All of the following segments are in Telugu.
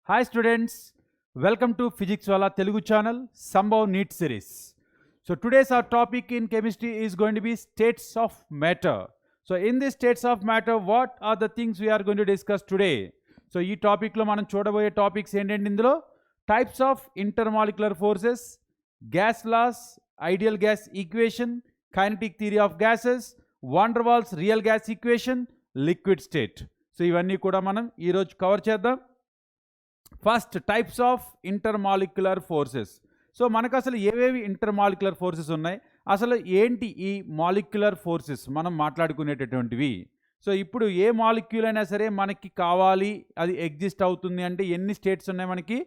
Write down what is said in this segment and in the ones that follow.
Hi students, welcome to Physics Wallah Telugu channel, Sambhav NEET series. So today's our topic in chemistry is going to be states of matter. So in this states of matter, what are the things we are going to discuss today? So ఈ టాపిక్లో మనం చూడబోయే టాపిక్స్ ఏంటంటే ఇందులో types of intermolecular forces, gas laws, ideal gas equation, kinetic theory of gases, van der Waals real gas equation, liquid state. So ఇవన్నీ కూడా మనం ఈరోజు కవర్ చేద్దాం. First types of intermolecular forces. So మనకు అసలు ఏవేవి ఇంటర్మాలిక్యులర్ ఫోర్సెస్ ఉన్నాయి, అసలు ఏంటి ఈ మాలిక్యులర్ ఫోర్సెస్ మనం మాట్లాడుకునేటటువంటివి. సో ఇప్పుడు ఏ మాలిక్యూల్ అయినా సరే మనకి కావాలి, అది ఎగ్జిస్ట్ అవుతుంది అంటే ఎన్ని స్టేట్స్ ఉన్నాయి మనకి?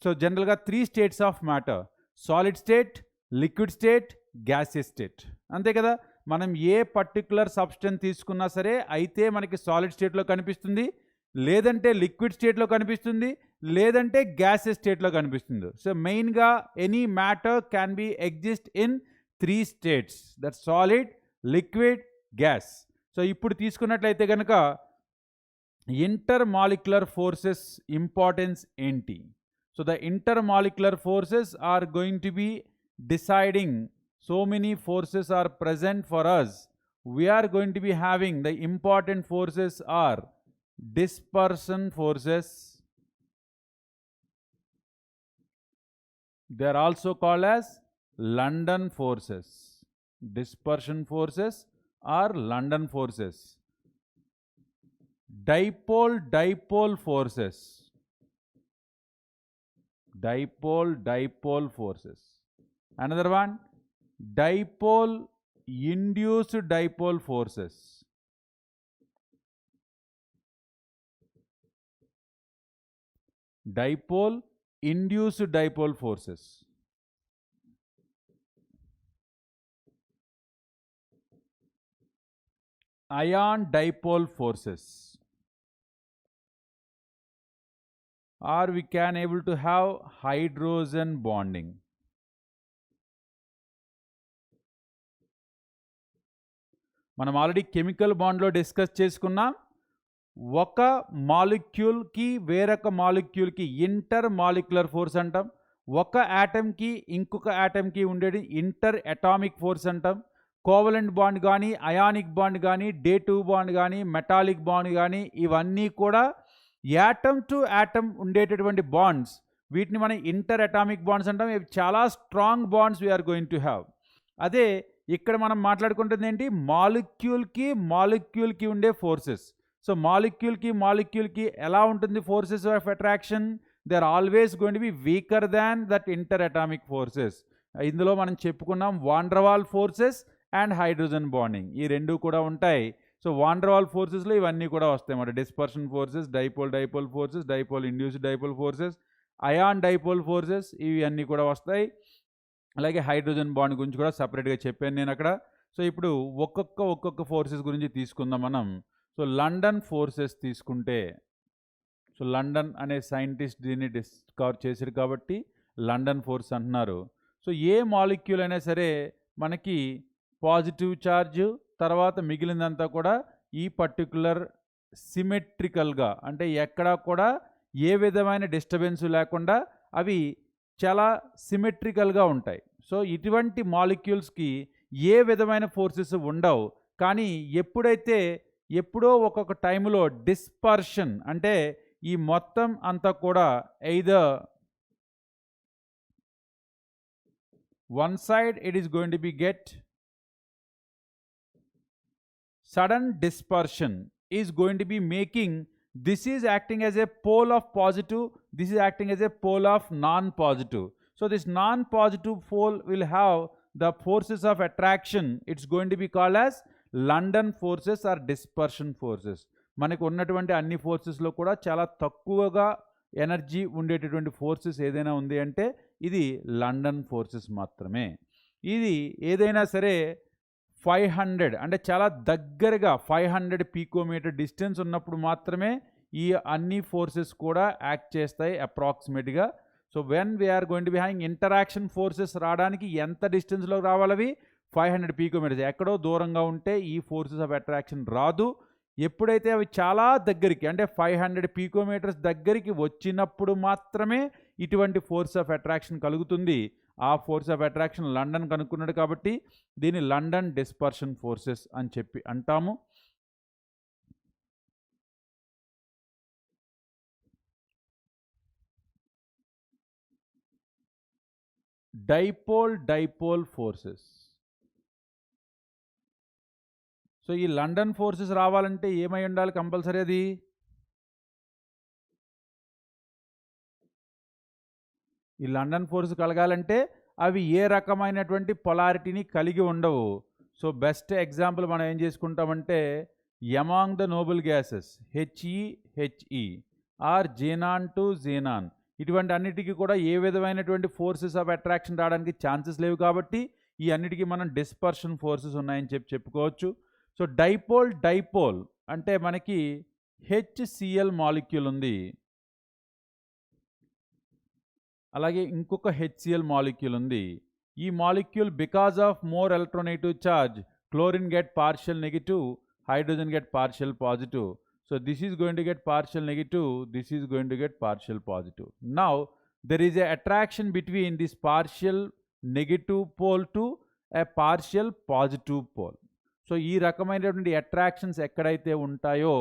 సో జనరల్గా 3 states of matter: solid state, liquid state, gaseous state. అంతే కదా. మనం ఏ పర్టికులర్ సబ్స్టెన్స్ తీసుకున్నా సరే అయితే మనకి సాలిడ్ స్టేట్లో కనిపిస్తుంది, లేదంటే లిక్విడ్ స్టేట్లో కనిపిస్తుంది, లేదంటే గ్యాసెస్ స్టేట్లో కనిపిస్తుంది. సో మెయిన్గా any matter can be exist in 3 states, that solid, liquid, gas. So ఇప్పుడు తీసుకున్నట్లయితే కనుక ఇంటర్మాలిక్యులర్ ఫోర్సెస్ ఇంపార్టెన్స్ ఏంటి? So the intermolecular forces are going to be deciding. So many forces are present for us. We are going to be having the important forces are dispersion forces. They are also called as London forces. Dispersion forces are London forces. Dipole forces. Dipole forces. Another one, dipole induced dipole forces. Dipole induced dipole forces. Ion dipole forces. Or we can able to have hydrogen bonding. మనం ఆల్రెడీ కెమికల్ బాండ్లో డిస్కస్ చేసుకున్నాం. ఒక మాలిక్యూల్కి వేరొక మాలిక్యూల్కి ఇంటర్ మాలిక్యులర్ ఫోర్స్ అంటాం. ఒక యాటమ్కి ఇంకొక యాటమ్కి ఉండేది ఇంటర్ అటామిక్ ఫోర్స్ అంటాం. కోవలెంట్ బాండ్ కానీ, అయానిక్ బాండ్ కానీ, డే2 బాండ్ కానీ, మెటాలిక్ బాండ్ కానీ, ఇవన్నీ కూడా యాటమ్ టు యాటమ్ ఉండేటటువంటి బాండ్స్. వీటిని మనం ఇంటర్ అటామిక్ బాండ్స్ అంటాం. ఇవి చాలా strong bonds we're going to have. అదే ఇక్కడ మనం మాట్లాడుకుంటుంది ఏంటి? మాలిక్యూల్కి ఉండే ఫోర్సెస్. సో మాలిక్యూల్కి ఎలా ఉంటుంది forces of attraction? They are always going to be weaker than that inter atomic forces. ఇందులో మనం చెప్పుకున్నాం van der Waals forces and hydrogen bonding, ఈ రెండు కూడా ఉంటాయి. సో వాన్ డెర్ వాల్ ఫోర్సెస్లో ఇవన్నీ కూడా వస్తాయి అన్నమాట. Dispersion forces, dipole forces, dipole induced dipole forces, ion dipole forces, ఇవి అన్నీ కూడా వస్తాయి. అలాగే హైడ్రోజన్ బాండ్ గురించి కూడా సపరేట్గా చెప్పాను నేను అక్కడ. సో ఇప్పుడు ఒక్కొక్క ఫోర్సెస్ గురించి తీసుకుందాం మనం. సో లండన్ ఫోర్సెస్ తీసుకుంటే, సో లండన్ అనే సైంటిస్ట్ దీన్ని డిస్కవర్ చేశారు కాబట్టి లండన్ ఫోర్స్ అంటున్నారు. సో ఏ మాలిక్యూల్ అయినా సరే మనకి పాజిటివ్ ఛార్జ్, తర్వాత మిగిలిందంతా కూడా ఈ పర్టికులర్ సిమెట్రికల్గా, అంటే ఎక్కడా కూడా ఏ విధమైన డిస్టర్బెన్స్ లేకుండా అవి చాలా సిమెట్రికల్గా ఉంటాయి. సో ఇటువంటి మాలిక్యూల్స్కి ఏ విధమైన ఫోర్సెస్ ఉండవు. కానీ ఎప్పుడో ఒక్కొక్క టైంలో డిస్పర్షన్, అంటే ఈ మొత్తం అంతా కూడా either one side it is going to be get sudden dispersion is going to be making, this is acting as a pole of positive, this is acting as a pole of non-positive. So this non-positive pole will have the forces of attraction. It's going to be called as London forces or dispersion forces. మనకు ఉన్నటువంటి అన్ని ఫోర్సెస్లో కూడా చాలా తక్కువగా ఎనర్జీ ఉండేటటువంటి ఫోర్సెస్ ఏదైనా ఉంది అంటే ఇది లండన్ ఫోర్సెస్ మాత్రమే. ఇది ఏదైనా సరే 500 అంటే చాలా దగ్గరగా 500 పికోమీటర్ డిస్టెన్స్ ఉన్నప్పుడు మాత్రమే ఈ అన్ని ఫోర్సెస్ కూడా యాక్ట్ చేస్తాయి అప్రాక్సిమేట్గా. So when we are going to be having interaction forces రావడానికి ఎంత డిస్టెన్స్లో రావాలి? 500 పికోమీటర్స్. ఎక్కడో దూరంగా ఉంటే ఈ ఫోర్సెస్ ఆఫ్ అట్రాక్షన్ రాదు. ఎప్పుడైతే అవి చాలా దగ్గరికి అంటే 500 పికోమీటర్స్ దగ్గరికి వచ్చినప్పుడు మాత్రమే ఇటువంటి ఫోర్స్ ఆఫ్ అట్రాక్షన్ కలుగుతుంది. ఆ ఫోర్స్ ఆఫ్ అట్రాక్షన్ లండన్ కనుక్కున్నాడు కాబట్టి దీన్ని లండన్ డిస్పర్షన్ ఫోర్సెస్ అని చెప్పి అంటాము. Dipole forces. సో ఈ లండన్ ఫోర్సెస్ రావాలంటే ఏమై ఉండాలి కంపల్సరీ? అది ఈ లండన్ ఫోర్స్ కలగాలంటే అవి ఏ రకమైనటువంటి పొలారిటీని కలిగి ఉండవు. సో బెస్ట్ ఎగ్జాంపుల్ మనం ఏం చేసుకుంటామంటే among the noble gases HE or xenon to xenon, ఇటువంటి అన్నిటికీ కూడా ఏ విధమైనటువంటి ఫోర్సెస్ ఆఫ్ అట్రాక్షన్ రావడానికి ఛాన్సెస్ లేవు కాబట్టి ఈ అన్నిటికీ మనం డిస్పర్షన్ ఫోర్సెస్ ఉన్నాయని చెప్పుకోవచ్చు. సో డైపోల్ అంటే మనకి HCl మాలిక్యూల్ ఉంది, అలాగే ఇంకొక HCl మాలిక్యూల్ ఉంది. ఈ molecule because of more electronegative charge, chlorine get partial negative, hydrogen get partial positive. So this is going to get partial negative, this is going to get partial positive. Now there is a attraction between this partial negative pole to a partial positive pole. So ఈ రకమైనటువంటి అట్రాక్షన్స్ ఎక్కడైతే ఉంటాయో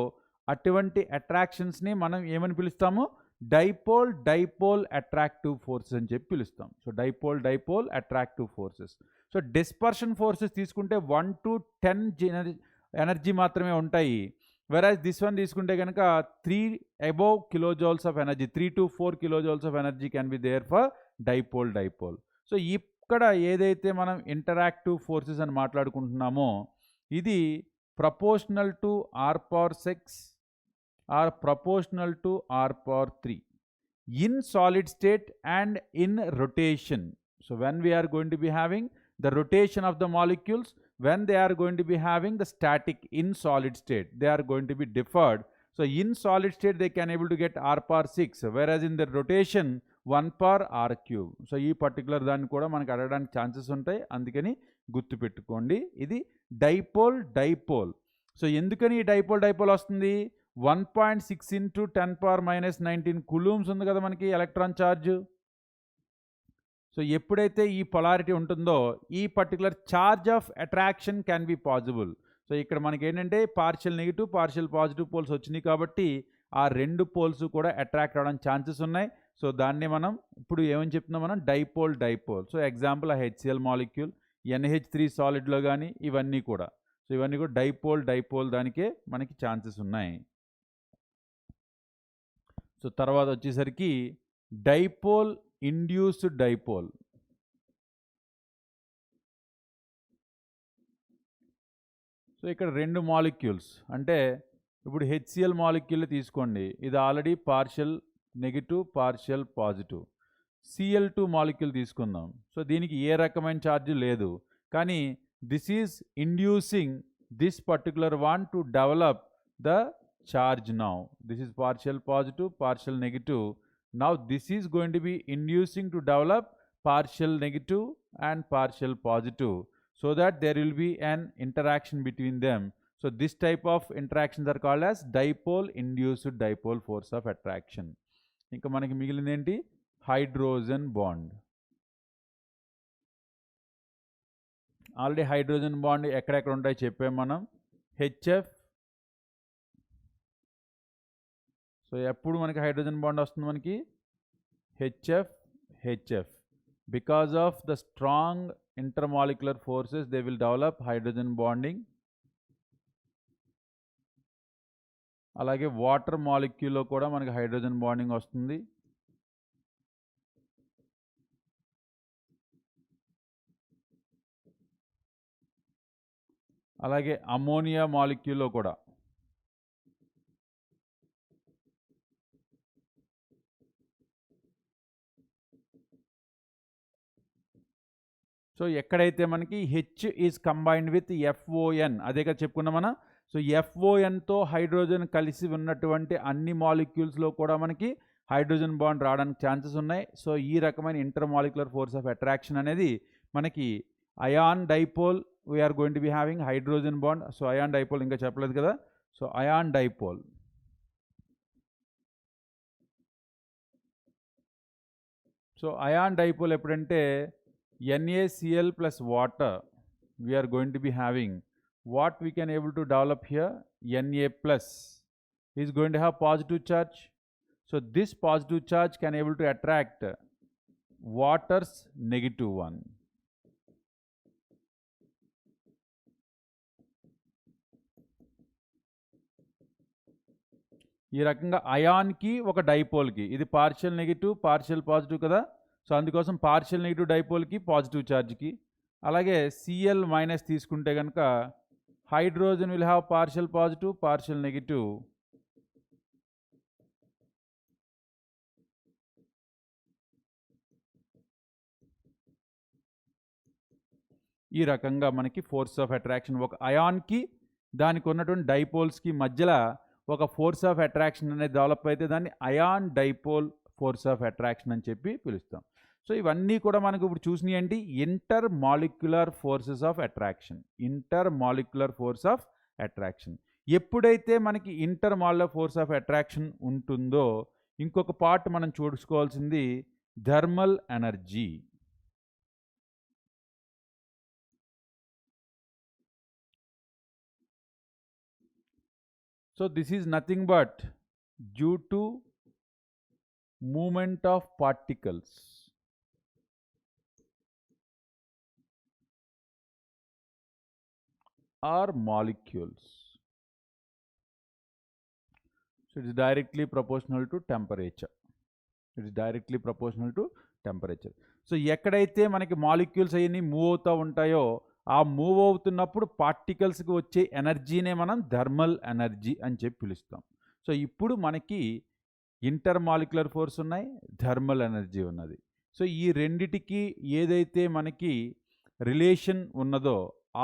అటువంటి అట్రాక్షన్స్ని మనం ఏమని పిలుస్తాము? డైపోల్ అట్రాక్టివ్ ఫోర్సెస్ అని చెప్పి పిలుస్తాం. So dipole attractive forces. So dispersion forces తీసుకుంటే 1 to 10 ఎనర్జీ మాత్రమే ఉంటాయి. వెరాజ్ దిస్ వన్ తీసుకుంటే కనుక 3 above kilojoules of energy, 3 to 4 kilojoules of energy can be there for dipole. So ఇక్కడ ఏదైతే మనం ఇంటరాక్టివ్ ఫోర్సెస్ అని మాట్లాడుకుంటున్నామో ఇది proportional to r⁴ or proportional to r⁴ in solid state and in rotation. So when we are going to be having the rotation of the molecules, when they are going to be having the static in solid state, they are going to be deferred. So in solid state they can able to get r⁴, whereas in the rotation 1/r³. So ఈ పర్టికులర్ దాన్ని కూడా మనకు అడగడానికి ఛాన్సెస్ ఉంటాయి, అందుకని గుర్తుపెట్టుకోండి ఇది డైపోల్. సో ఎందుకని ఈ డైపోల్ వస్తుంది? 1.6 into 10⁻⁻19 కూలూమ్స్ ఉంది కదా మనకి ఎలక్ట్రాన్ ఛార్జ్. సో ఎప్పుడైతే ఈ పొలారిటీ ఉంటుందో ఈ particular charge of attraction can be possible. So ఇక్కడ మనకి ఏంటంటే partial negative partial positive poles వచ్చినాయి కాబట్టి ఆ రెండు పోల్స్ కూడా అట్రాక్ట్ అవ్వడానికి ఛాన్సెస్ ఉన్నాయి. సో దాన్ని మనం ఇప్పుడు ఏమని చెప్తున్నాం? మనం డైపోల్. సో ఎగ్జాంపుల్ ఆ HCl మాలిక్యూల్, NH3 సాలిడ్లో కానీ ఇవన్నీ కూడా. సో ఇవన్నీ కూడా డైపోల్ దానికే మనకి ఛాన్సెస్ ఉన్నాయి. సో తర్వాత వచ్చేసరికి డైపోల్ ఇండ్యూస్డ్ డైపోల్. సో ఇక్కడ రెండు మాలిక్యూల్స్ అంటే ఇప్పుడు HCl మాలిక్యూల్ తీసుకోండి, ఇది already partial negative partial positive. Cl2 molecule తీసుకుందాం. సో దీనికి ఏ రకమైన ఛార్జ్ లేదు, కానీ this is inducing this particular one to develop the charge now. This is partial positive, partial negative. Now this is going to be inducing to develop partial negative and partial positive, so that there will be an interaction between them. So this type of interactions are called as dipole induced dipole force of attraction. ఇంకా మనకి మిగిలింది ఏంటి? Hydrogen bond. Already hydrogen bond ఎక్కడెక్కడ ఉంటాయో చెప్పాం మనం. HF. సో ఎప్పుడు మనకి హైడ్రోజన్ బాండ్ వస్తుంది? మనకి HF. Because of the strong intermolecular forces they will develop hydrogen bonding. అలాగే వాటర్ మాలిక్యూల్లో కూడా మనకి హైడ్రోజన్ బాండింగ్ వస్తుంది. అలాగే అమోనియా మాలిక్యూల్లో కూడా. సో ఎక్కడైతే మనకి H is combined with FON, అదే కదా చెప్పుకున్నాం మనం. సో FONతో హైడ్రోజన్ కలిసి ఉన్నటువంటి అన్ని మాలిక్యూల్స్లో కూడా మనకి హైడ్రోజన్ బాండ్ రావడానికి ఛాన్సెస్ ఉన్నాయి. సో ఈ రకమైన ఇంటర్మాలిక్యులర్ ఫోర్స్ ఆఫ్ అట్రాక్షన్ అనేది మనకి ion dipole we're going to be having hydrogen bond. So ion dipole ఇంకా చెప్పలేదు కదా. So ion dipole. So ion dipole ఎప్పుడంటే NaCl plus water we are going to be having, what we can able to develop here, Na plus is going to have positive charge. So this positive charge can able to attract water's negative one. ఈ రకంగా అయాన్కి ఒక డైపోల్కి ఇది పార్షియల్ నెగిటివ్ పార్షియల్ పాజిటివ్ కదా. సో అందుకోసం పార్షియల్ నెగిటివ్ డైపోల్కి పాజిటివ్ ఛార్జ్కి, అలాగే Cl మైనస్ తీసుకుంటే కనుక hydrogen will have partial positive partial negative, ఈ రకంగా మనకి ఫోర్స్ ఆఫ్ అట్రాక్షన్ ఒక అయాన్కి దానికి ఉన్నటువంటి డైపోల్స్కి మధ్యలో ఒక ఫోర్స్ ఆఫ్ అట్రాక్షన్ అనేది డెవలప్ అయితే దాన్ని ion dipole force of attraction అని చెప్పి పిలుస్తాం. సో ఇవన్నీ కూడా మనకు ఇప్పుడు చూసినాయి ఏంటి, inter molecular forces of attraction. Inter molecular force of attraction ఎప్పుడైతే మనకి inter molecular force of attraction ఉంటుందో ఇంకొక పార్ట్ మనం చూసుకోవాల్సింది thermal energy. So this is nothing but due to movement of particles or molecules. So it is directly proportional to temperature. It is directly proportional to temperature. So ఎక్కడైతే మనకి మాలిక్యూల్స్ అవన్నీ మూవ్ అవుతూ ఉంటాయో ఆ మూవ్ అవుతున్నప్పుడు పార్టికల్స్కి వచ్చే ఎనర్జీనే మనం థర్మల్ ఎనర్జీ అని చెప్పి పిలుస్తాం. సో ఇప్పుడు మనకి ఇంటర్ మాలిక్యులర్ ఫోర్స్ ఉన్నాయి, థర్మల్ ఎనర్జీ ఉన్నది. సో ఈ రెండిటికి ఏదైతే మనకి రిలేషన్ ఉన్నదో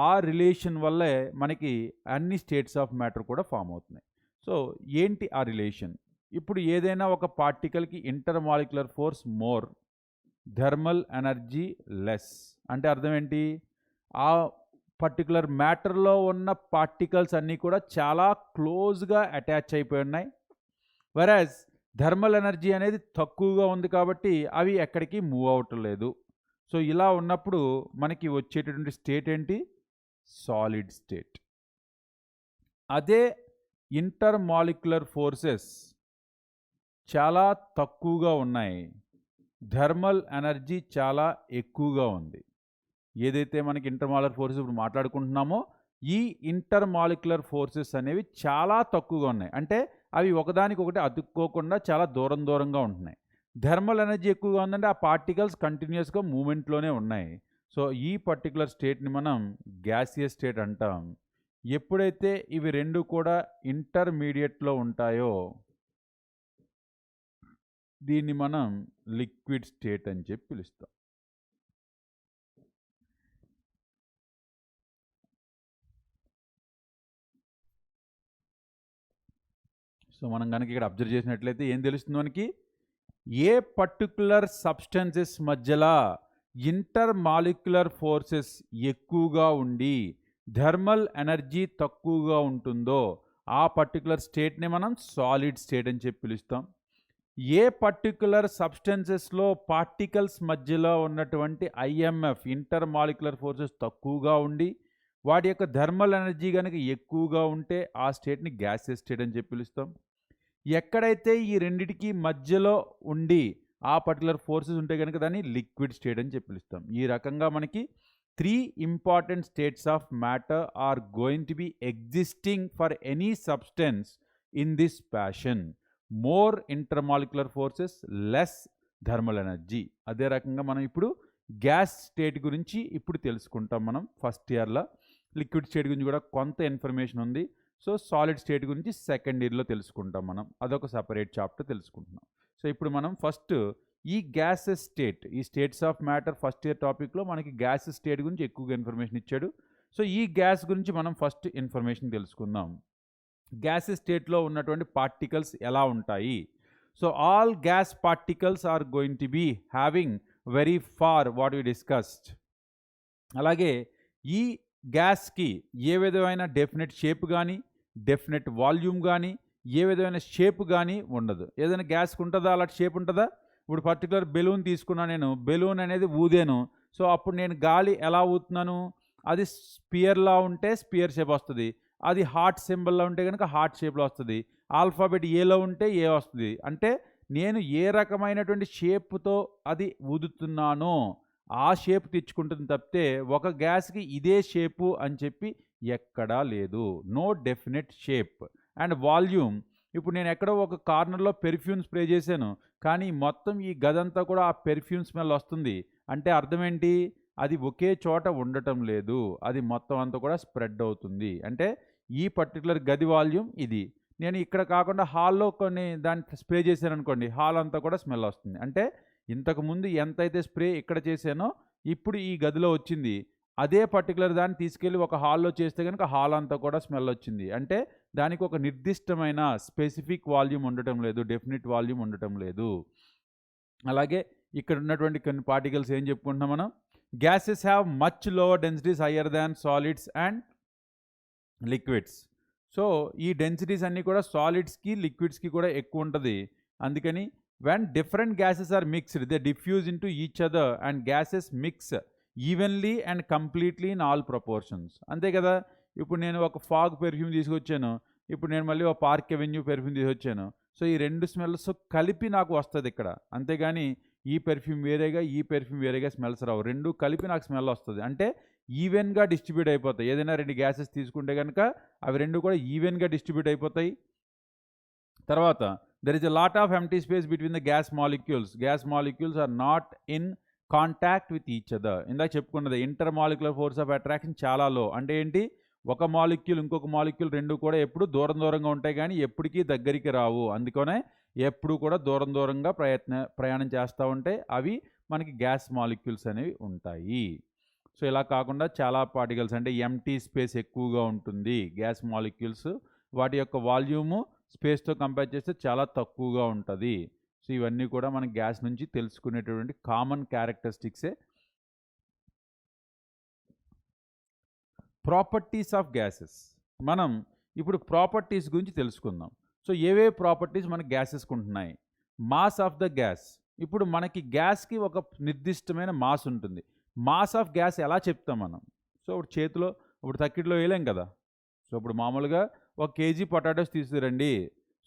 ఆ రిలేషన్ వల్లే మనకి అన్ని స్టేట్స్ ఆఫ్ మ్యాటర్ కూడా ఫామ్ అవుతున్నాయి. సో ఏంటి ఆ రిలేషన్? ఇప్పుడు ఏదైనా ఒక పార్టికల్కి intermolecular force more, thermal energy less అంటే అర్థం ఏంటి, ఆ పర్టికులర్ మ్యాటర్లో ఉన్న పార్టికల్స్ అన్నీ కూడా చాలా క్లోజ్గా అటాచ్ అయిపోయి ఉన్నాయి. వెరాజ్ థర్మల్ ఎనర్జీ అనేది తక్కువగా ఉంది కాబట్టి అవి ఎక్కడికి మూవ్ అవటం లేదు. సో ఇలా ఉన్నప్పుడు మనకి వచ్చేటటువంటి స్టేట్ ఏంటి, సాలిడ్ స్టేట్. అదే ఇంటర్ మాలిక్యులర్ ఫోర్సెస్ చాలా తక్కువగా ఉన్నాయి, థర్మల్ ఎనర్జీ చాలా ఎక్కువగా ఉంది. ఏదైతే మనకి ఇంటర్ మాలిక్యులర్ ఫోర్సెస్ ఇప్పుడు మాట్లాడుకుంటున్నామో ఈ ఇంటర్ మాలిక్యులర్ ఫోర్సెస్ అనేవి చాలా తక్కువగా ఉన్నాయి, అంటే అవి ఒకదానికొకటి అతుక్కోకుండా చాలా దూరంగా ఉంటున్నాయి. థర్మల్ ఎనర్జీ ఎక్కువగా ఉందంటే ఆ పార్టికల్స్ కంటిన్యూస్గా మూమెంట్లోనే ఉన్నాయి. సో ఈ పర్టికులర్ స్టేట్ని మనం గ్యాసియస్ స్టేట్ అంటాం. ఎప్పుడైతే ఇవి రెండు కూడా ఇంటర్మీడియట్లో ఉంటాయో దీన్ని మనం లిక్విడ్ స్టేట్ అని చెప్పి పిలుస్తాం. సో మనం కనుక ఇక్కడ అబ్జర్వ్ చేసినట్లయితే ఏం తెలుస్తుంది మనకి, ఏ పర్టికులర్ సబ్స్టెన్సెస్ మధ్యలో ఇంటర్ మాలిక్యులర్ ఫోర్సెస్ ఎక్కువగా ఉండి థర్మల్ ఎనర్జీ తక్కువగా ఉంటుందో ఆ పర్టికులర్ స్టేట్ని మనం సాలిడ్ స్టేట్ అని చెప్పి పిలుస్తాం. ఏ పర్టికులర్ సబ్స్టెన్సెస్లో పార్టికల్స్ మధ్యలో ఉన్నటువంటి ఐఎంఎఫ్ ఇంటర్ మాలిక్యులర్ ఫోర్సెస్ తక్కువగా ఉండి వాటి యొక్క థర్మల్ ఎనర్జీ కనుక ఎక్కువగా ఉంటే ఆ స్టేట్ని గ్యాసియస్ స్టేట్ అని చెప్పి పిలుస్తాం. ఎక్కడైతే ఈ రెండిటికి మధ్యలో ఉండి ఆ పర్టికులర్ ఫోర్సెస్ ఉంటే కనుక దాన్ని లిక్విడ్ స్టేట్ అని చెప్పి పిలుస్తాం. ఈ రకంగా మనకి 3 important states of matter are going to be existing for any substance in this fashion. More intermolecular forces, less thermal energy. అదే రకంగా మనం ఇప్పుడు గ్యాస్ స్టేట్ గురించి ఇప్పుడు తెలుసుకుంటాం. మనం ఫస్ట్ ఇయర్లో లిక్విడ్ స్టేట్ గురించి కూడా కొంత ఇన్ఫర్మేషన్ ఉంది. సో సాలిడ్ స్టేట్ గురించి సెకండ్ ఇయర్లో తెలుసుకుంటాం మనం, అదొక సపరేట్ చాప్టర్ తెలుసుకుంటున్నాం. సో ఇప్పుడు మనం ఫస్ట్ ఈ గ్యాసెస్ స్టేట్, ఈ states of matter first year టాపిక్లో మనకి గ్యాసెస్ స్టేట్ గురించి ఎక్కువగా ఇన్ఫర్మేషన్ ఇచ్చాడు. సో ఈ గ్యాస్ గురించి మనం ఫస్ట్ ఇన్ఫర్మేషన్ తెలుసుకుందాం. గ్యాసెస్ స్టేట్లో ఉన్నటువంటి పార్టికల్స్ ఎలా ఉంటాయి? So all gas particles are going to be having very far what we discussed. అలాగే ఈ గ్యాస్కి ఏ విధమైన డెఫినెట్ షేప్ కానీ డెఫినెట్ వాల్యూమ్ కానీ ఏ విధమైన షేప్ కానీ ఉండదు. ఏదైనా గ్యాస్కి ఉంటుందా అలాంటి షేప్ ఉంటుందా? ఇప్పుడు పర్టికులర్ బెలూన్ తీసుకున్నా, నేను బెలూన్ అనేది ఊదాను. సో అప్పుడు నేను గాలి ఎలా ఊతున్నాను? అది స్పియర్లా ఉంటే స్పియర్ షేప్ వస్తుంది, అది హార్ట్ సింబల్లో ఉంటే కనుక హార్ట్ షేప్లో వస్తుంది, ఆల్ఫాబెట్ ఏలో ఉంటే ఏ వస్తుంది. అంటే నేను ఏ రకమైనటువంటి షేప్తో అది ఊదుతున్నానో ఆ షేప్ తెచ్చుకుంటుంది తప్పితే ఒక గ్యాస్కి ఇదే షేపు అని చెప్పి ఎక్కడా లేదు. No definite shape. And volume, ఇప్పుడు నేను ఎక్కడో ఒక కార్నర్లో పెర్ఫ్యూమ్ స్ప్రే చేశాను, కానీ మొత్తం ఈ గదంతా కూడా ఆ పెర్ఫ్యూమ్ స్మెల్ వస్తుంది. అంటే అర్థం ఏంటి? అది ఒకే చోట ఉండటం లేదు, అది మొత్తం అంతా కూడా స్ప్రెడ్ అవుతుంది. అంటే ఈ పర్టికులర్ గది వాల్యూమ్ ఇది. నేను ఇక్కడ కాకుండా హాల్లో కొన్ని దాన్ని స్ప్రే చేశాను అనుకోండి, హాల్ అంతా కూడా స్మెల్ వస్తుంది. అంటే ఇంతకుముందు ఎంతైతే స్ప్రే ఇక్కడ చేశానో ఇప్పుడు ఈ గదిలో వచ్చింది, అదే పర్టికులర్ దాన్ని తీసుకెళ్ళి ఒక హాల్లో చేస్తే కనుక హాల్ అంతా కూడా స్మెల్ వచ్చింది. అంటే దానికి ఒక నిర్దిష్టమైన స్పెసిఫిక్ వాల్యూమ్ ఉండటం లేదు, డెఫినిట్ వాల్యూమ్ ఉండటం లేదు. అలాగే ఇక్కడ ఉన్నటువంటి కొన్ని పార్టికల్స్ ఏం చెప్పుకుంటున్నాం మనం? Gases have much lower densities higher than solids and liquids. So ఈ డెన్సిటీస్ అన్నీ కూడా సాలిడ్స్కి లిక్విడ్స్కి కూడా ఎక్కువ ఉంటుంది. అందుకని when different gases are mixed they diffuse into each other and gases mix evenly and completely in all proportions. అంతే కదా. ఇప్పుడు నేను ఒక ఫాగ్ పెర్ఫ్యూమ్ తీసుకొచ్చాను, ఇప్పుడు నేను మళ్ళీ ఒక పార్క్ ఎవెన్యూ పెర్ఫ్యూమ్ తీసుకొచ్చాను. సో ఈ రెండు స్మెల్స్ కలిపి నాకు వస్తుంది ఇక్కడ. అంతేగాని ఈ పెర్ఫ్యూమ్ వేరేగా ఈ పెర్ఫ్యూమ్ వేరేగా స్మెల్స్ రావు, రెండు కలిపి నాకు స్మెల్ వస్తుంది. అంటే ఈవెన్గా డిస్ట్రిబ్యూట్ అయిపోతాయి. ఏదైనా రెండు గ్యాసెస్ తీసుకుంటే కనుక అవి రెండు కూడా ఈవెన్గా డిస్ట్రిబ్యూట్ అయిపోతాయి. తర్వాత there is a lot of empty space between the gas molecules. Gas molecules are not in contact with each other. ఇందాక చెప్పుకున్నది intermolecular force of attraction చాలా లో. అంటే ఏంటి? ఒక మాలిక్యూల్ ఇంకొక మాలిక్యూల్ రెండు కూడా ఎప్పుడు దూరం దూరంగా ఉంటాయి కానీ ఎప్పటికీ దగ్గరికి రావు. అందుకనే ఎప్పుడు కూడా దూరం దూరంగా ప్రయాణం చేస్తూ ఉంటాయి. అవి మనకి గ్యాస్ మాలిక్యూల్స్ అనేవి ఉంటాయి. సో ఇలా కాకుండా చాలా పార్టికల్స్ అంటే ఎంటీ స్పేస్ ఎక్కువగా ఉంటుంది గ్యాస్ మాలిక్యూల్స్. వాటి యొక్క వాల్యూము స్పేస్తో కంపేర్ చేస్తే చాలా తక్కువగా ఉంటుంది. సో ఇవన్నీ కూడా మన గ్యాస్ నుంచి తెలుసుకునేటటువంటి కామన్ క్యారెక్టరిస్టిక్సే. Properties of gases. మనం ఇప్పుడు ప్రాపర్టీస్ గురించి తెలుసుకుందాం. సో ఏవే ప్రాపర్టీస్ మన గ్యాసెస్కి ఉంటున్నాయి? Mass of the gas. ఇప్పుడు మనకి గ్యాస్కి ఒక నిర్దిష్టమైన మాస్ ఉంటుంది. మాస్ ఆఫ్ గ్యాస్ ఎలా చెప్తాం మనం? సో ఇప్పుడు చేతిలో ఇప్పుడు తక్కిట్లో వేయలేం కదా. సో ఇప్పుడు మామూలుగా 1 kg పొటాటోస్ తీసుకురండి.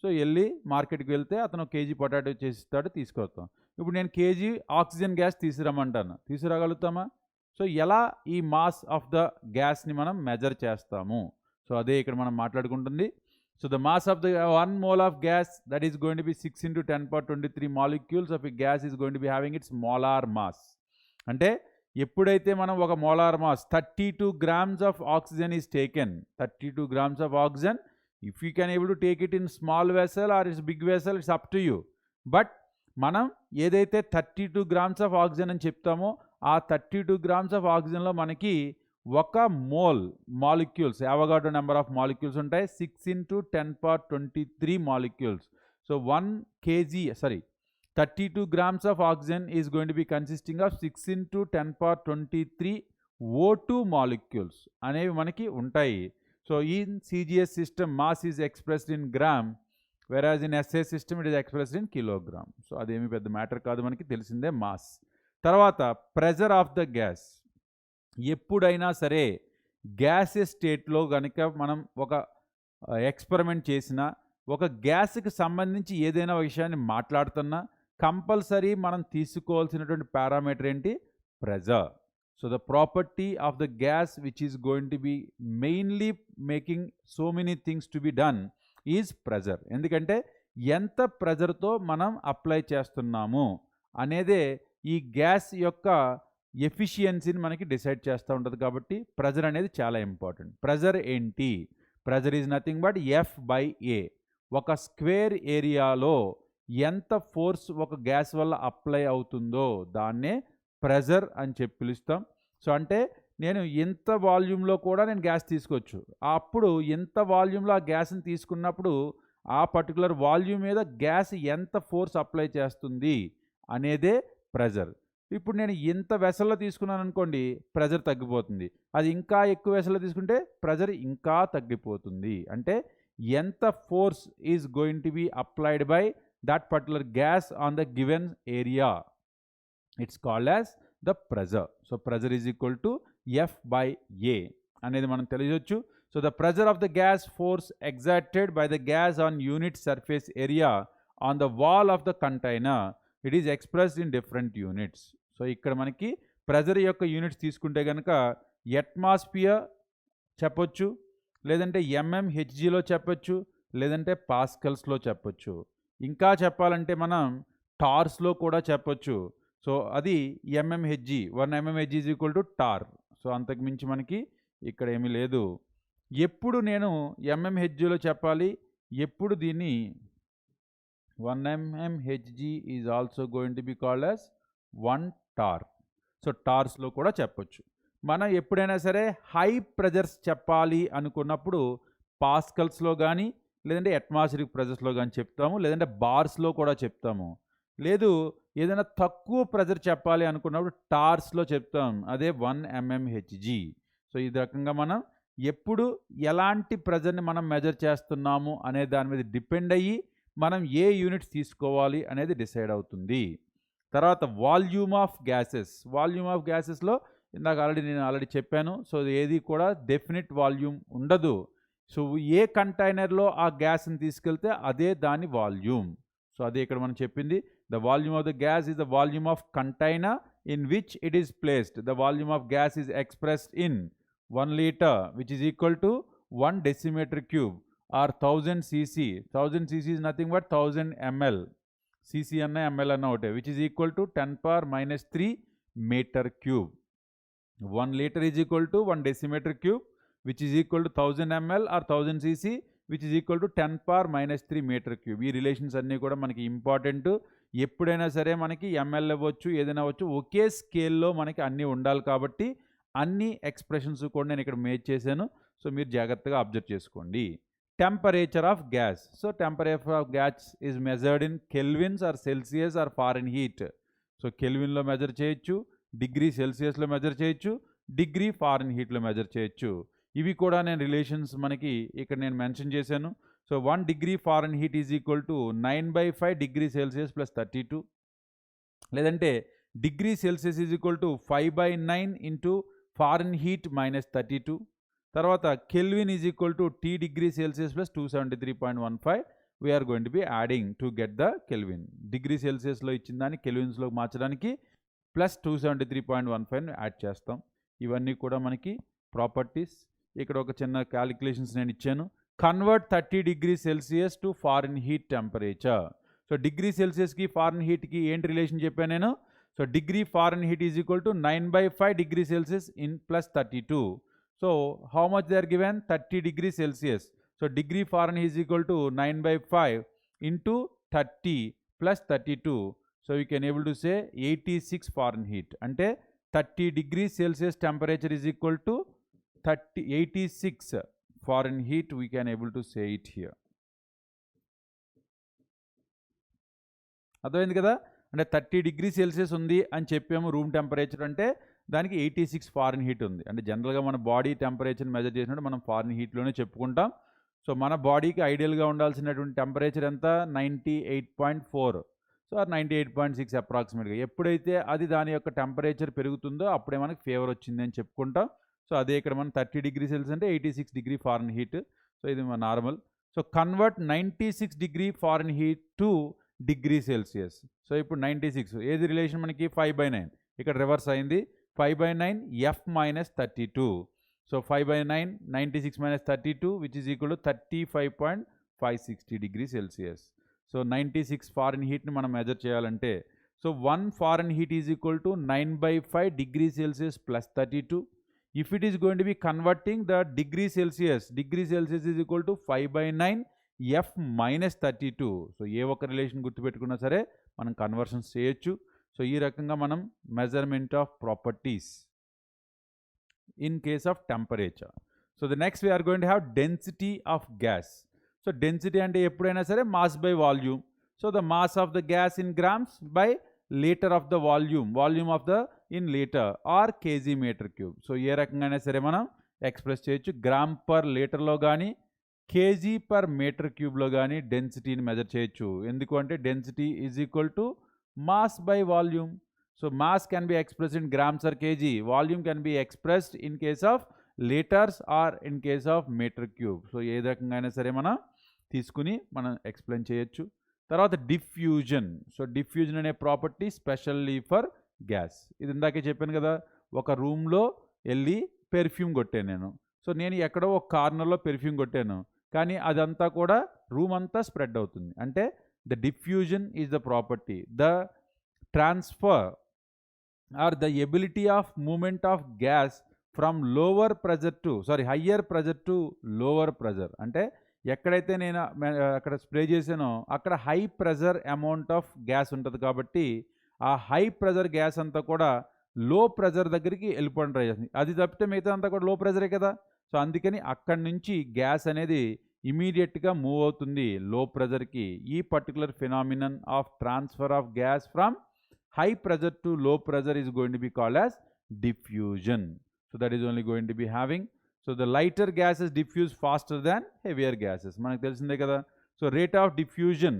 సో వెళ్ళి మార్కెట్కి వెళ్తే అతను 1 kg పొటాటో చేసిస్తాడు, తీసుకొస్తాం. ఇప్పుడు నేను కేజీ ఆక్సిజన్ గ్యాస్ తీసుకురమ్మంటాను, తీసుకురాగలుగుతామా? సో ఎలా ఈ మాస్ ఆఫ్ ద గ్యాస్ని మనం మెజర్ చేస్తాము? సో అదే ఇక్కడ మనం మాట్లాడుకుంటుంది. So the mass of the 1 mole of gas that is going to be 6 × 10⁻23 molecules of a gas is going to be having its molar mass. అంటే ఎప్పుడైతే మనం ఒక molar mass 32 grams of oxygen is taken, 32 grams of oxygen, if you can able to take it in small vessel or it's big vessel, it's up to you. But మనం ఏదైతే 32 grams ఆఫ్ ఆక్సిజన్ అని చెప్తామో ఆ 32 grams ఆఫ్ ఆక్సిజన్లో మనకి 1 mole molecules, Avogadro number of molecules ఉంటాయి, 6 × 10⁻23 molecules. So 32 grams of oxygen is going to be consisting of 6 × 10⁻23 O2 molecules అనేవి మనకి ఉంటాయి. So in CGS system mass is expressed in gram, whereas in SA system it is expressed in kilogram. So అదేమి పెద్ద మ్యాటర్ కాదు, మనకి తెలిసిందే మాస్. తర్వాత ప్రెజర్ ఆఫ్ ద గ్యాస్. ఎప్పుడైనా సరే గ్యాసెస్ స్టేట్లో కనుక మనం ఒక ఎక్స్పెరిమెంట్ చేసినా, ఒక గ్యాస్కి సంబంధించి ఏదైనా విషయాన్ని మాట్లాడుతున్నా కంపల్సరీ మనం తీసుకోవాల్సినటువంటి పారామీటర్ ఏంటి? Pressure. So the property of the gas which is going to B mainly making so many things to be done is pressure. ఎందుకంటే ఎంత ప్రెజర్తో మనం అప్లై చేస్తున్నాము అనేదే ఈ గ్యాస్ యొక్క ఎఫిషియన్సీని మనకి డిసైడ్ చేస్తూ ఉంటుంది. కాబట్టి ప్రెజర్ అనేది చాలా ఇంపార్టెంట్. ప్రెజర్ ఏంటి? Pressure is nothing but F/A. ఒక స్క్వేర్ ఏరియాలో ఎంత ఫోర్స్ ఒక గ్యాస్ వల్ల అప్లై అవుతుందో దాన్నే ప్రెజర్ అని చెప్పి పిలుస్తాం. సో అంటే నేను ఎంత వాల్యూమ్లో కూడా నేను గ్యాస్ తీసుకోవచ్చు. అప్పుడు ఎంత వాల్యూమ్లో ఆ గ్యాస్ని తీసుకున్నప్పుడు ఆ పర్టికులర్ వాల్యూమ్ మీద గ్యాస్ ఎంత ఫోర్స్ అప్లై చేస్తుంది అనేదే ప్రెజర్. ఇప్పుడు నేను ఇంత వెసల్లో తీసుకున్నాను అనుకోండి, ప్రెజర్ తగ్గిపోతుంది. అది ఇంకా ఎక్కువ వెసల్లో తీసుకుంటే ప్రెజర్ ఇంకా తగ్గిపోతుంది. అంటే ఎంత force is going to be applied by that particular gas on the given area. It's called as the pressure. So pressure is equal to F/A అనేది మనం తెలియజొచ్చు. So the pressure of the gas force exerted by the gas on unit surface area on the wall of the container, it is expressed in different units. So ఇక్కడ మనకి ప్రెజర్ యొక్క యూనిట్స్ తీసుకుంటే కనుక అట్మాస్ఫియర్ చెప్పొచ్చు, లేదంటే mmHgలో చెప్పొచ్చు, లేదంటే పాస్కల్స్లో చెప్పొచ్చు. ఇంకా చెప్పాలంటే మనం టార్స్లో కూడా చెప్పొచ్చు. సో అది mmHg, 1 mmHg is equal to torr. So అంతకుమించి మనకి ఇక్కడ ఏమీ లేదు. ఎప్పుడు నేను mmHgలో చెప్పాలి, ఎప్పుడు దీన్ని 1 mmHg is also going to be called as 1 torr. So టార్స్లో కూడా చెప్పొచ్చు. మనం ఎప్పుడైనా సరే హై ప్రెజర్స్ చెప్పాలి అనుకున్నప్పుడు పాస్కల్స్లో కానీ, లేదంటే అట్మాస్ఫిరిక్ ప్రెజర్స్లో కానీ చెప్తాము, లేదంటే బార్స్లో కూడా చెప్తాము. లేదు ఏదైనా తక్కువ ప్రెజర్ చెప్పాలి అనుకున్నప్పుడు టార్స్లో చెప్తాం, అదే 1 mmHg. సో ఈ రకంగా మనం ఎప్పుడు ఎలాంటి ప్రెజర్ని మనం మెజర్ చేస్తున్నాము అనే దాని మీద డిపెండ్ అయ్యి మనం ఏ యూనిట్స్ తీసుకోవాలి అనేది డిసైడ్ అవుతుంది. తర్వాత volume of gases. Volume of గ్యాసెస్లో ఇందాక నేను ఆల్రెడీ చెప్పాను. సో ఏది కూడా డెఫినిట్ వాల్యూమ్ ఉండదు. సో ఏ కంటైనర్లో ఆ గ్యాస్ని తీసుకెళ్తే అదే దాని వాల్యూమ్. సో అదే ఇక్కడ మనం చెప్పింది. The volume of the gas is the volume of container in which it is placed. The volume of gas is expressed in 1 liter which is equal to 1 decimeter cube or 1000 cc. 1000 cc is nothing but 1000 ml. cc అన్న ml అన్న ఒకటే, which is equal to 10⁻³ meter cube. 1 liter is equal to 1 decimeter cube which is equal to 1000 ml or 1000 cc which is equal to 10⁻³ meter cube. ఈ రిలేషన్స్ అన్నీ కూడా మనకి ఇంపార్టెంట్. ఎప్పుడైనా సరే మనకి ml అవ్వచ్చు, ఏదైనా అవ్వచ్చు, ఒకే స్కేల్లో మనకి అన్నీ ఉండాలి. కాబట్టి అన్ని ఎక్స్ప్రెషన్స్ కూడా నేను ఇక్కడ మేక్ చేశాను. సో మీరు జాగ్రత్తగా అబ్జర్వ్ చేసుకోండి. Temperature of gas. So temperature of gas is measured in kelvins or Celsius or Fahrenheit. So కెల్విన్లో మెజర్ చేయొచ్చు, డిగ్రీ సెల్సియస్లో మెజర్ చేయొచ్చు, డిగ్రీ ఫారెన్ హీట్లో మెజర్ చేయొచ్చు. ఇవి కూడా నేను రిలేషన్స్ మనకి ఇక్కడ నేను మెన్షన్ చేశాను. So 1 degree Fahrenheit is equal to 9/5 degree Celsius + 32, లేదంటే degree Celsius is equal to 5/9 into Fahrenheit -32. తర్వాత kelvin is equal to T degree Celsius + 273.15. We are going to be adding to get the kelvin. Degree సెల్సియస్లో ఇచ్చిన దాన్ని కెల్విన్స్లో మార్చడానికి +273.15 యాడ్ చేస్తాం. ఇవన్నీ కూడా మనకి ప్రాపర్టీస్. ఇక్కడ ఒక చిన్న క్యాలిక్యులేషన్స్ నేను ఇచ్చాను. Convert 30 degree Celsius to Fahrenheit temperature. So degree సెల్సియస్కి ఫారెన్ హీట్కి ఏంటి రిలేషన్ చెప్పాను నేను. So degree Fahrenheit is equal to 9/5 degree Celsius in +32. So how much they are given 30 degree Celsius. So degree Fahrenheit is equal to 9/5 into 30 + 32. So we can able to say 86 Fahrenheit. అంటే 30 degree Celsius temperature is equal to 86 Fahrenheit. We can able to say it here. అర్థమైంది కదా. అంటే 30 degree Celsius ఉంది అని చెప్పాము రూమ్ టెంపరేచర్, అంటే దానికి 86 Fahrenheit ఉంది. అంటే జనరల్గా మన బాడీ టెంపరేచర్ మెజర్ చేసినప్పుడు మనం ఫారెన్ హీట్లోనే చెప్పుకుంటాం. సో మన బాడీకి ఐడియల్గా ఉండాల్సినటువంటి టెంపరేచర్ ఎంత 98.4. సో 98.6 అప్రాక్సిమేట్గా. ఎప్పుడైతే అది దాని యొక్క టెంపరేచర్ పెరుగుతుందో అప్పుడే మనకి ఫీవర్ వచ్చింది అని చెప్పుకుంటాం. సో అదే ఇక్కడ మనం 30 degree Celsius అంటే 86 degree ఫారెన్ హీట్. సో ఇది మన normal. So convert 96 degree foreign heat to degree Celsius. So ఇప్పుడు 96 ఏది రిలేషన్ మనకి 5/9, ఇక్కడ రివర్స్ అయింది. 5/9 F-32. So 5/9 96 - 32 which is equal to 35.560 degree Celsius. So 96 ఫారెన్ హీట్ని మనం మెజర్ చేయాలంటే so 1 Fahrenheit is equal to 9/5 degree Celsius + 32. If it is going to be converting the degree Celsius is equal to 5/9 F-32. So ఏ ఒక్క రిలేషన్ గుర్తుపెట్టుకున్నా సరే మనం కన్వర్షన్స్ చేయొచ్చు. సో ఈ రకంగా మనం measurement of properties in case of temperature. So the next we are going to have density of gas. So density అంటే ఎప్పుడైనా సరే mass by volume. So the mass of the gas in grams by litre of the volume of the in litre or kg metre cube. So ఏ రకంగానే సరే మనం ఎక్స్ప్రెస్ చేయొచ్చు. గ్రామ్ పర్ లీటర్లో కానీ, kg/m³ కానీ డెన్సిటీని మెజర్ చేయొచ్చు. ఎందుకు అంటే density is equal to mass by volume. So mass can be expressed in grams or kg, volume can be expressed in case of litres or in case of m³. So ఏ రకంగా అయినా సరే మనం తీసుకుని మనం ఎక్స్ప్లెయిన్ చేయొచ్చు. తర్వాత డిఫ్యూజన్. సో డిఫ్యూజన్ అనే ప్రాపర్టీ స్పెషల్లీ ఫర్ గ్యాస్. ఇది ఇందాకే చెప్పాను కదా, ఒక రూమ్లో వెళ్ళి పెర్ఫ్యూమ్ కొట్టాను నేను. సో నేను ఎక్కడో ఒక కార్నర్లో పెర్ఫ్యూమ్ కొట్టాను, కానీ అదంతా కూడా రూమ్ అంతా స్ప్రెడ్ అవుతుంది. అంటే the diffusion is the property, the transfer or the ability of movement of gas from higher pressure to lower pressure. అంటే ఎక్కడైతే నేను అక్కడ స్ప్రే చేశానో అక్కడ high pressure amount of gas ఉంటుంది, కాబట్టి ఆ హై ప్రెజర్ గ్యాస్ అంతా కూడా లో ప్రెజర్ దగ్గరికి వెళ్ళిపోవడం ట్రై చేస్తుంది. అది తప్పితే మిగతా అంతా కూడా లో ప్రెజరే కదా. సో అందుకని అక్కడి నుంచి గ్యాస్ అనేది ఇమీడియట్గా మూవ్ అవుతుంది లో ప్రెజర్కి. ఈ particular phenomenon of transfer of gas from high pressure to low pressure is going to be called as diffusion. So that is only going to be having. So the lighter gases diffuse faster than heavier gases. Manaku telisinde kada. So rate of diffusion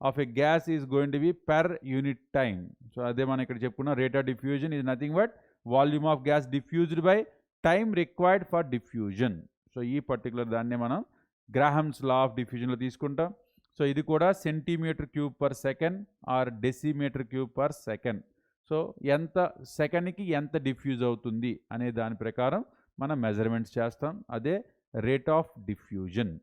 of a gas is going to be per unit time. So ade man ikkada cheppunna, rate of diffusion is nothing but volume of gas diffused by time required for diffusion. So ee particular danne manam Graham's law of diffusion lo teeskuntam. So ఇది కూడా cm³/s ఆర్ dm³/s. సో ఎంత సెకండ్కి ఎంత డిఫ్యూజ్ అవుతుంది అనే దాని ప్రకారం మనం మెజర్మెంట్స్ చేస్తాం. అదే రేట్ ఆఫ్ డిఫ్యూజన్.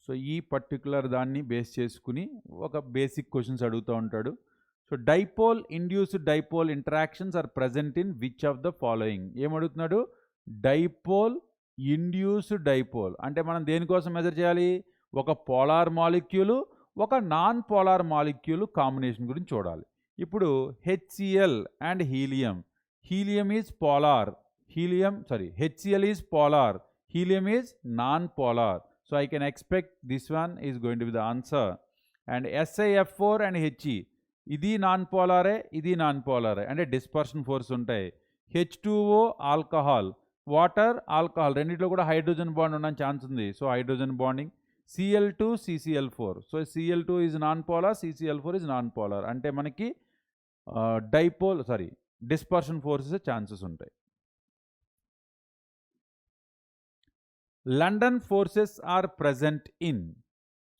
సో ఈ పర్టికులర్ దాన్ని బేస్ చేసుకుని ఒక బేసిక్ క్వశ్చన్స్ అడుగుతూ ఉంటాడు. So dipole induced dipole interactions are present in which of the following. ఏమడుగుతున్నాడు? డైపోల్ ఇండ్యూస్డ్ డైపోల్ అంటే మనం దేనికోసం మెజర్ చేయాలి? ఒక పోలార్ మాలిక్యూలు ఒక నాన్ పోలార్ మాలిక్యూలు కాంబినేషన్ గురించి చూడాలి. ఇప్పుడు HCl and helium. Helium is polar, HCl is polar, helium is non polar. So I can expect this one is going to be the answer. And SiF4 and He, ఇది నాన్ పోలారే, ఇది నాన్ పోలారే, అంటే డిస్పర్షన్ ఫోర్స్ ఉంటాయి. H2O ఆల్కహాల్, వాటర్ ఆల్కహాల్ రెండింటిలో కూడా హైడ్రోజన్ బాండ్ ఉండడానికి ఛాన్స్ ఉంది. So hydrogen bonding. Cl2 CCl4. సో Cl2 is non polar, CCl4 is non polar, అంటే మనకి డిస్పర్షన్ ఫోర్సెస్ ఛాన్సెస్ ఉంటాయి. London forces are present in.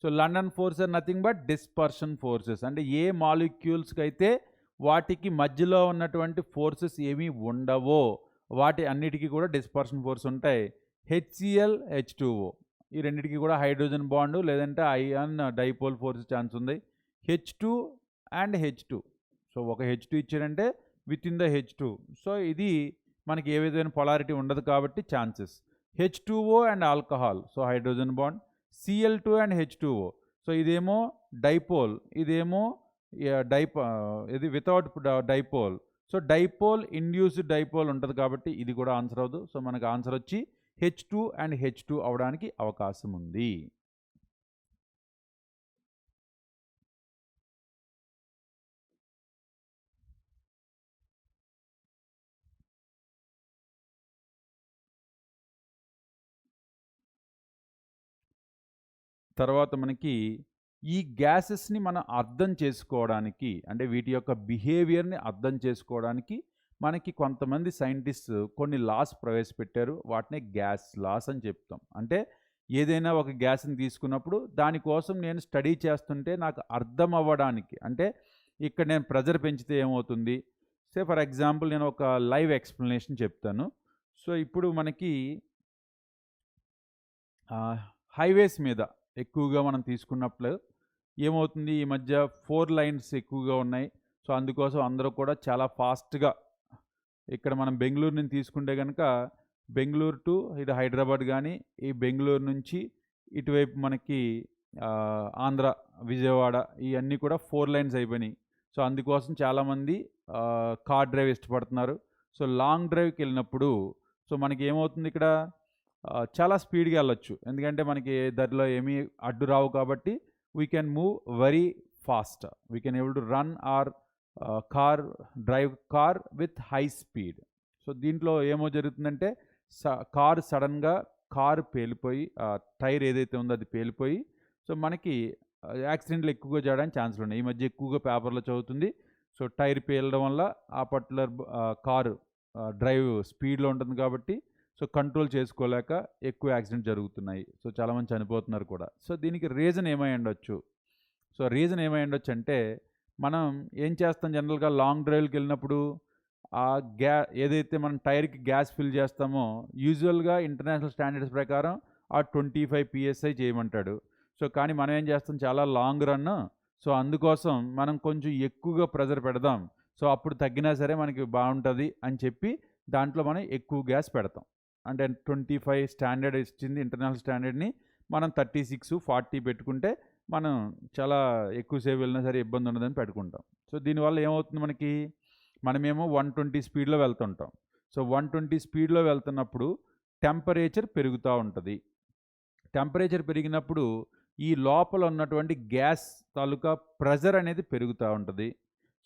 So London force are nothing but dispersion forces. అంటే ఏ మాలిక్యూల్స్కి అయితే వాటికి మధ్యలో ఉన్నటువంటి ఫోర్సెస్ ఏమీ ఉండవో వాటి అన్నిటికీ కూడా డిస్పర్షన్ ఫోర్స్ ఉంటాయి. HCl H2O ఈ రెండింటికి కూడా హైడ్రోజన్ బాండు లేదంటే ఐరన్ డైపోల్ ఫోర్స్ ఛాన్స్ ఉంది. H2 and H2. సో ఒక H2 ఇచ్చారంటే with in the H2. So ఇది మనకి ఏ విధమైన పొలారిటీ ఉండదు కాబట్టి chances. H2O and alcohol, so hydrogen bond. Cl2 and H2O. So ఇదేమో డైపోల్, ఇదేమో ఇది without dipole. So dipole induced dipole ఉంటుంది కాబట్టి ఇది కూడా ఆన్సర్ అవ్వదు. సో మనకు ఆన్సర్ వచ్చి H2 అండ్ H2 అవడానికి అవకాశం ఉంది. తర్వాత మనకి ఈ గ్యాసెస్ని మనం అర్థం చేసుకోవడానికి, అంటే వీటి యొక్క బిహేవియర్ని అర్థం చేసుకోవడానికి మనకి కొంతమంది సైంటిస్ట్ కొన్ని లాస్ ప్రవేశపెట్టారు. వాటినే గ్యాస్ లాస్ అని చెప్తాం. అంటే ఏదైనా ఒక గ్యాస్ని తీసుకున్నప్పుడు దానికోసం నేను స్టడీ చేస్తుంటే నాకు అర్థం అవ్వడానికి, అంటే ఇక్కడ నేను ప్రెజర్ పెంచితే ఏమవుతుంది, ఫర్ ఎగ్జాంపుల్ నేను ఒక లైవ్ ఎక్స్ప్లెనేషన్ చెప్తాను. సో ఇప్పుడు మనకి హైవేస్ మీద ఎక్కువగా మనం తీసుకున్నప్పుడు ఏమవుతుంది, ఈ మధ్య 4 లైన్స్ ఎక్కువగా ఉన్నాయి. సో అందుకోసం అందరూ కూడా చాలా ఫాస్ట్గా, ఇక్కడ మనం బెంగళూరు నుంచి తీసుకుంటే కనుక బెంగళూరు టు ఇటు హైదరాబాద్ కానీ, ఈ బెంగళూరు నుంచి ఇటువైపు మనకి ఆంధ్ర విజయవాడ ఇవన్నీ కూడా 4 లైన్స్ అయిపోయినాయి. సో అందుకోసం చాలామంది కార్ డ్రైవ్ ఇష్టపడుతున్నారు. సో లాంగ్ డ్రైవ్కి వెళ్ళినప్పుడు సో మనకి ఏమవుతుంది, ఇక్కడ చాలా స్పీడ్గా వెళ్ళొచ్చు, ఎందుకంటే మనకి దారిలో ఏమీ అడ్డు రావు కాబట్టి we can move very fast. We can able to run or drive car with high speed. So దీంట్లో ఏమో జరుగుతుందంటే కార్ సడన్గా కారు పేలిపోయి టైర్ ఏదైతే ఉందో అది పేలిపోయి సో మనకి యాక్సిడెంట్లు ఎక్కువగా జరగడానికి ఛాన్సులు ఉన్నాయి. ఈ మధ్య ఎక్కువగా పేపర్లో చదువుతుంది. సో టైర్ పేలడం వల్ల ఆ పర్టికులర్ కారు డ్రైవ్ స్పీడ్లో ఉంటుంది కాబట్టి సో కంట్రోల్ చేసుకోలేక ఎక్కువ యాక్సిడెంట్ జరుగుతున్నాయి. సో చాలామంది చనిపోతున్నారు కూడా. సో దీనికి రీజన్ ఏమై ఉండొచ్చు? సో రీజన్ ఏమై ఉండొచ్చు అంటే మనం ఏం చేస్తాం జనరల్గా లాంగ్ డ్రైవ్కి వెళ్ళినప్పుడు ఆ ఏదైతే మనం టైర్కి గ్యాస్ ఫిల్ చేస్తామో యూజువల్గా ఇంటర్నేషనల్ స్టాండర్డ్స్ ప్రకారం ఆ 25 PSI చేయమంటాడు. సో కానీ మనం ఏం చేస్తాం చాలా లాంగ్ రన్. సో అందుకోసం మనం కొంచెం ఎక్కువగా ప్రెజర్ పెడదాం. సో అప్పుడు తగ్గినా సరే మనకి బాగుంటుంది అని చెప్పి దాంట్లో మనం ఎక్కువ గ్యాస్ పెడతాం. అంటే 25 స్టాండర్డ్ ఇచ్చింది ఇంటర్నేషనల్ స్టాండర్డ్ని మనం 36, 40 పెట్టుకుంటే మనం చాలా ఎక్కువసేపు వెళ్ళినా సరే ఇబ్బంది ఉండదని పెట్టుకుంటాం. సో దీనివల్ల ఏమవుతుంది మనమేమో 120 స్పీడ్లో వెళ్తుంటాం. సో 120 స్పీడ్లో వెళ్తున్నప్పుడు టెంపరేచర్ పెరుగుతూ ఉంటుంది. టెంపరేచర్ పెరిగినప్పుడు ఈ లోపల ఉన్నటువంటి గ్యాస్ తాలూకా ప్రెజర్ అనేది పెరుగుతూ ఉంటుంది.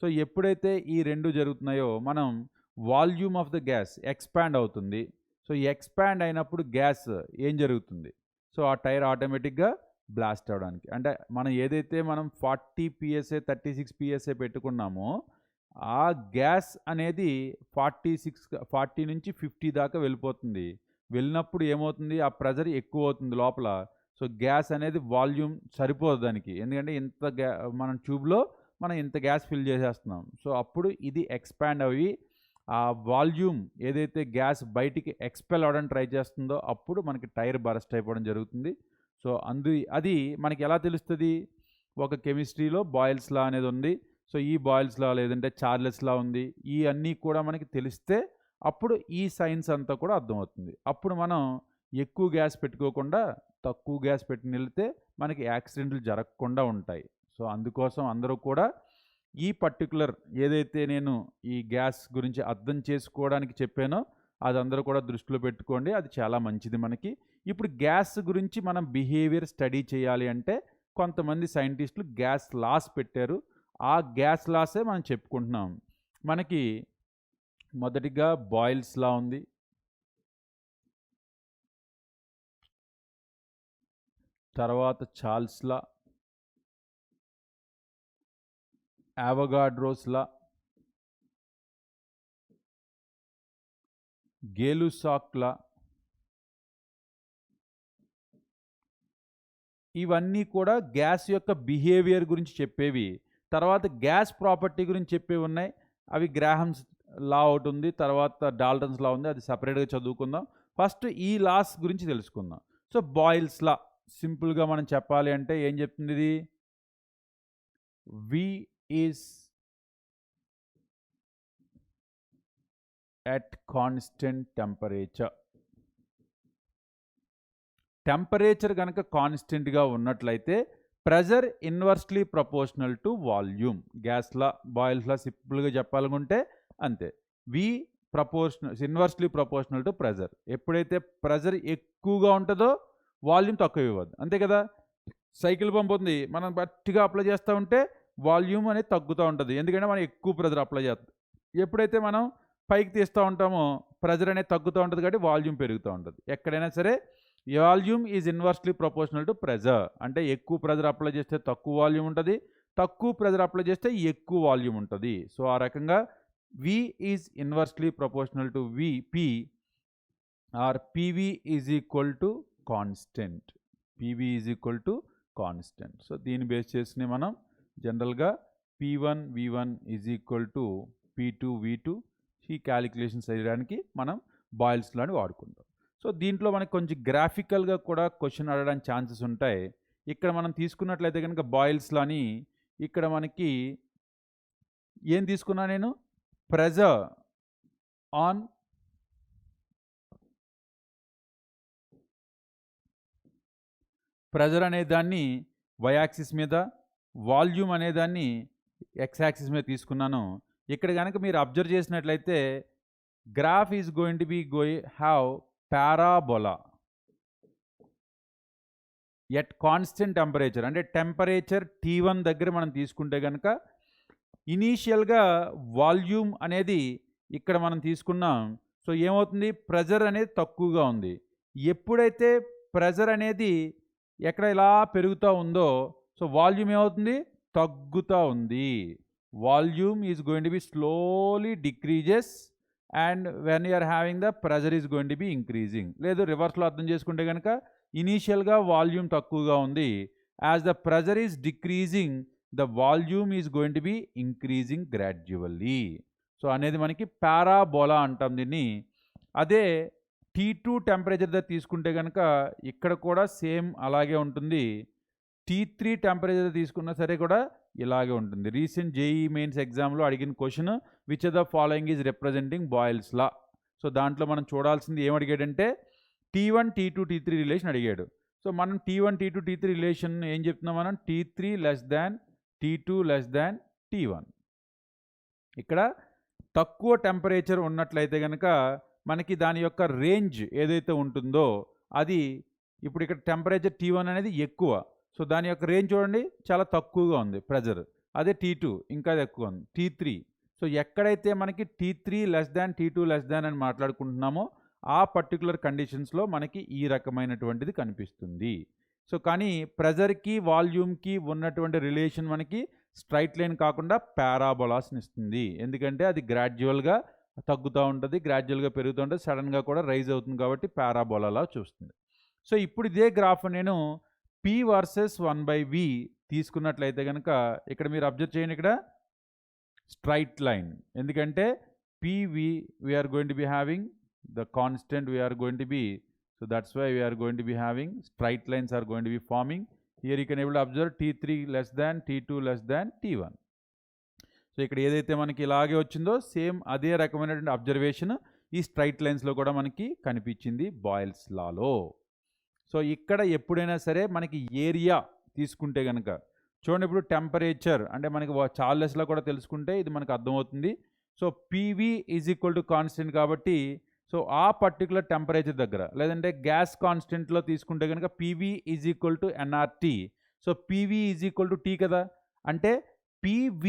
సో ఎప్పుడైతే ఈ రెండు జరుగుతున్నాయో మనం volume of the gas expand అవుతుంది. సో ఎక్స్పాండ్ అయినప్పుడు గ్యాస్ ఏం జరుగుతుంది? సో ఆ టైర్ ఆటోమేటిక్గా బ్లాస్ట్ అవడానికి అంటే మనం ఏదైతే మనం 40 PSI 36 PSI పెట్టుకున్నామో ఆ గ్యాస్ అనేది 40 నుంచి 50 దాకా వెళ్ళిపోతుంది. వెళ్ళినప్పుడు ఏమవుతుంది? ఆ ప్రెజర్ ఎక్కువ అవుతుంది లోపల. సో గ్యాస్ అనేది వాల్యూమ్ సరిపోదు దానికి. ఎందుకంటే ఇంత మనం ట్యూబ్లో మనం ఇంత గ్యాస్ ఫిల్ చేసేస్తున్నాం. సో అప్పుడు ఇది ఎక్స్పాండ్ అయ్యి ఆ వాల్యూమ్ ఏదైతే గ్యాస్ బయటికి ఎక్స్పెల్ అవ్వడానికి ట్రై చేస్తుందో అప్పుడు మనకి టైర్ బరస్ట్ అయిపోవడం జరుగుతుంది. సో అది మనకి ఎలా తెలుస్తుంది? ఒక కెమిస్ట్రీలో బాయిల్స్ లా అనేది ఉంది. సో ఈ బాయిల్స్ లా లేదంటే చార్లెస్ లా ఉంది. ఈ అన్నీ కూడా మనకి తెలిస్తే అప్పుడు ఈ సైన్స్ అంతా కూడా అర్థమవుతుంది. అప్పుడు మనం ఎక్కువ గ్యాస్ పెట్టుకోకుండా తక్కువ గ్యాస్ పెట్టి నిలితే మనకి యాక్సిడెంట్లు జరగకుండా ఉంటాయి. సో అందుకోసం అందరూ కూడా ఈ పర్టికులర్ ఏదైతే నేను ఈ గ్యాస్ గురించి అర్థం చేసుకోవడానికి చెప్పానో అది అందరూ కూడా దృష్టిలో పెట్టుకోండి. అది చాలా మంచిది మనకి. ఇప్పుడు గ్యాస్ గురించి మనం బిహేవియర్ స్టడీ చేయాలి అంటే కొంతమంది సైంటిస్టులు గ్యాస్ లాస్ పెట్టారు. ఆ గ్యాస్ లాసే మనం చెప్పుకుంటున్నాం. మనకి మొదటిగా బాయిల్స్ లా ఉంది. తర్వాత చార్ల్స్ లా, అవగాడ్రోస్ లా, గేలుసాక్ లా, ఇవన్నీ కూడా గ్యాస్ యొక్క బిహేవియర్ గురించి చెప్పేవి. తర్వాత గ్యాస్ ప్రాపర్టీ గురించి చెప్పేవి ఉన్నాయి. అవి గ్రాహమ్స్ లా ఒకటి ఉంది, తర్వాత డాల్టన్స్ లా ఉంది. అది సపరేట్గా చదువుకుందాం. ఫస్ట్ ఈ లాస్ గురించి తెలుసుకుందాం. సో బాయిల్స్ లా సింపుల్గా మనం చెప్పాలి అంటే ఏం చెప్తుంది ఇది? V is at constant temperature. Temperature కనుక కాన్స్టెంట్గా ఉన్నట్లయితే pressure inversely proportional to volume. Gas law Boyle's law సింపుల్గా చెప్పాలనుకుంటే అంతే. V inversely proportional to pressure. ఎప్పుడైతే ప్రెజర్ ఎక్కువగా ఉంటుందో వాల్యూమ్ తక్కువ ఇవ్వదు, అంతే కదా. సైకిల్ పంప్ ఉంది, మనం గట్టిగా అప్లై చేస్తూ ఉంటే వాల్యూమ్ అనేది తగ్గుతూ ఉంటుంది. ఎందుకంటే మనం ఎక్కువ ప్రెజర్ అప్లై చేస్తాం. ఎప్పుడైతే మనం పైకి తీస్తూ ఉంటామో ప్రెజర్ అనేది తగ్గుతూ ఉంటుంది కాబట్టి వాల్యూమ్ పెరుగుతూ ఉంటుంది. ఎక్కడైనా సరే volume is inversely proportional to pressure. అంటే ఎక్కువ ప్రెజర్ అప్లై చేస్తే తక్కువ వాల్యూమ్ ఉంటుంది, తక్కువ ప్రెజర్ అప్లై చేస్తే ఎక్కువ వాల్యూమ్ ఉంటుంది. సో ఆ రకంగా V is inversely proportional to P or PV is equal to constant. PV is equal to constant. So దీన్ని బేస్ చేసుకుని మనం జనరల్గా P1 V1 is equal to P2 V2 ఈ క్యాలిక్యులేషన్స్ చేయడానికి మనం బాయిల్స్ లాని వాడుకుంటాం. సో దీంట్లో మనకి కొంచెం గ్రాఫికల్గా కూడా క్వశ్చన్ అడగడానికి ఛాన్సెస్ ఉంటాయి. ఇక్కడ మనం తీసుకున్నట్లయితే కనుక బాయిల్స్ లాని ఇక్కడ మనకి ఏం తీసుకున్నా నేను? ప్రెజర్ ఆన్ ప్రెజర్ అనే దాన్ని y యాక్సిస్ మీద, వాల్యూమ్ అనే దాన్ని x యాక్సిస్ మీద తీసుకున్నాను. ఇక్కడ కనుక మీరు అబ్జర్వ్ చేసినట్లయితే graph is going to be have parabola at constant temperature. అంటే టెంపరేచర్ T1 దగ్గర మనం తీసుకుంటే కనుక ఇనీషియల్గా వాల్యూమ్ అనేది ఇక్కడ మనం తీసుకున్నాం. సో ఏమవుతుంది? ప్రెజర్ అనేది తక్కువగా ఉంది. ఎప్పుడైతే ప్రెజర్ అనేది ఎక్కడ ఇలా పెరుగుతూ ఉందో సో వాల్యూమ్ ఏమవుతుంది, తగ్గుతూ ఉంది. Volume is going to be slowly decreases and when you're having the pressure is going to be increasing. లేదు రివర్స్లో అర్థం చేసుకుంటే కనుక ఇనీషియల్గా వాల్యూమ్ తక్కువగా ఉంది, as the pressure is decreasing the volume is going to be increasing gradually. So అనేది మనకి పారాబోలా అంటాం దీన్ని. అదే T2 టెంపరేచర్ దగ్గర తీసుకుంటే కనుక ఇక్కడ కూడా సేమ్ అలాగే ఉంటుంది. T3 టెంపరేచర్ తీసుకున్నా సరే కూడా ఇలాగే ఉంటుంది. రీసెంట్ జేఈ మెయిన్స్ ఎగ్జామ్లో అడిగిన question which of the following is representing boils law. So దాంట్లో మనం చూడాల్సింది ఏమడిగాడంటే T1 T2 T3 రిలేషన్ అడిగాడు. సో మనం T1 T2 T3 రిలేషన్ ఏం చెప్తున్నాం, మనం T3 less than T2 less than T1. ఇక్కడ తక్కువ టెంపరేచర్ ఉన్నట్లయితే కనుక మనకి దాని యొక్క రేంజ్ ఏదైతే ఉంటుందో అది ఇప్పుడు ఇక్కడ టెంపరేచర్ T1 అనేది ఎక్కువ, సో దాని యొక్క రేంజ్ చూడండి చాలా తక్కువగా ఉంది ప్రెజర్. అదే T2 ఇంకా ఎక్కువ ఉంది, T3. సో ఎక్కడైతే మనకి T3 less than T2 less than అని మాట్లాడుకుంటున్నామో ఆ పర్టికులర్ కండిషన్స్లో మనకి ఈ రకమైనటువంటిది కనిపిస్తుంది. సో కానీ ప్రెజర్కి వాల్యూమ్కి ఉన్నటువంటి రిలేషన్ మనకి స్ట్రైట్ లైన్ కాకుండా పారాబోలాస్ని ఇస్తుంది. ఎందుకంటే అది గ్రాడ్యువల్గా తగ్గుతూ ఉంటుంది, గ్రాడ్యువల్గా పెరుగుతూ ఉంటుంది, సడన్గా కూడా రైజ్ అవుతుంది కాబట్టి పారాబోలాలా చూస్తుంది. సో ఇప్పుడు ఇదే గ్రాఫ్ నేను P వర్సెస్ 1/V తీసుకున్నట్లయితే కనుక ఇక్కడ మీరు అబ్జర్వ్ చేయండి, ఇక్కడ స్ట్రైట్ లైన్. ఎందుకంటే PV we're going to be having the constant we are going to be, so that's why we are going to be having straight lines are going to be forming. Here you can able to observe T3 less than T2 less than T1. So ఇక్కడ ఏదైతే మనకి ఇలాగే వచ్చిందో సేమ్ అదే రకమైనటువంటి అబ్జర్వేషన్ ఈ స్ట్రైట్ లైన్స్లో కూడా మనకి కనిపించింది బాయిల్స్ లాలో. సో ఇక్కడ ఎప్పుడైనా సరే మనకి ఏరియా తీసుకుంటే కనుక చూడండి, ఇప్పుడు టెంపరేచర్ అంటే మనకి చార్లెస్లో కూడా తెలుసుకుంటే ఇది మనకు అర్థమవుతుంది. So PV is equal to constant కాబట్టి సో ఆ పర్టికులర్ టెంపరేచర్ దగ్గర, లేదంటే గ్యాస్ కాన్స్టెంట్లో తీసుకుంటే కనుక PV is equal to nRT. So PV is equal to T కదా, అంటే PV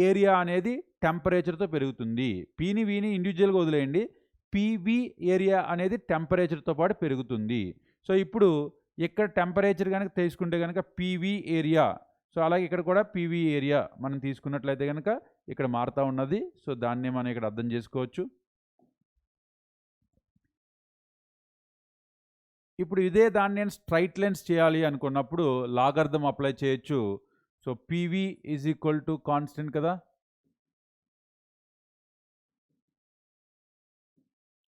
ఏరియా అనేది టెంపరేచర్తో పెరుగుతుంది. Pని Vని ఇండివిజువల్గా వదిలేయండి, PV ఏరియా అనేది టెంపరేచర్తో పాటు పెరుగుతుంది. సో ఇప్పుడు ఇక్కడ టెంపరేచర్ కనుక తీసుకుంటే కనుక PV ఏరియా, సో అలాగే ఇక్కడ కూడా PV ఏరియా మనం తీసుకున్నట్లయితే కనుక ఇక్కడ మారుతూ ఉన్నది. సో దాన్ని మనం ఇక్కడ అర్థం చేసుకోవచ్చు. ఇప్పుడు ఇదే దాన్ని నేను స్ట్రైట్ లైన్స్ చేయాలి అనుకున్నప్పుడు లాగర్థం అప్లై చేయొచ్చు. So PV is equal to constant కదా,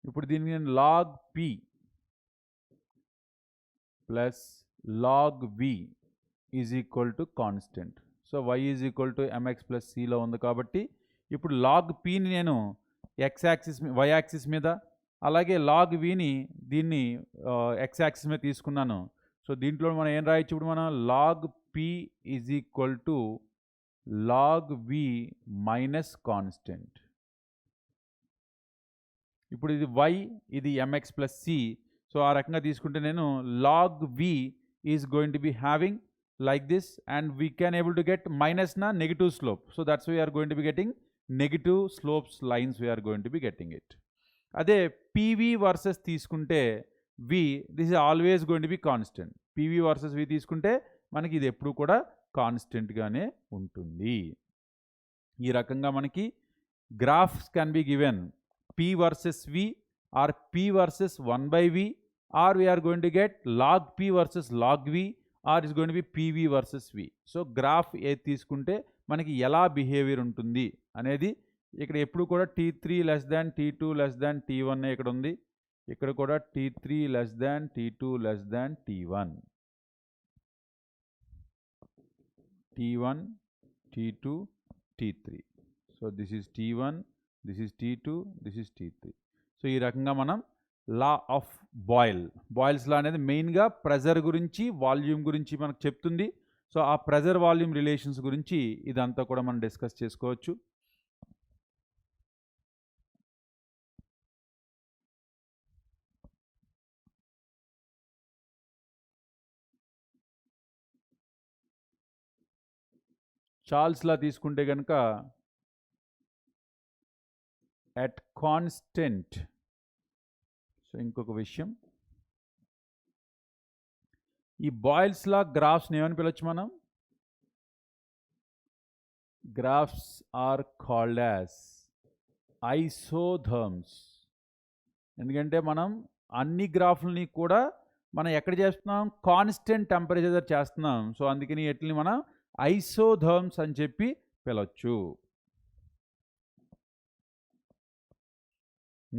ఇప్పుడు దీనికి నేను log P plus log V is equal to constant. So y is equal to mx plus cలో ఉంది కాబట్టి ఇప్పుడు log Pని నేను y యాక్సిస్ మీద, అలాగే log Vని దీన్ని x యాక్సిస్ మీద తీసుకున్నాను. సో దీంట్లో మనం ఏం రాయొచ్చు, ఇప్పుడు మనం log P is equal to log V minus constant. ఇప్పుడు ఇది y, ఇది mx ప్లస్ c. సో ఆ రకంగా తీసుకుంటే నేను log V is going to be having like this, and we can able to get minus na negative slope. So that's why we are going to be getting negative slopes lines, we are going to be getting it. అదే PV వర్సెస్ తీసుకుంటే V, this is always going to be constant. PV versus V తీసుకుంటే మనకి ఇది ఎప్పుడు కూడా కాన్స్టెంట్గానే ఉంటుంది. ఈ రకంగా మనకి graphs can be given P versus V or P versus 1/V, or we are going to get log P versus log V, or is going to be PV versus V. So graph ఏది తీసుకుంటే మనకి ఎలా బిహేవియర్ ఉంటుంది అనేది ఇక్కడ ఎప్పుడు కూడా T3 less than T2 less than T1 ఇక్కడ ఉంది, ఇక్కడ కూడా T3 less than T2 less than T1, T1 T2 T3. So this is T1, this is T2, this is T3. So ఈ రకంగా మనం లా ఆఫ్ బాయిల్స్ లా అనేది మెయిన్గా ప్రెజర్ గురించి వాల్యూమ్ గురించి మనకు చెప్తుంది. సో ఆ ప్రెజర్ వాల్యూమ్ రిలేషన్స్ గురించి ఇదంతా కూడా మనం డిస్కస్ చేసుకోవచ్చు. చార్ల్స్ లా తీసుకుంటే కనుక అట్ కాన్స్టెంట్, సో ఇంకొక విషయం, ఈ బాయిల్స్ లా గ్రాఫ్స్ని ఏమని పిలవచ్చు మనం? Graphs are called as isotherms. ఎందుకంటే మనం అన్ని గ్రాఫ్లని కూడా మనం ఎక్కడ చేస్తున్నాం? కాన్స్టెంట్ టెంపరేచర్ దగ్గర చేస్తున్నాం. సో అందుకని ఎట్లని మనం ఐసోథర్మ్స్ అని చెప్పి పిలవచ్చు.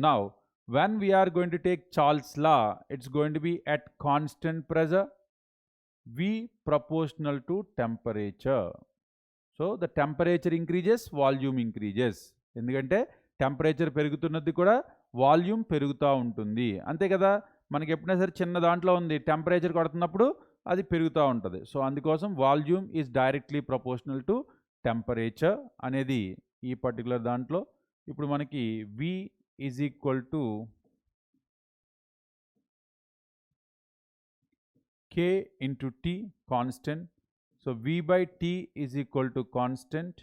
Now, when we are going to take Charles' law, it's going to be at constant pressure, V proportional to temperature. So, the temperature increases, volume increases. ఎందుకంటే టెంపరేచర్ పెరుగుతున్నది కూడా వాల్యూమ్ పెరుగుతూ ఉంటుంది. అంతే కదా, మనకి ఎప్పుడైనా సరే చిన్న దాంట్లో ఉంది, టెంపరేచర్ కొడుతున్నప్పుడు అది పెరుగుతూ ఉంటుంది. సో అందుకోసం volume is directly proportional to temperature అనేది ఈ పర్టికులర్ దాంట్లో. ఇప్పుడు మనకి V is equal to K into T constant. So V by T is equal to constant.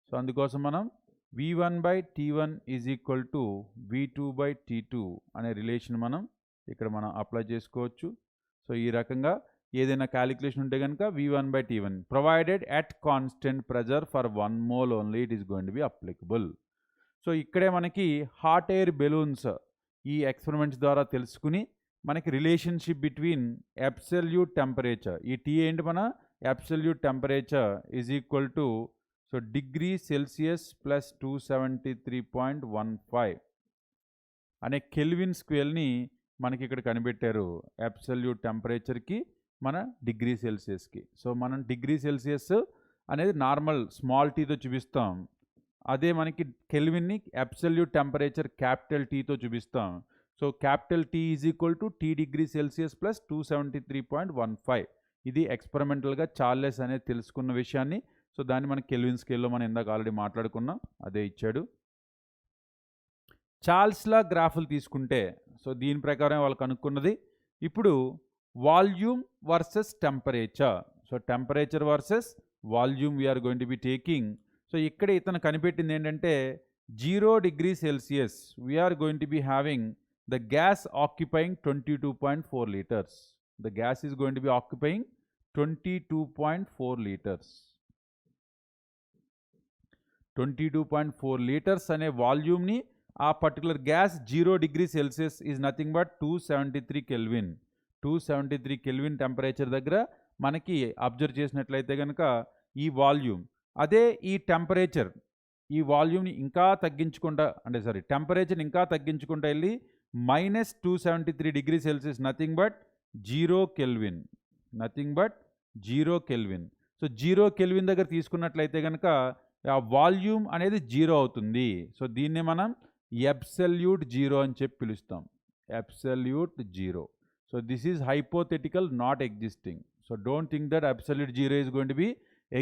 So అందుకోసం మనం V1 by T1 is equal to V2 by T2 అనే రిలేషన్ మనం ఇక్కడ మనం అప్లై చేసుకోవచ్చు. సో ఈ రకంగా ఏదైనా క్యాలిక్యులేషన్ ఉంటే కనుక V1 by T1 provided at constant pressure for 1 mole only it is going to be applicable. So ఇక్కడే మనకి హాట్ ఎయిర్ బెలూన్స్ ఈ ఎక్స్పెరిమెంట్స్ ద్వారా తెలుసుకుని మనకి రిలేషన్షిప్ బిట్వీన్ అబ్సల్యూట్ టెంపరేచర్, ఈ టీ ఏంటి మన absolute temperature is equal to so degree Celsius plus 273.15 అనే కెల్విన్ స్క్వేర్ని మనకి ఇక్కడ కనిపెట్టారు అబ్సల్యూట్ టెంపరేచర్కి మన డిగ్రీ సెల్సియస్కి. సో మనం డిగ్రీ సెల్సియస్ అనేది నార్మల్ స్మాల్ టీతో చూపిస్తాం, అదే మనకి కెల్విన్ని అబ్సల్యూట్ టెంపరేచర్ క్యాపిటల్ టీతో చూపిస్తాం. So capital T is equal to T degree Celsius plus 273.15. ఇది ఎక్స్పెరిమెంటల్గా చార్లెస్ అనేది తెలుసుకున్న విషయాన్ని. సో దాన్ని మన కెల్విన్ స్కేల్లో మనం ఇందాక ఆల్రెడీ మాట్లాడుకున్నాం, అదే ఇచ్చాడు. చార్ల్స్లా గ్రాఫ్లు తీసుకుంటే సో దీని ప్రకారం వాళ్ళు కనుక్కున్నది. ఇప్పుడు volume versus temperature, so temperature versus volume we're going to be taking. So ఇక్కడ ఇతను కనిపెట్టింది ఏంటంటే 0 degree Celsius we're going to be having the gas occupying 22.4 liters. The gas is going to be occupying 22.4 liters. 22.4 liters అనే వాల్యూమ్ని ఆ particular gas 0 degree Celsius is nothing but 273 Kelvin. 273 Kelvin temperature దగ్గర మనకి అబ్జర్వ్ చేసినట్లయితే కనుక ఈ వాల్యూమ్, అదే ఈ టెంపరేచర్ ఈ వాల్యూమ్ని ఇంకా తగ్గించుకుంటా టెంపరేచర్ని ఇంకా తగ్గించుకుంటా వెళ్ళి -273 degree Celsius nothing but 0 Kelvin. So 0 Kelvin దగ్గర తీసుకున్నట్లయితే కనుక ఆ వాల్యూమ్ అనేది 0 అవుతుంది. సో దీన్నే మనం అబ్సల్యూట్ 0 అని చెప్పి పిలుస్తాం, absolute 0. So this is hypothetical, not existing. So don't think that absolute 0 is going to B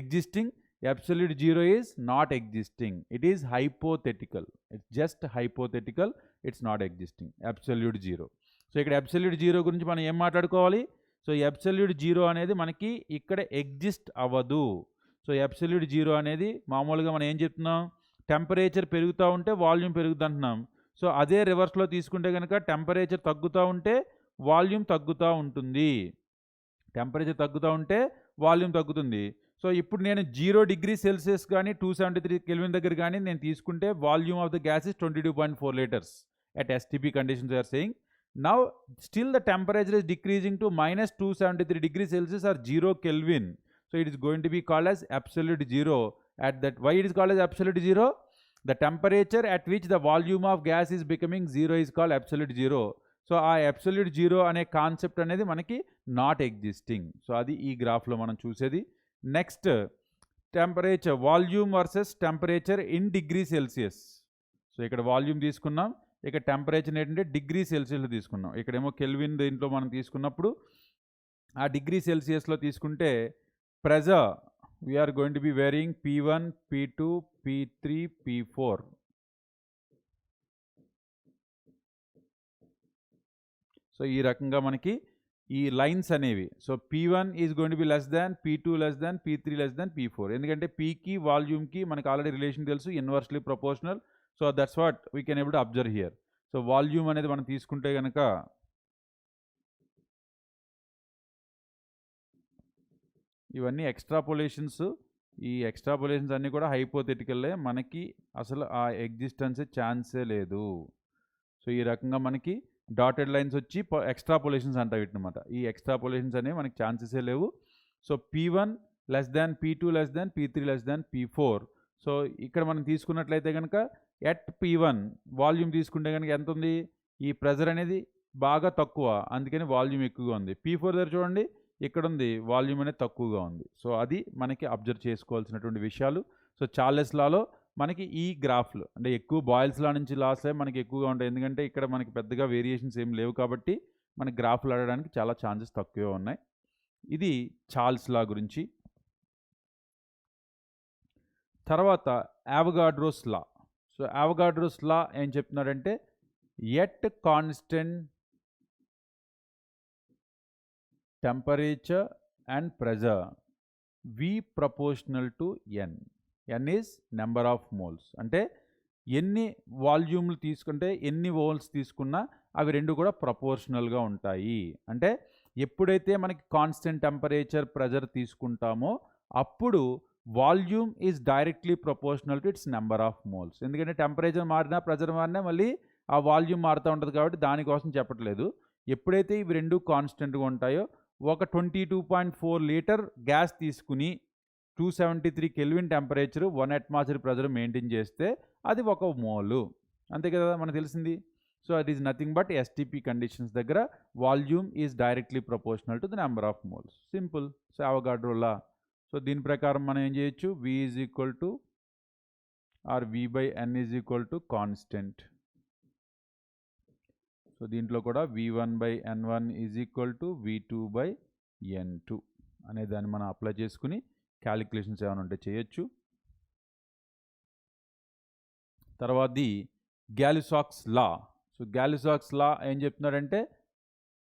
existing. Absolute 0 is not existing. It is hypothetical. It's just hypothetical. It's not existing. Absolute 0. So ఇక్కడ అబ్సల్యూట్ 0 గురించి మనం ఏం మాట్లాడుకోవాలి? సో ఈ అబ్సల్యూట్ 0 అనేది మనకి ఇక్కడ ఎగ్జిస్ట్ అవ్వదు. సో ఈ అబ్సల్యూట్ 0 అనేది మామూలుగా మనం ఏం చెప్తున్నాం? టెంపరేచర్ పెరుగుతూ ఉంటే వాల్యూమ్ పెరుగుతుంది అంటున్నాం. సో అదే రివర్స్లో తీసుకుంటే కనుక టెంపరేచర్ తగ్గుతూ ఉంటే వాల్యూమ్ తగ్గుతూ ఉంటుంది. టెంపరేచర్ తగ్గుతూ ఉంటే వాల్యూమ్ తగ్గుతుంది. సో ఇప్పుడు నేను 0 degree Celsius కానీ 273 Kelvin దగ్గర కానీ నేను తీసుకుంటే volume of the gas is 22.4 liters at STP conditions we are saying. Now still the temperature is decreasing to -273 degree Celsius or 0 Kelvin. So it is going to be called as absolute 0 at that. Why it is called as absolute 0? The temperature at which the volume of gas is becoming 0 is called absolute 0. So ఆ అబ్సల్యూట్ 0 అనే కాన్సెప్ట్ అనేది మనకి నాట్ ఎగ్జిస్టింగ్. సో అది ఈ గ్రాఫ్లో మనం చూసేది. Next temperature, volume versus temperature in degree Celsius. So ఇక్కడ వాల్యూమ్ తీసుకున్నాం, ఇక్కడ టెంపరేచర్ ఏంటంటే డిగ్రీ సెల్సియస్లో తీసుకున్నాం. ఇక్కడేమో కెల్విన్ దీంట్లో మనం తీసుకున్నప్పుడు ఆ డిగ్రీ సెల్సియస్లో తీసుకుంటే pressure we're going to be varying P1, P2, P3, P4. So ఈ రకంగా మనకి ఈ లైన్స్ అనేవి. So P1 is going to be less than, P2 less than, P3 less than, P4. ఎందుకంటే Pకి వాల్యూమ్కి మనకి ఆల్రెడీ రిలేషన్ తెలుసు, inversely proportional. So that's what we can able to observe here. So volume అనేది మనం తీసుకుంటే కనుక ఇవన్నీ ఎక్స్ట్రాపోలేషన్స్. ఈ ఎక్స్ట్రాపోలేషన్స్ అన్నీ కూడా హైపోథెటికల్లే, మనకి అసలు ఆ ఎగ్జిస్టెన్సే ఛాన్సే లేదు. సో ఈ రకంగా మనకి డాటెడ్ లైన్స్ వచ్చి ఎక్స్ట్రాపోలేషన్స్ అంటారు వీటినమాట. ఈ ఎక్స్ట్రాపోలేషన్స్ అనేవి మనకి ఛాన్సెసే లేవు. So P1 less than P2 less than P3 less than P4. So ఇక్కడ మనం తీసుకున్నట్లయితే కనుక ఎట్ P1 వాల్యూమ్ తీసుకుంటే కనుక ఎంత ఉంది, ఈ ప్రెజర్ అనేది బాగా తక్కువ, అందుకని వాల్యూమ్ ఎక్కువగా ఉంది. P4 దగ్గర చూడండి, ఇక్కడ ఉంది వాల్యూమ్ అనేది తక్కువగా ఉంది. సో అది మనకి అబ్జర్వ్ చేసుకోవాల్సినటువంటి విషయాలు. సో చార్లెస్ లాలో మనకి ఈ గ్రాఫ్లు అంటే ఎక్కువ బాయిల్స్ లా నుంచి లాసే మనకి ఎక్కువగా ఉంటాయి, ఎందుకంటే ఇక్కడ మనకి పెద్దగా వేరియేషన్స్ ఏం లేవు కాబట్టి మనకి గ్రాఫ్లు ఆడడానికి చాలా ఛాన్సెస్ తక్కువే ఉన్నాయి. ఇది చార్ల్స్ లా గురించి. తర్వాత అవగాడ్రోస్ లా. సో అవగాడ్రోస్ లా ఏం చెప్తున్నాడంటే at constant temperature and pressure V proportional to N. N is number of moles. అంటే ఎన్ని వాల్యూమ్లు తీసుకుంటే ఎన్ని మోల్స్ తీసుకున్నా అవి రెండు కూడా ప్రపోర్షనల్గా ఉంటాయి. అంటే ఎప్పుడైతే మనకి కాన్స్టెంట్ టెంపరేచర్ ప్రెజర్ తీసుకుంటామో అప్పుడు volume is directly proportional to it's number of moles. ఎందుకంటే టెంపరేచర్ మారినా ప్రెజర్ మారినా మళ్ళీ ఆ వాల్యూమ్ మారుతూ ఉంటుంది కాబట్టి దానికోసం చెప్పట్లేదు. ఎప్పుడైతే ఇవి రెండు కాన్స్టెంట్గా ఉంటాయో, ఒక 22.4 లీటర్ గ్యాస్ తీసుకుని 273 kelvin temperature 1 atmosphere pressure maintain చేస్తే అది ఒక మోలు, అంతే కదా మనకు తెలిసింది. So it is nothing but STP conditions దగ్గర volume is directly proportional to the number of moles. Simple. So Avogadro law. So దీని ప్రకారం మనం ఏం చేయొచ్చు, V is equal to or V by N is equal to constant. So దీంట్లో కూడా V1 by N1 is equal to V2 by N2 అనే దాన్ని మనం అప్లై చేసుకుని క్యాలిక్యులేషన్స్ ఏమైనా ఉంటే చేయొచ్చు. తర్వాతది గ్యాలిసాక్స్ లా. సో గ్యాలిసాక్స్ లా ఏం చెప్తున్నాడంటే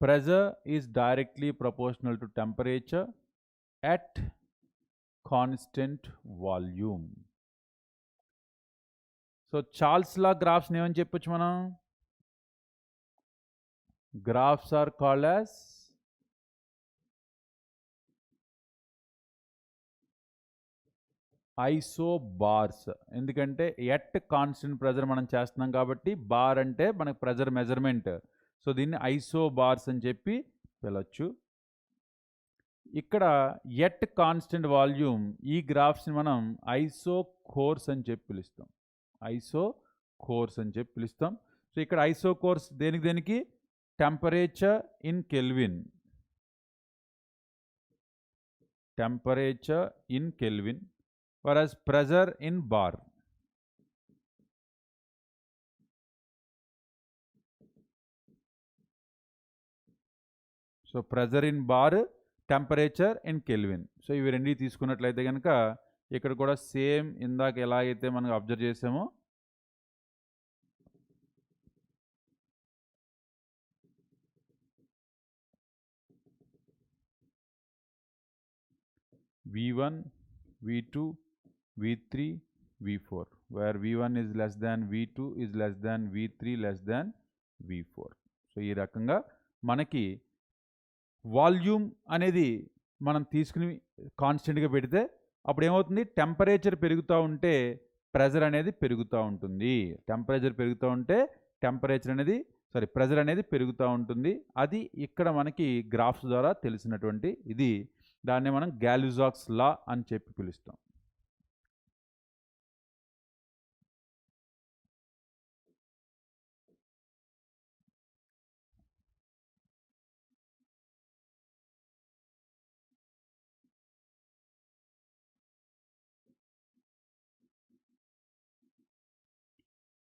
pressure is directly proportional to temperature at constant volume. So Charles law గ్రాఫ్స్ని ఏమని చెప్పొచ్చు మనం, graphs are called as isobars. ఎందుకంటే ఎట్ కాన్స్టెంట్ ప్రెజర్ మనం చేస్తున్నాం కాబట్టి బార్ అంటే మనకు ప్రెజర్ మెజర్మెంట్. సో దీన్ని ఐసోబార్స్ అని చెప్పి పిలవచ్చు. ఇక్కడ ఎట్ కాన్స్టెంట్ వాల్యూమ్ ఈ గ్రాఫ్స్ని మనం ఐసోకోర్స్ అని చెప్పి పిలుస్తాం. ఐసోకోర్స్ అని చెప్పి పిలుస్తాం. సో ఇక్కడ ఐసోకోర్స్ దేనికి దేనికి, temperature in Kelvin. Temperature in Kelvin, whereas pressure in bar. So pressure in bar, temperature in Kelvin. So ఇవి రెండు తీసుకున్నట్లయితే కనుక ఇక్కడ కూడా సేమ్ ఇందాక ఎలాగైతే మనం అబ్జర్వ్ చేసామో V1, V2, V3, V4, where V1 is less than V2 is less than V3 less than V4. So ఈ రకంగా మనకి వాల్యూమ్ అనేది మనం తీసుకుని కాన్స్టెంట్గా పెడితే అప్పుడు ఏమవుతుంది, టెంపరేచర్ పెరుగుతూ ఉంటే ప్రెజర్ అనేది పెరుగుతూ ఉంటుంది. టెంపరేచర్ పెరుగుతూ ఉంటే ప్రెజర్ అనేది పెరుగుతూ ఉంటుంది. అది ఇక్కడ మనకి గ్రాఫ్స్ ద్వారా తెలిసినటువంటి ఇది. దాన్ని మనం గ్యాలిసాక్స్ లా అని చెప్పి పిలుస్తాం.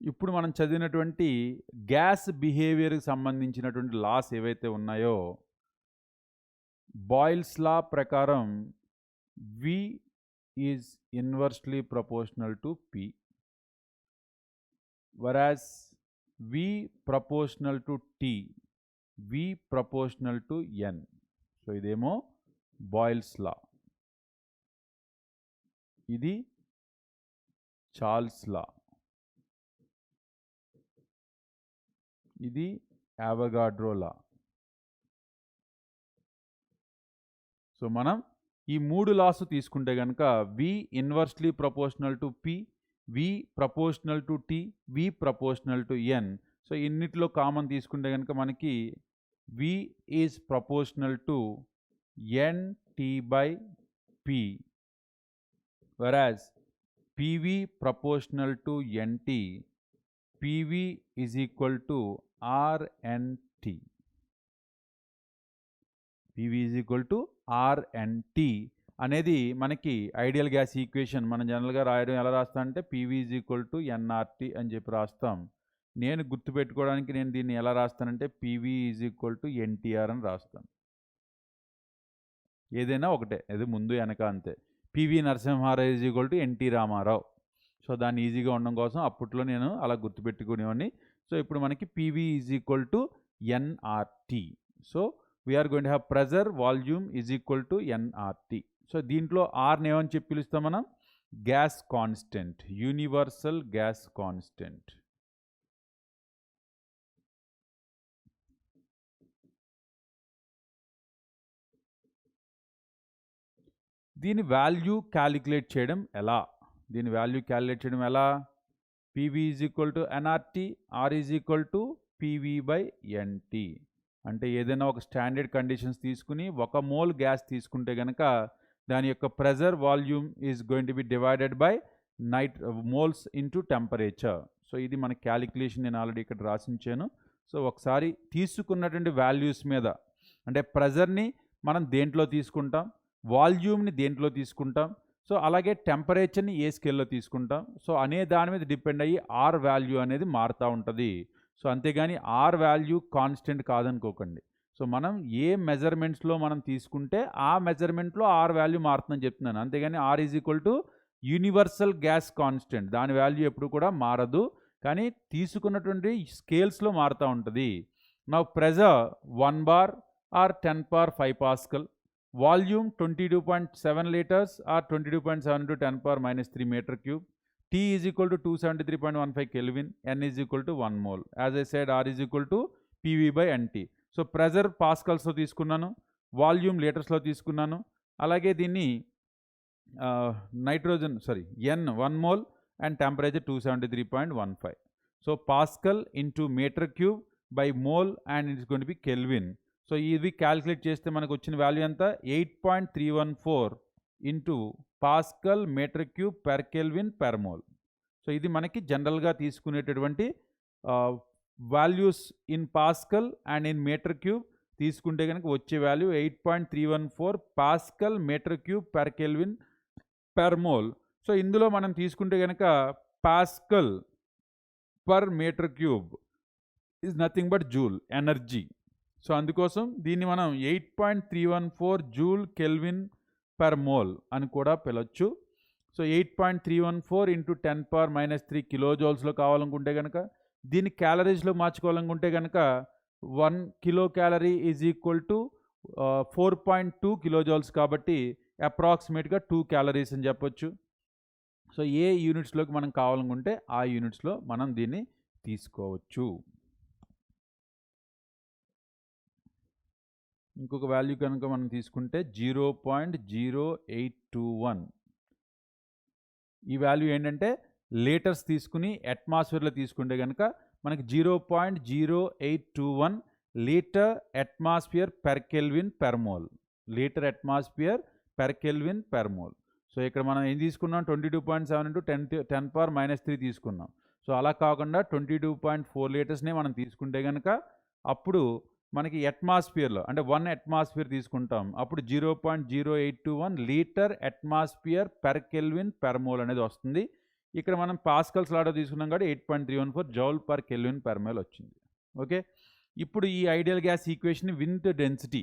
ఇప్పుడు మనం చదివినటువంటి గ్యాస్ బిహేవియర్కి సంబంధించినటువంటి లాస్ ఏవైతే ఉన్నాయో, బాయిల్స్ లా ప్రకారం V is inversely proportional to P, whereas V proportional to T, V proportional to N. So ఇదేమో బాయిల్స్ లా, ఇది చార్ల్స్ లా, ఇది అవగాడ్రో లా. సో మనం ఈ 3 లాస్ తీసుకుంటే కనుక V inversely proportional to P, V proportional to T, V proportional to N. So ఇన్నిట్లో కామన్ తీసుకుంటే కనుక మనకి V is proportional to NT by P, whereas PV proportional to NT, PV is equal to RNT. PV is equal to RNT అనేది మనకి ఐడియల్ గ్యాస్ ఈక్వేషన్. మనం జనరల్గా రాయడం ఎలా రాస్తాం అంటే PV is equal to NRT అని చెప్పి రాస్తాం. నేను గుర్తుపెట్టుకోవడానికి నేను దీన్ని ఎలా రాస్తానంటే PV is equal to NTR అని రాస్తాను. ఏదైనా ఒకటే, అది ముందు వెనక అంతే. PV Narasimha Rao is equal to NT Rama Rao. So దాన్ని ఈజీగా ఉండడం కోసం అప్పట్లో నేను అలా గుర్తుపెట్టుకునేవాడిని. సో ఇప్పుడు మనకి PV is equal to NRT. So we're going to have pressure volume is equal to NRT. So దీంట్లో ఆర్ని ఏమని చెప్పి పిలుస్తాం మనం? Gas constant, universal gas constant. దీని వాల్యూ క్యాలిక్యులేట్ చేయడం ఎలా? PV ఈజ్ ఈక్వల్ టు ఎన్ఆర్టీ, R is equal to PV by NT. అంటే ఏదైనా ఒక స్టాండర్డ్ కండిషన్స్ తీసుకుని 1 మోల్ గ్యాస్ తీసుకుంటే కనుక దాని యొక్క pressure volume is going to B divided by moles into temperature. So ఇది మన క్యాలిక్యులేషన్ నేను ఆల్రెడీ ఇక్కడ రాసించాను. సో ఒకసారి తీసుకున్నటువంటి వాల్యూస్ మీద, అంటే ప్రెజర్ని మనం దేంట్లో తీసుకుంటాం, వాల్యూమ్ని దేంట్లో తీసుకుంటాం, సో అలాగే టెంపరేచర్ని ఏ స్కేల్లో తీసుకుంటాం, సో అనే దాని మీద డిపెండ్ అయ్యి ఆర్ వాల్యూ అనేది మారుతూ ఉంటుంది. సో అంతేగాని ఆర్ వాల్యూ కాన్స్టెంట్ కాదనుకోకండి. సో మనం ఏ మెజర్మెంట్స్లో మనం తీసుకుంటే ఆ మెజర్మెంట్లో ఆర్ వాల్యూ మారుతుందని చెప్తున్నాను. అంతేగాని R is equal to universal gas constant, దాని వాల్యూ ఎప్పుడు కూడా మారదు, కానీ తీసుకున్నటువంటి స్కేల్స్లో మారుతూ ఉంటుంది. నా pressure 1 bar or 10 power 5 Pascal, volume 22.7 liters or 22.7 into 10 power minus 3 meter cube, T is equal to 273.15 Kelvin, N is equal to 1 mole. As I said, R is equal to PV by NT. So pressure pascals లో తీసుకున్నాను, వాల్యూమ్ లీటర్స్లో తీసుకున్నాను, అలాగే దీన్ని N 1 mole and temperature 273.15. So Pascal into meter cube by mole and it is going to be Kelvin. So ఇది క్యాలిక్యులేట్ చేస్తే మనకు వచ్చిన వాల్యూ ఎంత? 8.314 into pascal metre cube per kelvin per mole. So ఇది మనకి జనరల్గా తీసుకునేటటువంటి values in pascal and in metre cube తీసుకుంటే కనుక వచ్చే value 8.314 pascal metre cube per kelvin per mole. So ఇందులో మనం తీసుకుంటే కనుక pascal per metre cube is nothing but joule energy. So అందుకోసం దీన్ని మనం 8.314 జూల్ కెల్విన్ పర్ మోల్ అని కూడా పిలవచ్చు. సో 8.314 ఇంటూ 10 power minus 3 కిలోజౌల్స్లో కావాలనుకుంటే కనుక, దీన్ని క్యాలరీస్లో మార్చుకోవాలనుకుంటే కనుక 1 kilo calorie is equal to 4.2 kilojoules, కాబట్టి అప్రాక్సిమేట్గా 2 calories అని చెప్పొచ్చు. సో ఏ యూనిట్స్లోకి మనం కావాలనుకుంటే ఆ యూనిట్స్లో మనం దీన్ని తీసుకోవచ్చు. ఇంకొక వాల్యూ కనుక మనం తీసుకుంటే 0.0821. ఈ వాల్యూ ఏంటంటే లీటర్స్ తీసుకుని అట్మాస్ఫియర్లో తీసుకుంటే కనుక మనకి 0.0821 litre atmosphere per kelvin per mole. Litre atmosphere per kelvin per mole. So ఇక్కడ మనం ఏం తీసుకున్నాం? 22.7 ఇంటూ 10 power minus 3 తీసుకున్నాం. సో అలా కాకుండా 22.4 లీటర్స్నే మనం తీసుకుంటే కనుక అప్పుడు మనకి అట్మాస్ఫియర్లో అంటే 1 atmosphere తీసుకుంటాం. అప్పుడు 0.0821 litre atmosphere per kelvin per mole అనేది వస్తుంది. ఇక్కడ మనం పాస్కల్స్ లాడో తీసుకున్నాం కాబట్టి 8.314 joule per kelvin per mole వచ్చింది. ఓకే, ఇప్పుడు ఈ ideal gas equation with density,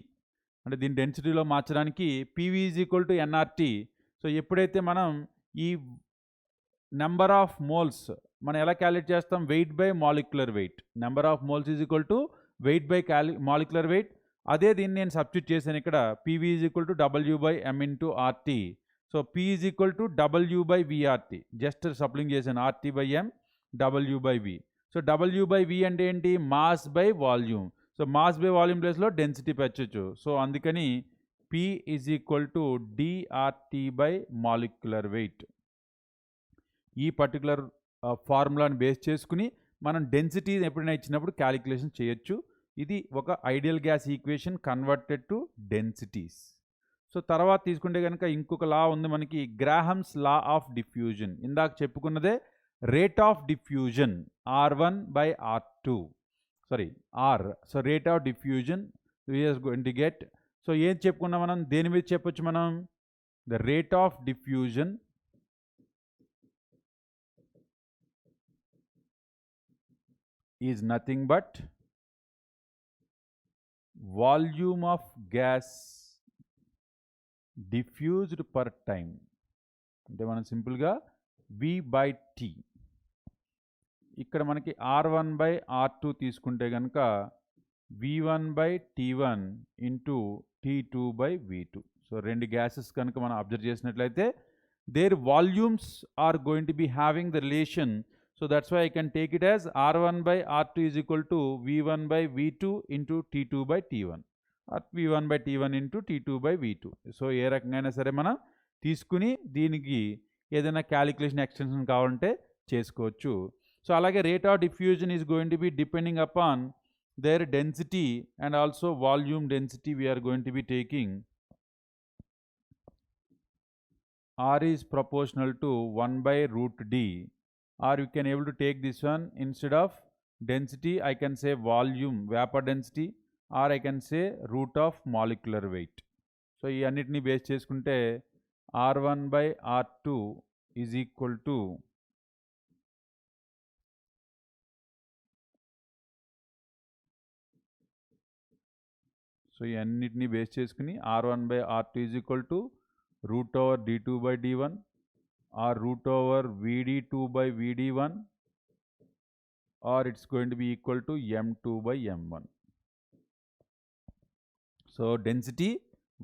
అంటే దీని డెన్సిటీలో మార్చడానికి PV is equal to NRT. So ఎప్పుడైతే మనం ఈ నెంబర్ ఆఫ్ మోల్స్ మనం ఎలా క్యాలిక్యులేట్ చేస్తాం? Weight by molecular weight. Number of moles is equal to weight by molecular weight. అదే దీన్ని నేను సబ్స్టిట్యూట్ చేశాను ఇక్కడ. PV is equal to W by M into RT. So P is equal to W by VRT. Just సప్లింగ్ చేశాను, RT by M, W by V. So W by V అంటే ఏంటి? Mass by volume. So mass by volume ప్లేస్లో డెన్సిటీ పెట్టచ్చు. సో అందుకని P is equal to dRT by molecular weight. ఈ పర్టికులర్ ఫార్ములాని బేస్ చేసుకుని మనం డెన్సిటీ ఎప్పుడైనా ఇచ్చినప్పుడు క్యాలిక్యులేషన్ చేయొచ్చు. ఇది ఒక ideal gas equation converted to densities. So తర్వాత తీసుకుంటే కనుక ఇంకొక లా ఉంది మనకి, గ్రాహమ్స్ లా ఆఫ్ డిఫ్యూజన్. ఇందాక చెప్పుకున్నదే rate of diffusion R1 by R2, sorry R. So rate of diffusion we are going to get. So ఏం చెప్పుకున్నాం మనం, దేని మీద చెప్పొచ్చు మనం, the rate of diffusion is nothing but volume of gas diffused per time. అంటే మనం సింపుల్గా V/T. ఇక్కడ మనకి R1 by R2 తీసుకుంటే కనుక V1/T1 ఇంటూ T2/V2. సో రెండు గ్యాసెస్ కనుక మనం అబ్జర్వ్ చేసినట్లయితే their volumes are going to be having the relation. So that's why I can take it as R1/R2 is equal to V1/V2 into T2/T1 or V1/T1 into T2/V2. So ఏ రకంగా అయినా సరే మనం తీసుకుని దీనికి ఏదైనా క్యాలిక్యులేషన్ ఎక్స్టెన్షన్ కావాలంటే చేసుకోవచ్చు. సో అలాగే rate of diffusion is going to be depending upon their density and also volume density we're going to be taking. R is proportional to 1/√D, or you can able to take this one instead of density I can say volume, vapor density, or I can say root of molecular weight. So ఈ అన్నిటిని బేస్ చేసుకుంటే R1/R2 is equal to so ఈ అన్నిటిని బేస్ చేసుకుని R1/R2 is equal to root over D2/D1 or root over VD2/VD1, or it's going to be equal to M2/M1. So density,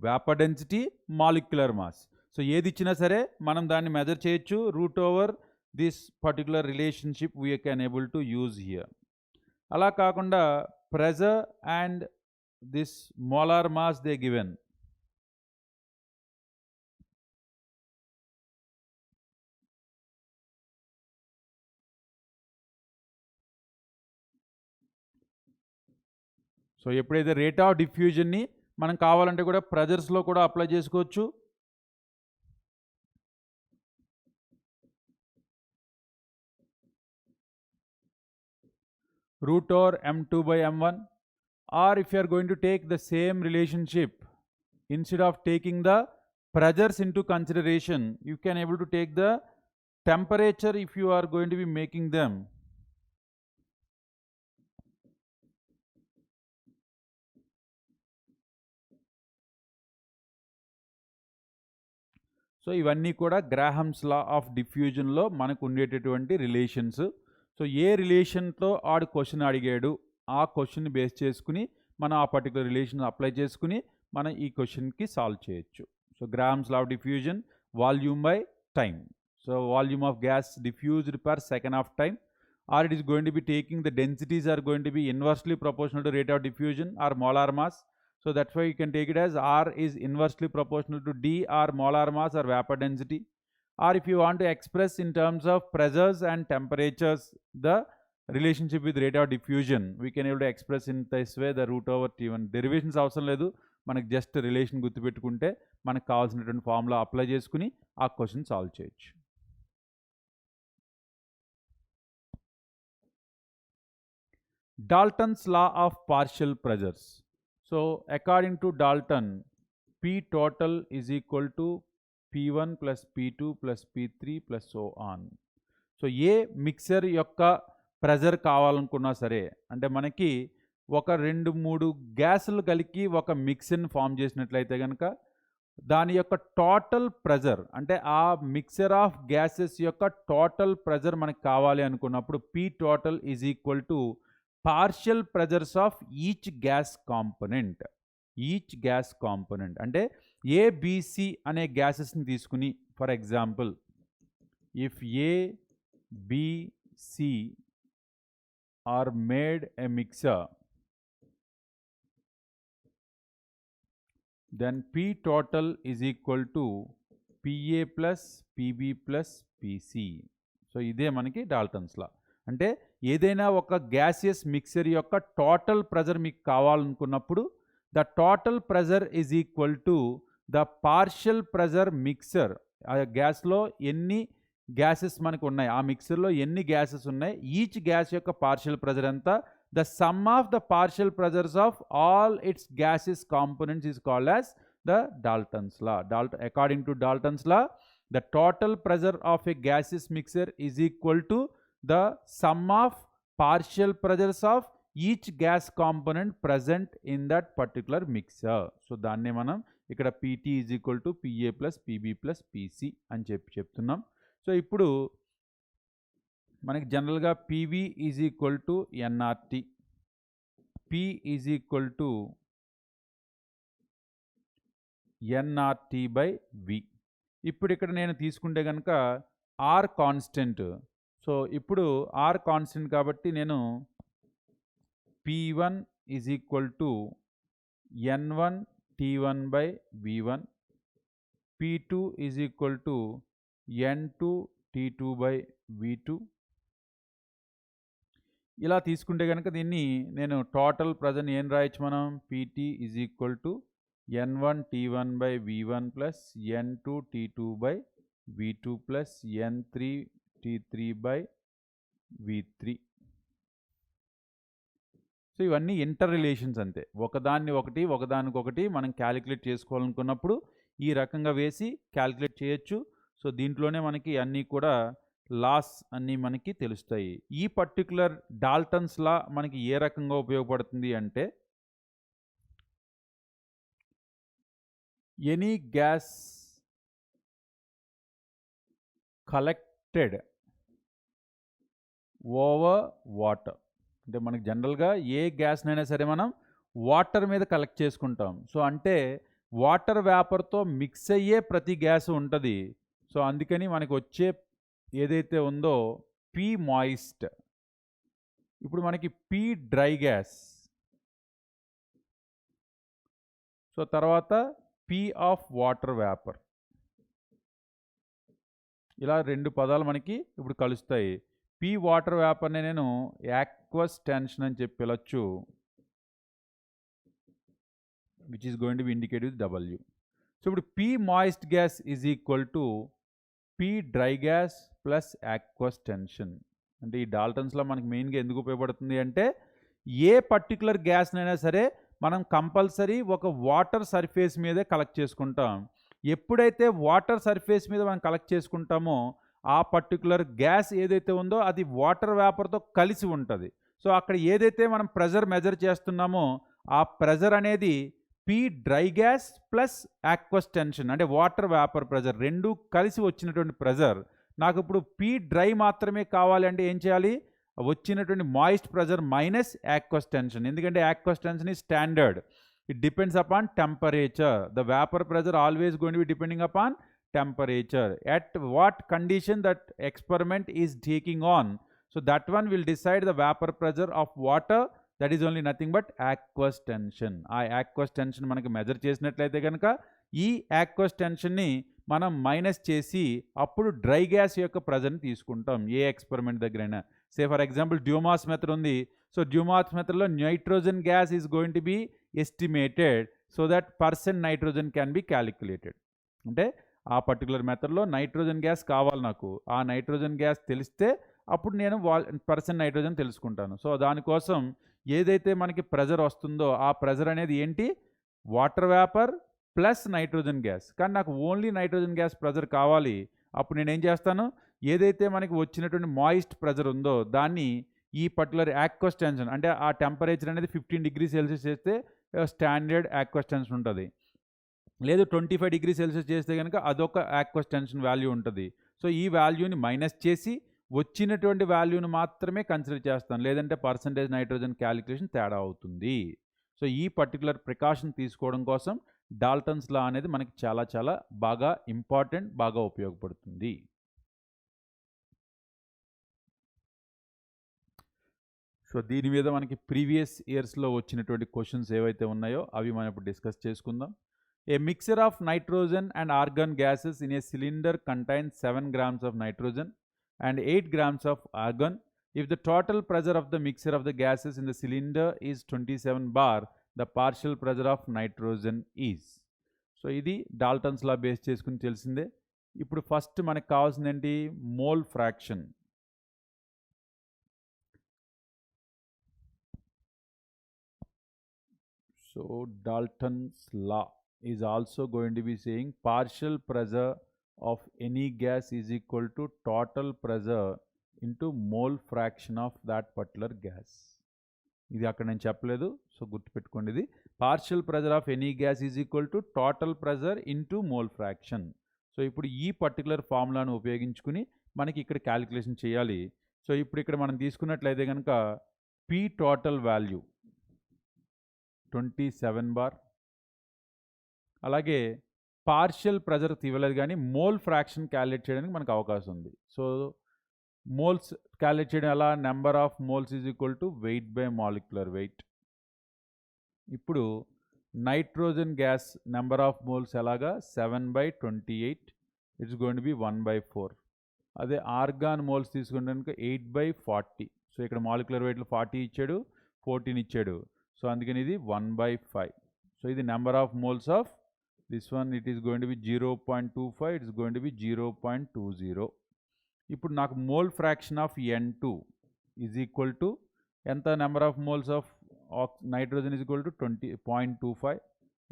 vapour density, molecular mass. So ఏది ఇచ్చినా సరే మనం దాన్ని మెజర్ చేయొచ్చు root over this particular relationship we can able to use here. అలా కాకుండా pressure and this molar mass they given. So ఎప్పుడైతే రేట్ ఆఫ్ డిఫ్యూజన్ని మనం కావాలంటే కూడా ప్రెజర్స్లో కూడా అప్లై చేసుకోవచ్చు. root over M2/M1, or if you are going to take the same relationship, instead of taking the pressures into consideration, you can able to take the temperature if you are going to be making them. So ఇవన్నీ కూడా గ్రాహమ్స్ లా ఆఫ్ డిఫ్యూజన్లో మనకు ఉండేటటువంటి రిలేషన్స్. సో ఏ రిలేషన్తో ఆడు క్వశ్చన్ అడిగాడు ఆ క్వశ్చన్ని బేస్ చేసుకుని మనం ఆ పర్టికులర్ రిలేషన్ అప్లై చేసుకుని మనం ఈ క్వశ్చన్కి సాల్వ్ చేయొచ్చు. So Graham's law of diffusion, volume by time. So volume of gas diffused per second of time, or it is going to be taking the densities are going to be inversely proportional to rate of diffusion or molar mass. So that's why you can take it as R is inversely proportional to D or molar mass or vapor density. Or if you want to express in terms of pressures and temperatures the relationship with rate of diffusion, we can able to express in this way the root over T1. Derivations అవసరం లేదు, మనకు జస్ట్ రిలేషన్ గుర్తుపెట్టుకుంటే మనకు కావాల్సినటువంటి ఫార్ములా అప్లై చేసుకుని ఆ క్వశ్చన్ సాల్వ్ చేయొచ్చు. Dalton's law of partial pressures. So according to Dalton, P total is equal to P1 plus P2 plus P3 plus so on. So A mixer యొక్క ప్రెజర్ కావాలనుకున్నా సరే, అంటే మనకి ఒక 2-3 గ్యాసులు కలిగి ఒక మిక్సర్ని ఫామ్ చేసినట్లయితే కనుక దాని యొక్క టోటల్ ప్రెజర్, అంటే ఆ మిక్సర్ ఆఫ్ గ్యాసెస్ యొక్క టోటల్ ప్రెజర్ మనకు కావాలి అనుకున్నప్పుడు P total is equal to partial pressures of each gas component. Each gas component అంటే ABC అనే గ్యాసెస్ని తీసుకుని, for example if ABC are made a mixer, then P total is equal to PA plus PB plus PC. So ఇదే మనకి డాల్టన్స్ లా. అంటే ఏదైనా ఒక గ్యాసియస్ మిక్సర్ యొక్క టోటల్ ప్రెజర్ మీకు కావాలనుకున్నప్పుడు the total pressure is equal to the partial pressure mixer. ఆ గ్యాస్లో ఎన్ని గ్యాసెస్ మనకు ఉన్నాయి, ఆ మిక్సర్లో ఎన్ని గ్యాసెస్ ఉన్నాయి, ఈచ్ గ్యాస్ యొక్క పార్షియల్ ప్రెజర్ ఎంత, the sum of the partial pressures of all its gaseous components is called as the Dalton's law. According to Dalton's law, the total pressure of a gaseous mixer is equal to the sum of partial pressures of each gas component present in that particular mixer. So దాన్ని మనం ఇక్కడ PT is equal to PA plus PB plus PC అని చెప్తున్నాం. సో ఇప్పుడు మనకి జనరల్గా PV is equal to NRT, P is equal to NRT by V. ఇప్పుడు ఇక్కడ నేను తీసుకుంటే కనుక R కాన్స్టెంట్. సో ఇప్పుడు R కాన్స్టెంట్ కాబట్టి నేను P1 is equal to N1 T1 by V1, P2 is equal to N2 T2 by V2. ఇలా తీసుకుంటే కనుక దీన్ని నేను టోటల్ ప్రెజర్ని ఏం రాయొచ్చు మనం, PT is equal to N1 T1 by V1 plus N2 T2 by V2 plus N3 T3 by V3. So ఇవన్నీ ఇంటర్ రిలేషన్స్ అంతే, ఒకదానికొకటి మనం క్యాలిక్యులేట్ చేసుకోవాలనుకున్నప్పుడు ఈ రకంగా వేసి క్యాలిక్యులేట్ చేయొచ్చు. సో దీంట్లోనే మనకి అన్నీ కూడా లాస్ అన్నీ మనకి తెలుస్తాయి. ఈ పర్టికులర్ డాల్టన్స్ లా మనకి ఏ రకంగా ఉపయోగపడుతుంది అంటే, any gas collected over water, అంటే మనకి జనరల్గా ఏ గ్యాస్నైనా సరే మనం వాటర్ మీద కలెక్ట్ చేసుకుంటాం. సో అంటే వాటర్ వేపర్తో మిక్స్ అయ్యే ప్రతి గ్యాస్ ఉంటుంది. సో అందుకని మనకి వచ్చే ఏదైతే ఉందో P మాయిస్ట్, ఇప్పుడు మనకి P డ్రై గ్యాస్, సో తర్వాత P ఆఫ్ వాటర్ వేపర్, ఇలా రెండు పదాలు మనకి ఇప్పుడు కలుస్తాయి. P వాటర్ వేపర్ని నేను యాక్వస్ టెన్షన్ అని చెప్పి పిలవచ్చు, which is going to B indicate with W. So ఇప్పుడు P moist gas is equal to P dry gas plus aqueous tension. అంటే ఈ డాల్టన్స్లో మనకి మెయిన్గా ఎందుకు ఉపయోగపడుతుంది అంటే, ఏ పర్టికులర్ గ్యాస్నైనా సరే మనం కంపల్సరీ ఒక వాటర్ సర్ఫేస్ మీదే కలెక్ట్ చేసుకుంటాం. ఎప్పుడైతే వాటర్ సర్ఫేస్ మీద మనం కలెక్ట్ చేసుకుంటామో ఆ పర్టికులర్ గ్యాస్ ఏదైతే ఉందో అది వాటర్ వేపర్తో కలిసి ఉంటుంది. సో అక్కడ ఏదైతే మనం ప్రెజర్ మెజర్ చేస్తున్నామో ఆ ప్రెజర్ అనేది P dry gas plus aqueous tension, అంటే వాటర్ వేపర్ ప్రెజర్ రెండు కలిసి వచ్చినటువంటి ప్రెజర్. నాకు ఇప్పుడు P డ్రై మాత్రమే కావాలి అంటే ఏం చేయాలి, వచ్చినటువంటి moist pressure minus aqueous tension. ఎందుకంటే aqueous tension is standard, it depends upon temperature. The vapour pressure always going to be depending upon temperature. At what condition that experiment is taking on, so that one will decide the vapor pressure of water. That is only nothing but aqueous tension. ఆ aqueous tension మనకి మెజర్ చేసినట్లయితే కనుక ఈ aqueous tensionని మనం మైనస్ చేసి అప్పుడు డ్రై గ్యాస్ యొక్క ప్రెజర్ని తీసుకుంటాం ఏ ఎక్స్పెరిమెంట్ దగ్గరైనా. Say for example Dumas method ఉంది. సో డ్యూమాస్ మెథడ్లో nitrogen gas is going to B estimated so that percent nitrogen can be calculated. అంటే ఆ పర్టికులర్ మెథడ్లో నైట్రోజన్ గ్యాస్ కావాలి నాకు, ఆ నైట్రోజన్ గ్యాస్ తెలిస్తే అప్పుడు నేను పర్సెంట్ నైట్రోజన్ తెలుసుకుంటాను. సో దానికోసం ఏదైతే మనకి ప్రెజర్ వస్తుందో ఆ ప్రెజర్ అనేది ఏంటి, water vapour plus nitrogen gas. కానీ నాకు ఓన్లీ నైట్రోజన్ గ్యాస్ ప్రెజర్ కావాలి. అప్పుడు నేను ఏం చేస్తాను, ఏదైతే మనకి వచ్చినటువంటి మాయిస్ట్ ప్రెజర్ ఉందో దాన్ని ఈ పర్టికులర్ యాక్వస్ టెన్షన్, అంటే ఆ టెంపరేచర్ అనేది 15 డిగ్రీ సెల్సియస్ చేస్తే స్టాండర్డ్ యాక్వస్ టెన్షన్ ఉంటుంది. లేదు 25 డిగ్రీ సెల్సియస్ చేస్తే కనుక అదొక యాక్వస్ టెన్షన్ వాల్యూ ఉంటుంది. సో ఈ వాల్యూని మైనస్ చేసి వచ్చినటువంటి వాల్యూని మాత్రమే కన్సిడర్ చేస్తాను, లేదంటే పర్సంటేజ్ నైట్రోజన్ క్యాలిక్యులేషన్ తేడా అవుతుంది. సో ఈ పర్టికులర్ ప్రికాషన్ తీసుకోవడం కోసం డాల్టన్స్ లా అనేది మనకి చాలా చాలా బాగా ఇంపార్టెంట్, బాగా ఉపయోగపడుతుంది. సో దీని మీద మనకి ప్రీవియస్ ఇయర్స్లో వచ్చినటువంటి క్వశ్చన్స్ ఏవైతే ఉన్నాయో అవి మనం ఇప్పుడు డిస్కస్ చేసుకుందాం. A mixture of nitrogen and argon gases in a cylinder contains 7 grams of nitrogen and 8 grams of argon. If the total pressure of the mixture of the gases in the cylinder is 27 bar, the partial pressure of nitrogen is. So ఇది డాల్టన్స్ లా బేస్ చేసుకుని తెలిసిందే. ఇప్పుడు ఫస్ట్ మనకు కావాల్సింది ఏంటి? Mole fraction. So Dalton's law is also going to be saying partial pressure of any gas is equal to total pressure into mole fraction of that particular gas. ఇది అక్కడ నేను చెప్పలేదు, సో గుర్తుపెట్టుకోండి. ఇది partial pressure of any gas is equal to total pressure into mole fraction. So ఇప్పుడు ఈ పర్టికులర్ ఫార్ములాను ఉపయోగించుకుని మనకి ఇక్కడ క్యాలిక్యులేషన్ చేయాలి. సో ఇప్పుడు ఇక్కడ మనం తీసుకున్నట్లయితే కనుక పీ టోటల్ వాల్యూ 27 బార్, అలాగే పార్షియల్ ప్రెజర్ ఇవ్వలేదు కానీ మోల్ ఫ్రాక్షన్ క్యాలిక్యులేట్ చేయడానికి మనకు అవకాశం ఉంది. సో మోల్స్ క్యాలిక్యులేట్ చేయడం ఎలా? Number of moles is equal to weight by molecular weight. ఇప్పుడు nitrogen gas number of moles ఎలాగా? 7/28, ఇట్స్ గోయింగ్ టు బి 1/4. అదే ఆర్గాన్ మోల్స్ తీసుకుంటే కనుక 8/40. సో ఇక్కడ మాలిక్యులర్ వెయిట్లో 40 ఇచ్చాడు, 14 ఇచ్చాడు. సో అందుకని ఇది 1/5. సో ఇది number of moles of this one. It is going to be 0.25, it's going to be 0.20. ఇప్పుడు నాకు mole fraction of N2 is equal to ఎంత? Number of moles of nitrogen is equal to 0.25.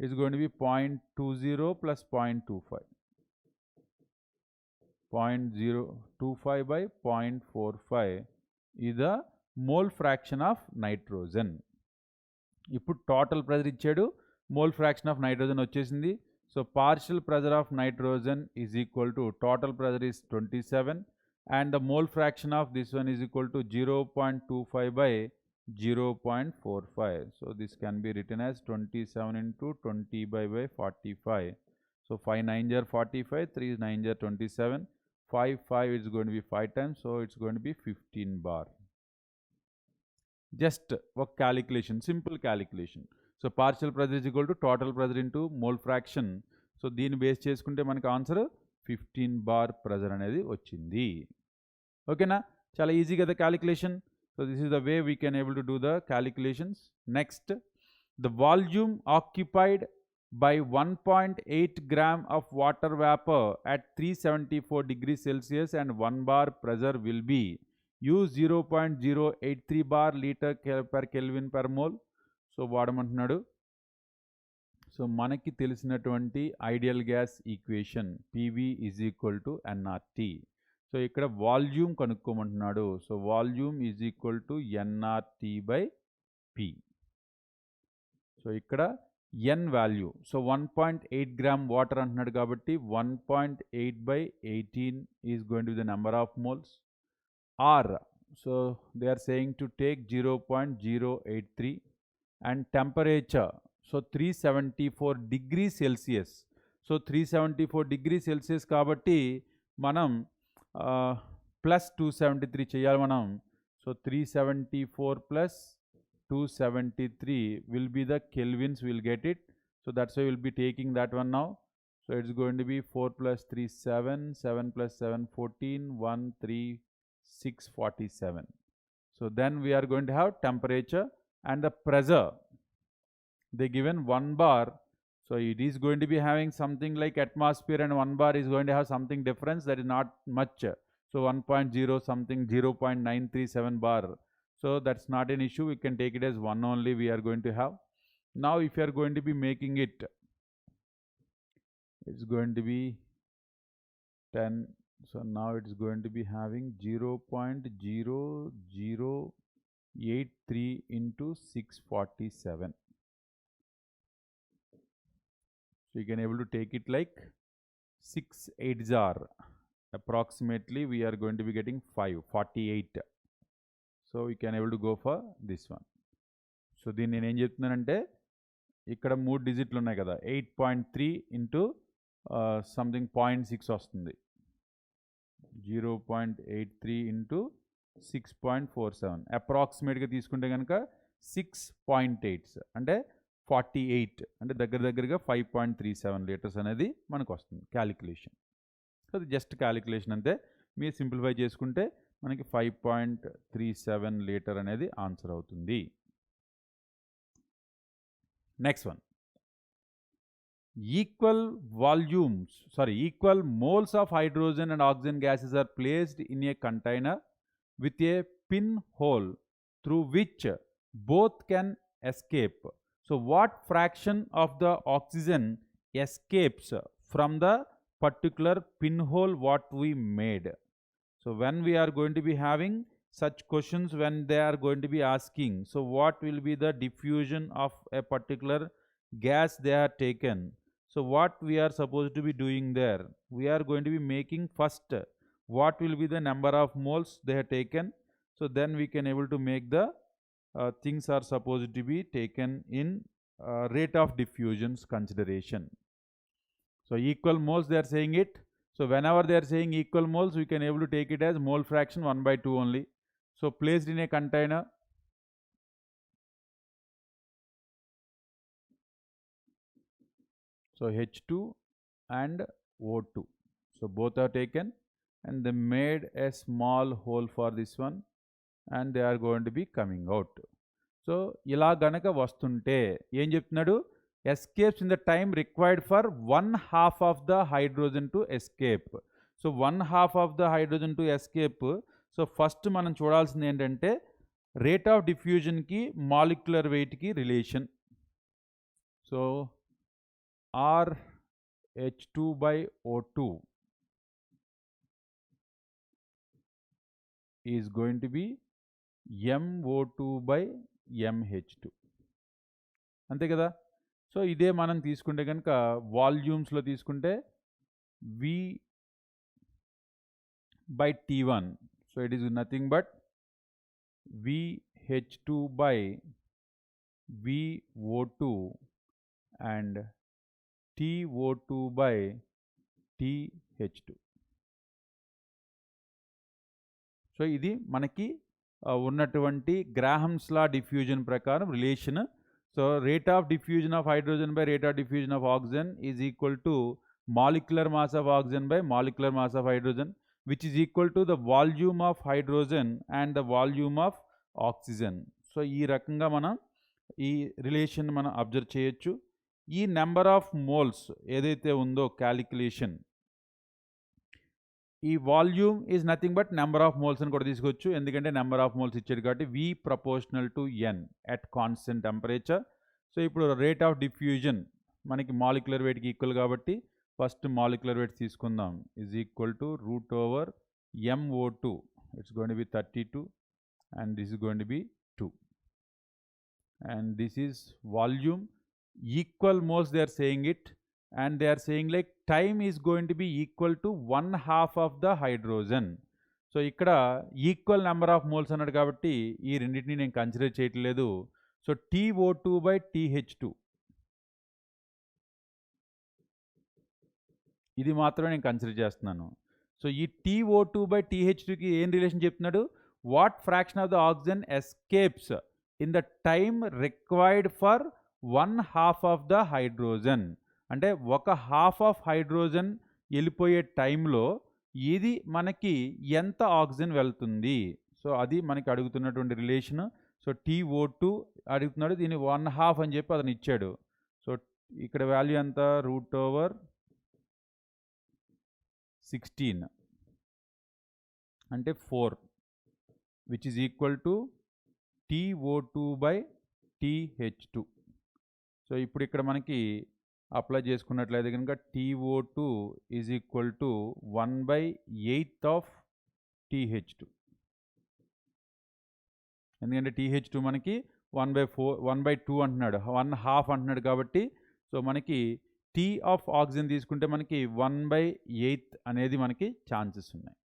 It's going to be 0.20 plus 0.25. 0.025/0.45 is the mole fraction of nitrogen. ఇప్పుడు టోటల్ ప్రెజర్ ఇచ్చాడు, మోల్ ఫ్రాక్షన్ ఆఫ్ నైట్రోజన్ వచ్చేసింది. So partial pressure of nitrogen is equal to total pressure is 27 and the mole fraction of this one is equal to 0.25/0.45. So this can be written as 27 into 20/45. So 5 9s are 45, 3 9s are 27, 5 is going to be 5 times, so it's going to be 15 bar. Just a calculation, simple calculation. So partial pressure is equal to total pressure into mole fraction. So దీన్ని బేస్ చేసుకుంటే మనకు ఆన్సర్ 15 bar pressure అనేది వచ్చింది. ఓకేనా? చాలా ఈజీ కదా calculation. So this is the way we can able to do the calculations. Next, the volume occupied by 1.8 gram of water vapor at 374 degrees Celsius and 1 bar pressure will be use 0.083 bar liter per Kelvin per mole. So వాడమంటున్నాడు. సో మనకి తెలిసినటువంటి ideal gas equation PV is equal to nRT. So ఇక్కడ వాల్యూమ్ కనుక్కోమంటున్నాడు. So volume is equal to nRT/P. So ఇక్కడ n value, so 1.8 gram water అంటున్నాడు కాబట్టి 1.8/18 is going to be the number of moles. R, so they are saying to take 0.083 and temperature, so 374 degree Celsius. So 374 degree Celsius కాబట్టి మనం ప్లస్ 273 చేయాలి మనం. So 374 plus 273 will be the kelvins, we'll get it. So that's why we'll be taking that one now. So it's going to be 4 plus 3 7, 7 plus 7 14, 1 3 6 47. So then we are going to have temperature and the pressure. They given 1 bar, so it is going to be having something like atmosphere, and 1 bar is going to have something difference, that is not much. So 1.0 something, 0.937 bar. So that's not an issue, we can take it as 1 only we are going to have. Now if you are going to be making it, it's going to be 10. So now it's going to be having 0.0083 into 647. So you can able to take it like 6 8s are approximately, we are going to be getting 48. So we can able to go for this one. So దీన్ని నేను ఏం చెప్తున్నానంటే ఇక్కడ 3 డిజిట్లు ఉన్నాయి కదా, 8.3 ఇంటూ సంథింగ్ 0.6 వస్తుంది. 0.83 ఇంటూ 6.47 అప్రాక్సిమేట్గా తీసుకుంటే కనుక 6.8 అంటే 48 అంటే దగ్గరగా 5.37 లీటర్స్ అనేది మనకు వస్తుంది క్యాలిక్యులేషన్. సో అది జస్ట్ క్యాలిక్యులేషన్ అంతే. మీరు సింప్లిఫై చేసుకుంటే మనకి 5.37 లీటర్ అనేది ఆన్సర్ అవుతుంది. Next one, equal moles of hydrogen and oxygen gases are placed in a container with a pinhole through which both can escape. So what fraction of the oxygen escapes from the particular pinhole what we made? So when we are going to be having such questions, when they are going to be asking, so what will be the diffusion of a particular gas they are taken? So what we are supposed to be doing there? We are going to be making first what will be the number of moles they have taken. So then we can able to make the things are supposed to be taken in rate of diffusions consideration. So equal moles they are saying it. So whenever they are saying equal moles, we can able to take it as mole fraction 1/2 only. So placed in a container. So H2 and O2. So both are taken and they made a small hole for this one and they are going to be coming out. So ఇలా గనక వస్తుంటే ఏం చెప్తున్నాడు? Escapes in the time required for 1/2 of the hydrogen to escape. So 1/2 of the hydrogen to escape. So first మనం చూడాల్సింది ఏంటంటే రేట్ ఆఫ్ డిఫ్యూజన్కి మాలిక్యులర్ వెయిట్కి relation. So RH2/O2 is going to be MO2/MH2. అంతే కదా? సో ఇదే మనం తీసుకుంటే కనుక వాల్యూమ్స్లో తీసుకుంటే V/T1. So it is nothing but VH2/VO2 and TO2/TH2. So ఇది మనకి ఉన్నటువంటి గ్రాహమ్స్ లా డిఫ్యూజన్ ప్రకారం relation. So rate of diffusion of hydrogen by rate of diffusion of oxygen is equal to molecular mass of oxygen by molecular mass of hydrogen, which is equal to the volume of hydrogen and the volume of oxygen. So ఈ రకంగా మనం ఈ రిలేషన్ మనం అబ్జర్వ్ చేయొచ్చు. ఈ నెంబర్ ఆఫ్ మోల్స్ ఏదైతే ఉందో క్యాలిక్యులేషన్, ఈ volume is nothing but number of moles అని కూడా తీసుకోవచ్చు. ఎందుకంటే నెంబర్ ఆఫ్ మోల్స్ ఇచ్చాడు కాబట్టి V proportional to N at constant temperature. So ఇప్పుడు రేట్ ఆఫ్ డిఫ్యూజన్ మనకి మాలిక్యులర్ వెయిట్కి ఈక్వల్ కాబట్టి ఫస్ట్ మాలిక్యులర్ వెయిట్ తీసుకుందాం. Is equal to √MO2. It's going to B 32 and this is going to B 2 and this is volume. Equal moles they are saying it, and they are saying like time is going to be equal to 1/2 of the hydrogen. So ఇక్కడ ఈక్వల్ నెంబర్ ఆఫ్ మోల్స్ అన్నాడు కాబట్టి ఈ రెండింటిని నేను కన్సిడర్ చేయట్లేదు. సో TO2/TH2 ఇది మాత్రమే నేను కన్సిడర్ చేస్తున్నాను. సో ఈ TO2/TH2కి ఏం రిలేషన్ చెప్తున్నాడు? What fraction of the oxygen escapes in the time required for 1/2 of the hydrogen. అంటే ఒక హాఫ్ ఆఫ్ హైడ్రోజన్ వెళ్ళిపోయే టైంలో ఇది మనకి ఎంత ఆక్సిజన్ వెళ్తుంది. సో అది మనకి అడుగుతున్నటువంటి రిలేషన్. సో TO2 అడుగుతున్నాడు, దీన్ని 1/2 అని చెప్పి అతను ఇచ్చాడు. సో ఇక్కడ వాల్యూ ఎంత? √16 అంటే 4, which is equal to TO2/TH2. So ఇప్పుడు ఇక్కడ మనకి అప్లై చేసుకున్నట్లయితే కనుక TO2 is equal to 1/8 of TH2. ఎందుకంటే TH2 మనకి 1/2 అంటున్నాడు, 1/2 అంటున్నాడు కాబట్టి సో మనకి T ఆఫ్ ఆక్సిజన్ తీసుకుంటే మనకి 1/8 అనేది మనకి ఛాన్సెస్ ఉన్నాయి.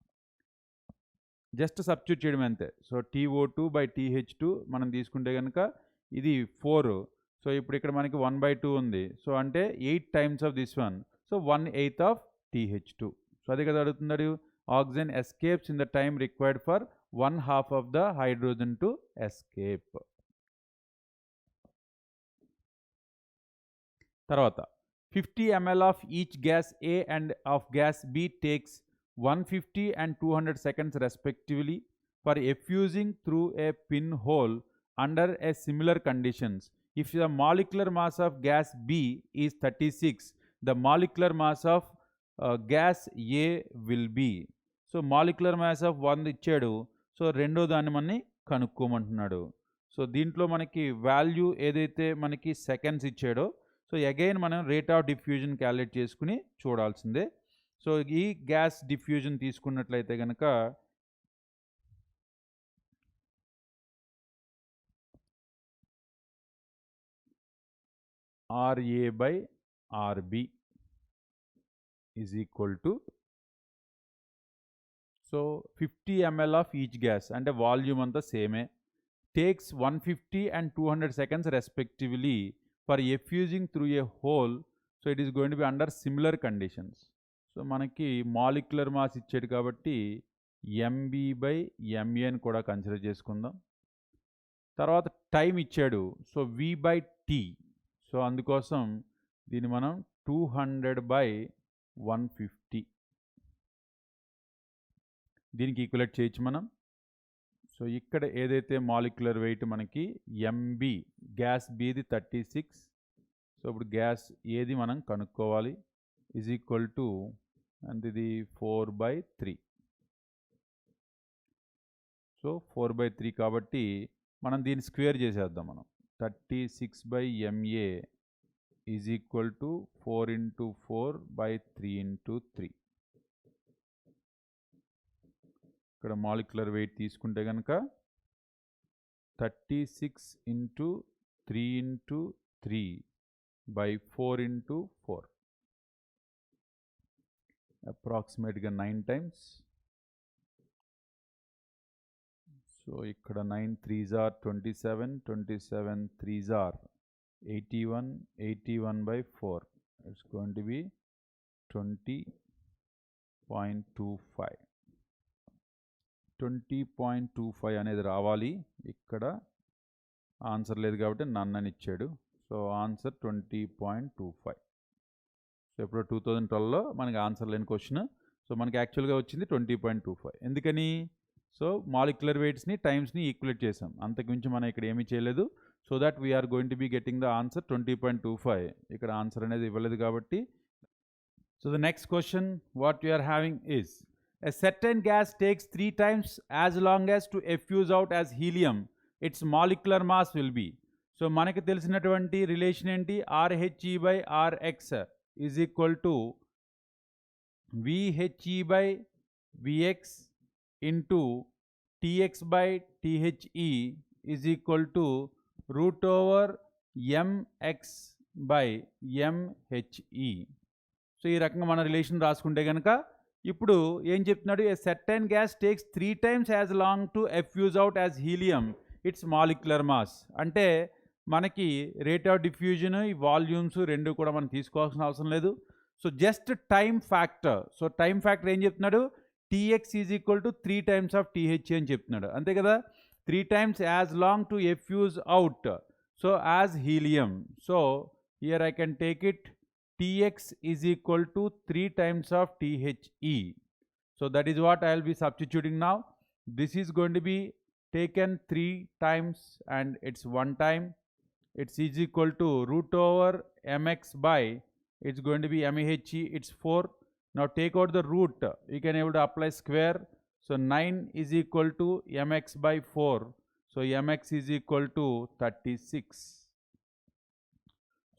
జస్ట్ సబ్స్టిట్యూట్ చేయడం అంతే. సో TO2/TH2 మనం తీసుకుంటే కనుక ఇది 4. సో ఇప్పుడు ఇక్కడ మనకి 1/2 ఉంది. సో అంటే 8 times of this one. So 1/8 of TH2. So అదే కదా అడుగుతున్నాడు. Oxygen escapes in the time required for 1/2 of the hydrogen to escape. తర్వాత 50 ml of each gas A and of gas B takes 150 and 200 seconds respectively for effusing through a pinhole under a similar conditions. If the molecular mass of gas B is 36, the molecular mass of gas A will be. So molecular mass of 1 ఇచ్చాడు. సో రెండో దాన్ని మనని కనుక్కోమంటున్నాడు. సో దీంట్లో మనకి వాల్యూ ఏదైతే మనకి సెకండ్స్ ఇచ్చాడో సో అగైన్ మనం రేట్ ఆఫ్ డిఫ్యూజన్ క్యాలిక్యులేట్ చేసుకుని చూడాల్సిందే. సో ఈ గ్యాస్ డిఫ్యూజన్ తీసుకున్నట్లయితే కనుక RA by RB is equal to so 50 ml of each gas అంటే వాల్యూమ్ అంతా సేమే takes 150 and 200 seconds respectively for effusing through a hole. So it is going to be under similar conditions. So మనకి మాలిక్యులర్ మాస్ ఇచ్చాడు కాబట్టి MB by MA అని కూడా కన్సిడర్ చేసుకుందాం. తర్వాత టైం ఇచ్చాడు so V by T. So అందుకోసం దీన్ని మనం 200 by 150 దీనికి ఈక్వలేట్ చేయొచ్చు మనం. సో ఇక్కడ ఏదైతే మాలిక్యులర్ వెయిట్ మనకి MB గ్యాస్ Bది 36. సో ఇప్పుడు గ్యాస్ ఏది మనం కనుక్కోవాలి ఈజ్ ఈక్వల్ టు అండ్ ఇది 4/3. సో 4/3 కాబట్టి మనం దీన్ని స్క్వేర్ చేసేద్దాం. మనం 36/MA ఈజ్ ఈక్వల్ టు 4 × 4/3 × 3. ఇక్కడ మాలిక్యులర్ వెయిట్ తీసుకుంటే కనుక 36 × 3 × 3/4 × 4 అప్రాక్సిమేట్గా 9 times. సో ఇక్కడ 9 3s are 27, 27 3s are 81, 81/4. It's going to be 20.25. 20.25 అనేది రావాలి. ఇక్కడ ఆన్సర్ లేదు కాబట్టి నన్ను అని ఇచ్చాడు. So answer 20.25. సో ఇప్పుడు 2012లో మనకి ఆన్సర్ లేని క్వశ్చన్. సో మనకి యాక్చువల్గా వచ్చింది 20.25. ఎందుకని సో మాలిక్యులర్ వెయిట్స్ని టైమ్స్ని ఈక్వలేట్ చేసాం, అంతకుమించి మనం ఇక్కడ ఏమీ చేయలేదు. So that we're going to be getting the answer 20.25. ఇక్కడ ఆన్సర్ అనేది ఇవ్వలేదు కాబట్టి. So the next question what we're having is a certain gas takes 3 times as long as to effuse out as helium, its molecular mass will be. So మనకి తెలిసినటువంటి రిలేషన్ ఏంటి RHE/RX is equal to VHE/VX into TX/THE is equal to √MX/MHE. So ఈ రకంగా మన రిలేషన్ రాసుకుంటే కనుక ఇప్పుడు ఏం చెప్తున్నాడు, a certain gas takes 3 times as long to effuse out as helium its molecular mass. అంటే మనకి రేట్ ఆఫ్ డిఫ్యూజన్ ఈ వాల్యూమ్స్ రెండు కూడా మనం తీసుకోవాల్సిన అవసరం లేదు. So just time factor. So time factor ఏం చెప్తున్నాడు, TX is equal to 3 times of THE అని చెప్తున్నాడు, అంతే కదా. 3 times as long to effuse out so as helium. So here I can take it TX is equal to 3 times of THE. So that is what I will be substituting now. This is going to be taken 3 times and it's 1 time. It's is equal to √MX by, it's going to be MHE, it's 4. Now take out the root, you can able to apply square. So 9 is equal to MX/4. So MX is equal to 36.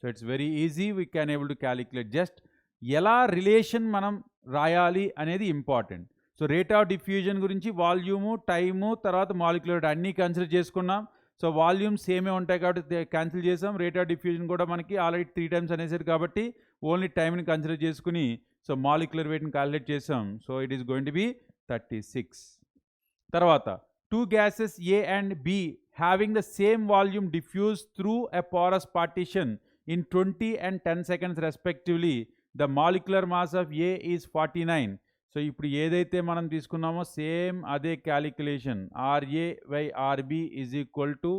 So it's very easy, we can able to calculate. Just ఎలా రిలేషన్ మనం రాయాలి అనేది important. So rate of diffusion గురించి వాల్యూము, టైము, తర్వాత మాలిక్యులర్ అన్నీ కన్సిడర్ చేసుకున్నాం. సో వాల్యూమ్ సేమే ఉంటాయి కాబట్టి క్యాన్సిల్ చేసాం. రేట్ ఆఫ్ డిఫ్యూజన్ కూడా మనకి ఆల్రెడీ 3 times అనేసారు కాబట్టి ఓన్లీ టైంని కన్సిడర్ చేసుకుని సో మాలిక్యులర్ వెయిట్ని క్యాలిక్యులేట్ చేసాం. So it is going to B 36. తర్వాత 2 gases A and B having the same volume diffuse through a porous partition in 20 and 10 seconds respectively. The molecular mass of A is 49. So ఇప్పుడు ఏదైతే మనం తీసుకున్నామో సేమ్ అదే calculation. RA/RB is equal to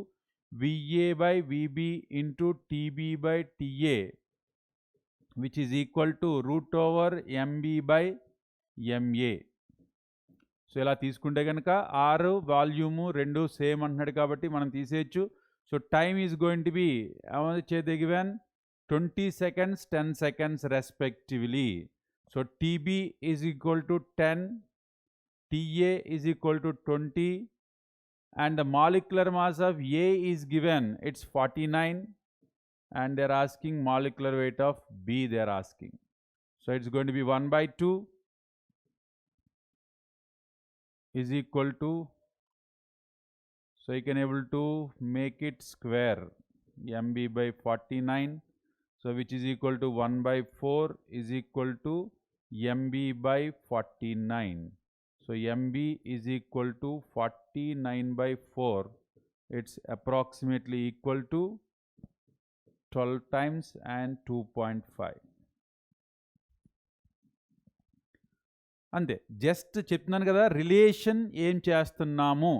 VA/VB into TB/TA which is equal to root over mb by ma. So ఇలా తీసుకుంటే కనుక ఆర్ వాల్యూము రెండు సేమ్ అంటున్నాడు కాబట్టి మనం తీసేయచ్చు. So time is going to be ఏమొచ్చేది given 20 seconds 10 seconds respectively. So TB is equal to 10, TA is equal to 20, and the molecular mass of A is given, it's 49, and they're asking molecular weight of B, they're asking. So it's going to be 1 by 2 is equal to, so you can able to make it square, MB by 49, so which is equal to 1 by 4 is equal to MB by 49. So MB is equal to 49 by 4. It's approximately equal to 12 times and 2.5. అంతే, జస్ట్ చెప్తున్నాను కదా రిలేషన్ ఏం చేస్తున్నాము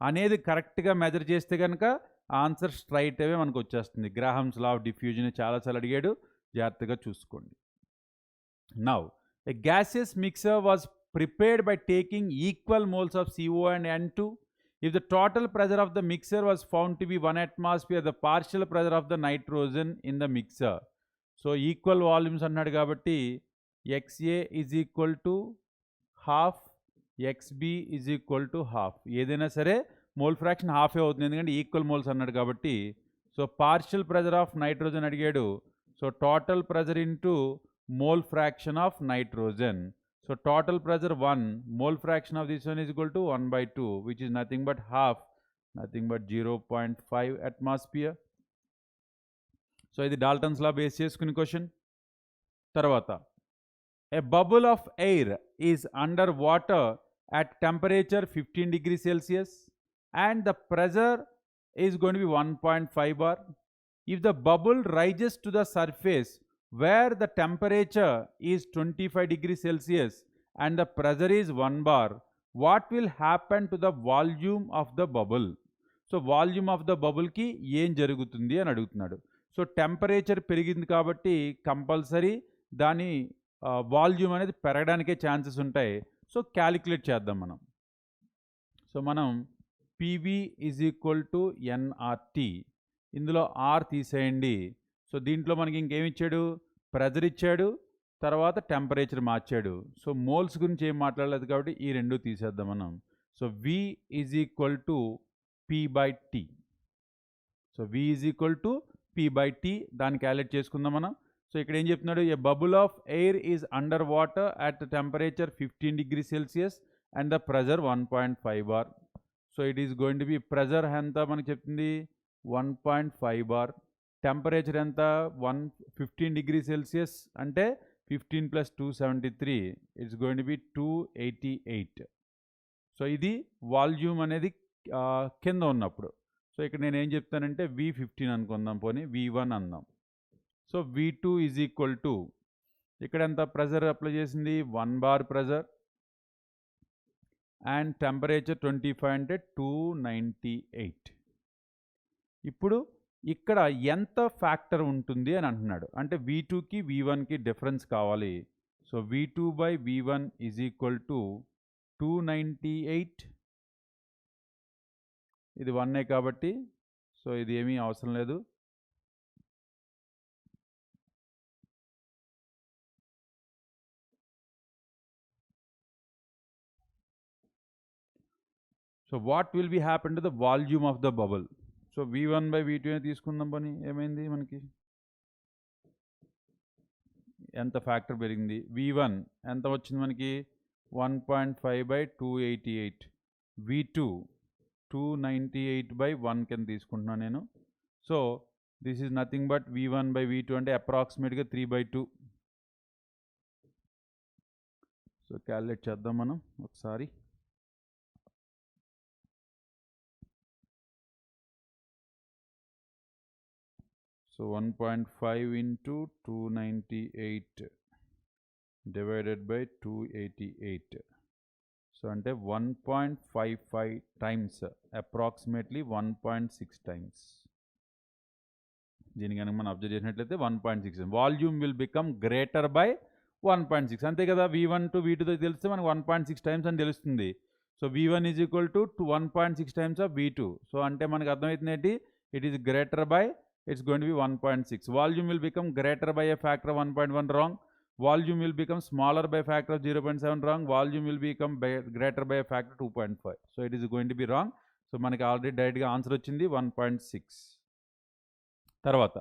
అనేది కరెక్ట్గా మెజర్ చేస్తే కనుక ఆన్సర్ స్ట్రైట్ అవే మనకు వచ్చేస్తుంది. గ్రాహమ్స్ లా ఆఫ్ డిఫ్యూజన్ చాలాసార్లు అడిగాడు, జాగ్రత్తగా చూసుకోండి. Now a gaseous mixer was prepared by taking equal moles of CO and N2. If the total pressure of the mixer was found to be 1 atmosphere, the partial pressure of the nitrogen in the mixer. So equal volumes అన్నాడు కాబట్టి XA is equal to half, XB is equal to half. ఏదైనా సరే మోల్ ఫ్రాక్షన్ హాఫే అవుతుంది, ఎందుకంటే ఈక్వల్ మోల్స్ అన్నాడు కాబట్టి. So partial pressure of nitrogen అడిగాడు. So total pressure into mole fraction of nitrogen. So total pressure 1, mole fraction of this one is equal to 1 by 2, which is nothing but half, nothing but 0.5 atmosphere. So ఇది డాల్టన్స్ లా బేస్ చేసుకుని క్వశ్చన్. తర్వాత a bubble of air is under water at temperature 15 degrees Celsius and the pressure is going to be 1.5 bar. If the bubble rises to the surface where the temperature is 25 degrees Celsius and the pressure is 1 bar, what will happen to the volume of the bubble? So volume of the bubble ki ఏం జరుగుతుంది అని అడుగుతున్నాడు. సో టెంపరేచర్ పెరిగింది కాబట్టి కంపల్సరీ దాని వాల్యూమ్ అనేది పెరగడానికే ఛాన్సెస్ ఉంటాయి. సో క్యాలిక్యులేట్ చేద్దాం మనం. సో మనం PV is equal to NRT, ఇందులో R తీసేయండి. సో దీంట్లో మనకి ఇంకేమి ఇచ్చాడు, ప్రెజర్ ఇచ్చాడు, తర్వాత టెంపరేచర్ మార్చాడు. సో మోల్స్ గురించి ఏం మాట్లాడలేదు కాబట్టి ఈ రెండు తీసేద్దాం మనం. So V is equal to P by T. So V is equal to P by T, దాన్ని క్యాలిక్యులేట్ చేసుకుందాం మనం. సో ఇక్కడ ఏం చెప్తున్నాడు, a bubble of air is under water at temperature 15 degrees Celsius and the pressure 1.5 bar. So it is going to be pressure ఎంత మనకి చెప్తుంది 1.5 bar. టెంపరేచర్ ఎంత 15 degrees Celsius అంటే 15 + 273, it's going to B 288. So ఇది వాల్యూమ్ అనేది కింద ఉన్నప్పుడు. సో ఇక్కడ నేను ఏం చెప్తానంటే V15 అనుకుందాం, పోనీ V1 అందాం. So V2 is equal to, ఇక్కడ ఎంత ప్రెజర్ అప్లై చేసింది 1 bar ప్రెజర్ అండ్ టెంపరేచర్ 25 అంటే 298. ఇప్పుడు ఇక్కడ ఎంత ఫ్యాక్టర్ ఉంటుంది అని అంటున్నాడు, అంటే V2కి V1కి డిఫరెన్స్ కావాలి. So V2 by V1 is equal to 298. ఇది 1 కాబట్టి సో ఇది ఏమీ అవసరం లేదు. So what will be happen to the volume of the bubble? So V1 by V2 తీసుకుందాం పని, ఏమైంది మనకి, ఎంత ఫ్యాక్టర్ పెరిగింది. V1 ఎంత వచ్చింది మనకి 1.5 బై 288, V2 298 బై 1 కింద తీసుకుంటున్నాను నేను. So this is nothing but V1 by V2 అంటే అప్రాక్సిమేట్గా 3/2. సో క్యాలిక్యులేట్ చేద్దాం మనం ఒకసారి. So 1.5 into 298 divided by 288. So ante 1.55 times, approximately 1.6 times. దీని కనుక మనం అబ్జర్వ్ చేసినట్లయితే 1.6. Volume will become greater by 1.6. అంతే కదా, V1 to V2 తెలిస్తే మనకు 1.6 టైమ్స్ అని తెలుస్తుంది. So V1 is equal to 1.6 times of V2. So అంటే మనకు అర్థమవుతుంది ఏంటి, it is greater by, it's going to B 1.6. Volume will become greater by a factor of 1.1 wrong. Volume will become smaller by a factor of 0.7 wrong. Volume will become greater by a factor 2.5. So it is going to be wrong. So మనకి ఆల్రెడీ డైరెక్ట్గా ఆన్సర్ వచ్చింది 1.6. తర్వాత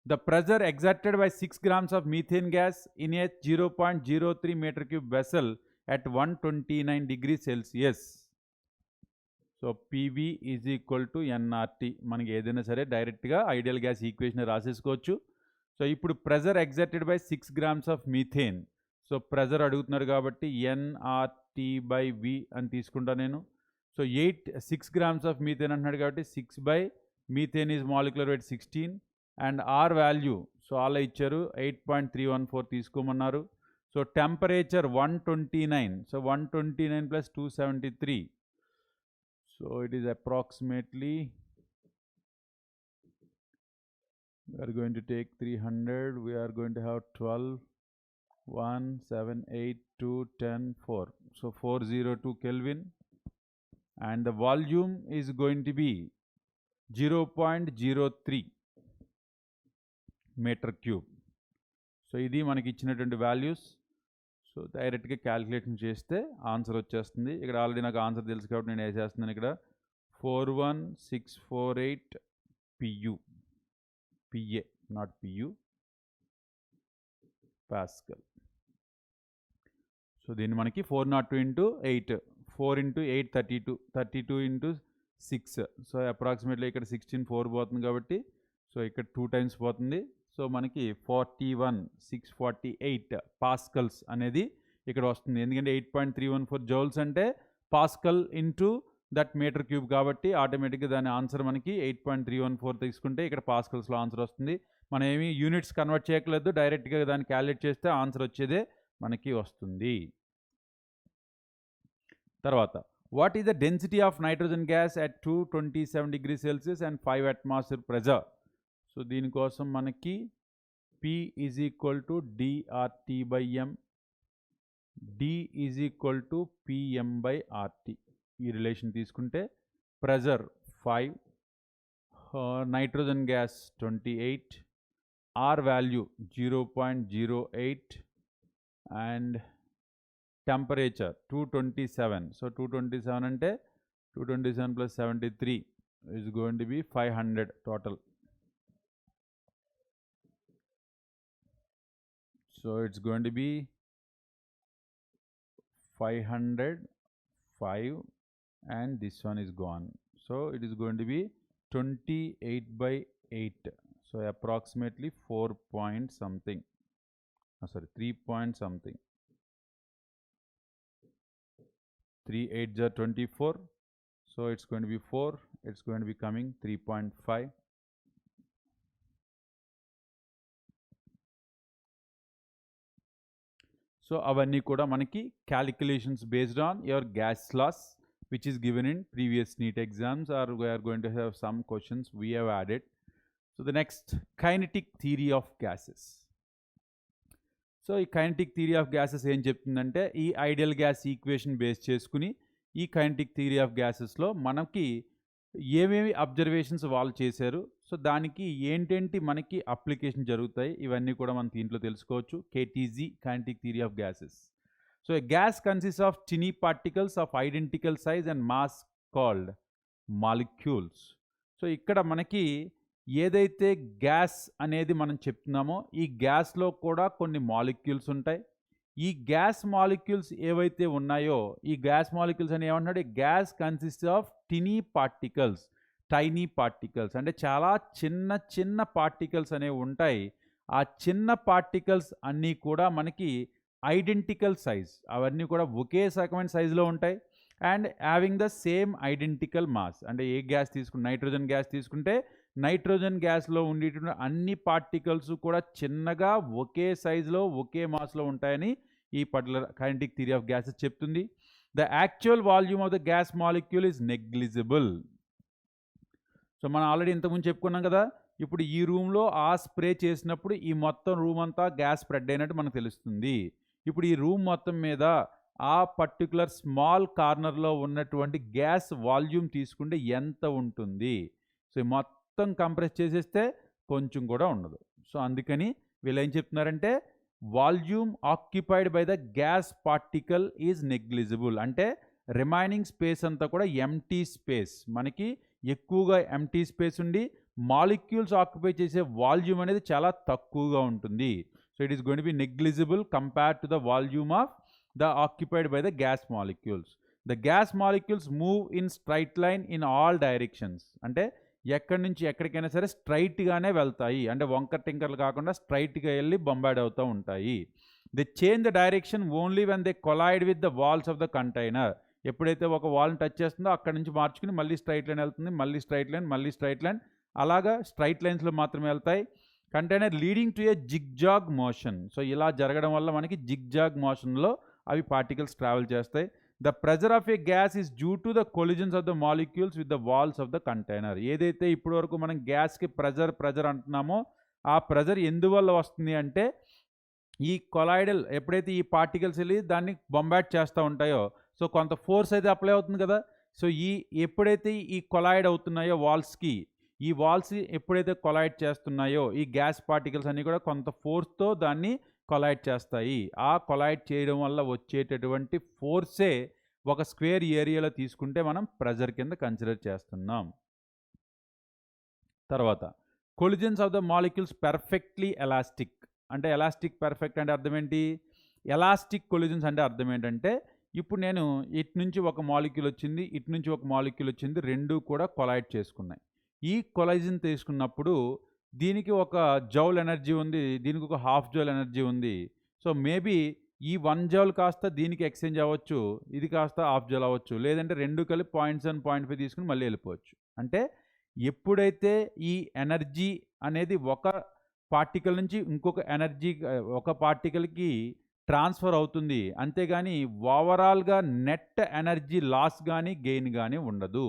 the pressure exerted by 6 grams of methane gas in a 0.03 meter cube vessel at 129 degrees Celsius. So PV is equal to nRT. మనకి ఏదైనా సరే డైరెక్ట్గా ఐడియల్ గ్యాస్ ఈక్వేషన్ రాసేసుకోవచ్చు. సో ఇప్పుడు pressure exerted by 6 grams of methane. So pressure అడుగుతున్నారు కాబట్టి nRT/V అని తీసుకుంటా నేను. సో 6 grams ఆఫ్ మీథేన్ అంటున్నాడు కాబట్టి 6 by methane is molecular weight 16 and R value so అలా ఇచ్చారు 8.314 తీసుకోమన్నారు. So temperature 129. So 129 + 273. So it is approximately we are going to take 300. We are going to have 12, 1, 7, 8, 2, 10, 4. So 402 Kelvin. And the volume is going to be 0.03 meter cube. So ఇది మనకి ఇచ్చినటువంటి వాల్యూస్. సో డైరెక్ట్గా క్యాలిక్యులేషన్ చేస్తే ఆన్సర్ వచ్చేస్తుంది. ఇక్కడ ఆల్రెడీ నాకు ఆన్సర్ తెలుసు కాబట్టి నేను వేసేస్తున్నాను ఇక్కడ 41648 PU. PA, not PU, Pascal. So దీన్ని మనకి 402 into 8, 4 into 8 32, 32 into 6. So approximately ఇక్కడ 16 4 పోతుంది కాబట్టి సో ఇక్కడ 2 times పోతుంది. సో మనకి 41648 పాస్కల్స్ అనేది ఇక్కడ వస్తుంది. ఎందుకంటే 8.314 జౌల్స్ అంటే pascal into that metre cube కాబట్టి ఆటోమేటిక్గా దాని ఆన్సర్ మనకి 8.314 తీసుకుంటే ఇక్కడ పాస్కల్స్లో ఆన్సర్ వస్తుంది. మనం ఏమి యూనిట్స్ కన్వర్ట్ చేయట్లేదు, డైరెక్ట్గా దాన్ని క్యాలిక్యులేట్ చేస్తే ఆన్సర్ వచ్చేదే మనకి వస్తుంది. తర్వాత what is the density of nitrogen gas at 227 degrees Celsius and 5 atmosphere pressure. So దీనికోసం మనకి P is equal to DRT/M, D is equal to PM/RT. ఈ రిలేషన్ తీసుకుంటే pressure 5, nitrogen gas 28, R value 0.08 and temperature 227. So 227 అంటే 227 + 73 is going to be 500 total. So it's going to be 500, 5 and this one is gone. So it is going to be 28/8. So approximately 4 point something. 3 point something. 3 8s are 24. So it's going to be 4. It's going to be coming 3.5. So అవన్నీ కూడా మనకి calculations based on your gas loss which is given in previous NEET exams, or we are going to have some questions we have added. So the next, kinetic theory of gases. So ఈ కైనెటిక్ థియరీ ఆఫ్ గ్యాసెస్ ఏం చెప్తుందంటే ఈ ఐడియల్ గ్యాస్ ఈక్వేషన్ బేస్ చేసుకుని ఈ కైనెటిక్ థియరీ ఆఫ్ గ్యాసెస్లో మనకి ఏమేమి అబ్జర్వేషన్స్ వాళ్ళు చేశారు, సో దానికి ఏంటేంటి మనకి అప్లికేషన్ జరుగుతాయి, ఇవన్నీ కూడా మనం దీంట్లో తెలుసుకోవచ్చు. KTZ, kinetic theory of gases. So a gas consists of tiny particles of identical size and mass called molecules. So ఇక్కడ మనకి ఏదైతే గ్యాస్ అనేది మనం చెప్తున్నామో ఈ గ్యాస్లో కూడా కొన్ని మాలిక్యూల్స్ ఉంటాయి. ఈ గ్యాస్ మాలిక్యూల్స్ ఏవైతే ఉన్నాయో ఈ గ్యాస్ మాలిక్యూల్స్ అని ఏమంటున్నాడు, gas consist of tiny particles అంటే చాలా చిన్న చిన్న పార్టికల్స్ అనేవి ఉంటాయి. ఆ చిన్న పార్టికల్స్ అన్నీ కూడా మనకి ఐడెంటికల్ సైజ్, అవన్నీ కూడా ఒకే రకమైన సైజులో ఉంటాయి. And having the same identical mass. అంటే ఏ గ్యాస్ తీసుకుంటే నైట్రోజన్ గ్యాస్ తీసుకుంటే నైట్రోజన్ గ్యాస్లో ఉండేటువంటి అన్ని పార్టికల్స్ కూడా చిన్నగా ఒకే సైజులో ఒకే మాస్లో ఉంటాయని ఈ particular kinetic theory of gases చెప్తుంది. The actual volume of the gas molecule is negligible. So మనం ఆల్రెడీ ఇంతకుముందు చెప్పుకున్నాం కదా, ఇప్పుడు ఈ రూమ్లో ఆ స్ప్రే చేసినప్పుడు ఈ మొత్తం రూమ్ అంతా గ్యాస్ స్ప్రెడ్ అయినట్టు మనకు తెలుస్తుంది. ఇప్పుడు ఈ రూమ్ మొత్తం మీద ఆ పర్టికులర్ స్మాల్ కార్నర్లో ఉన్నటువంటి గ్యాస్ వాల్యూమ్ తీసుకుంటే ఎంత ఉంటుంది? సో మొత్తం కంప్రెస్ చేసేస్తే కొంచెం కూడా ఉండదు. సో అందుకని వీళ్ళు ఏం చెప్తున్నారంటే volume occupied by the gas particle is negligible. అంటే రిమైనింగ్ స్పేస్ అంతా కూడా ఎంటీ స్పేస్, మనకి ఎక్కువగా ఎంటీ స్పేస్ ఉండి మాలిక్యూల్స్ ఆక్యుపై చేసే వాల్యూమ్ అనేది చాలా తక్కువగా ఉంటుంది. So it is going to B negligible compare to the volume of the occupied by the gas molecules. The gas molecules move in straight line in all directions. అంటే ఎక్కడి నుంచి ఎక్కడికైనా సరే స్ట్రైట్గానే వెళ్తాయి, అంటే వంకర్ టింకర్లు కాకుండా స్ట్రైట్గా వెళ్ళి బొంబార్డ్ అవుతూ ఉంటాయి. They change the direction only when they collide with the walls of the container. ఎప్పుడైతే ఒక వాల్ని టచ్ చేస్తుందో అక్కడి నుంచి మార్చుకుని మళ్ళీ స్ట్రైట్ లైన్ వెళ్తుంది, మళ్ళీ స్ట్రైట్ లైన్, మళ్ళీ స్ట్రైట్ లైన్, అలాగా స్ట్రైట్ లైన్స్లో మాత్రమే వెళ్తాయి. Container leading to a zigzag motion. So ఇలా జరగడం వల్ల మనకి జిగ్జాగ్ మోషన్లో అవి పార్టికల్స్ ట్రావెల్ చేస్తాయి. The pressure of a gas is due to the collisions of the molecules with the walls of the container. ఏదైతే ఇప్పటి వరకు మనం గ్యాస్కి ప్రెజర్ అంటున్నామో ఆ ప్రెజర్ ఎందువల్ల వస్తుంది అంటే ఈ కొలాయిడల్ ఎప్పుడైతే ఈ పార్టికల్స్ వెళ్ళి దాన్ని బొంబాట్ చేస్తూ ఉంటాయో సో కొంత ఫోర్స్ అయితే అప్లై అవుతుంది కదా. సో ఎప్పుడైతే ఈ కొలాయిడ్ అవుతున్నాయో వాల్స్కి, ఈ వాల్స్ ఎప్పుడైతే కొలాయిడ్ చేస్తున్నాయో ఈ గ్యాస్ పార్టికల్స్ అన్నీ కూడా కొంత ఫోర్స్తో దాన్ని కొలాయిడ్ చేస్తాయి. ఆ కొలాయిడ్ చేయడం వల్ల వచ్చేటటువంటి ఫోర్సే ఒక స్క్వేర్ ఏరియాలో తీసుకుంటే మనం ప్రెజర్ కింద కన్సిడర్ చేస్తున్నాం. తర్వాత collisions of the molecules perfectly elastic. అంటే ఎలాస్టిక్ పర్ఫెక్ట్ అంటే అర్థం ఏంటి? ఎలాస్టిక్ కొలిజన్స్ అంటే అర్థం ఏంటంటే ఇప్పుడు నేను ఇటు నుంచి ఒక మాలిక్యూల్ వచ్చింది, ఇటు నుంచి ఒక మాలిక్యూల్ వచ్చింది, రెండు కూడా కొలైడ్ చేసుకున్నాయి. ఈ కొలైజన్ తీసుకున్నప్పుడు దీనికి ఒక జౌల్ ఎనర్జీ ఉంది, దీనికి ఒక హాఫ్ జౌల్ ఎనర్జీ ఉంది. సో మేబీ ఈ 1 జౌల్ కాస్త దీనికి ఎక్స్చేంజ్ అవ్వచ్చు, ఇది కాస్త హాఫ్ జౌల్ అవ్వచ్చు, లేదంటే రెండు కలిపి 0.7 0.5 తీసుకుని మళ్ళీ వెళ్ళిపోవచ్చు. అంటే ఎప్పుడైతే ఈ ఎనర్జీ అనేది ఒక పార్టికల్ నుంచి ఇంకొక ఎనర్జీ ఒక పార్టికల్కి ట్రాన్స్ఫర్ అవుతుంది, అంతేగాని ఓవరాల్గా నెట్ ఎనర్జీ లాస్ కానీ గెయిన్ కానీ ఉండదు.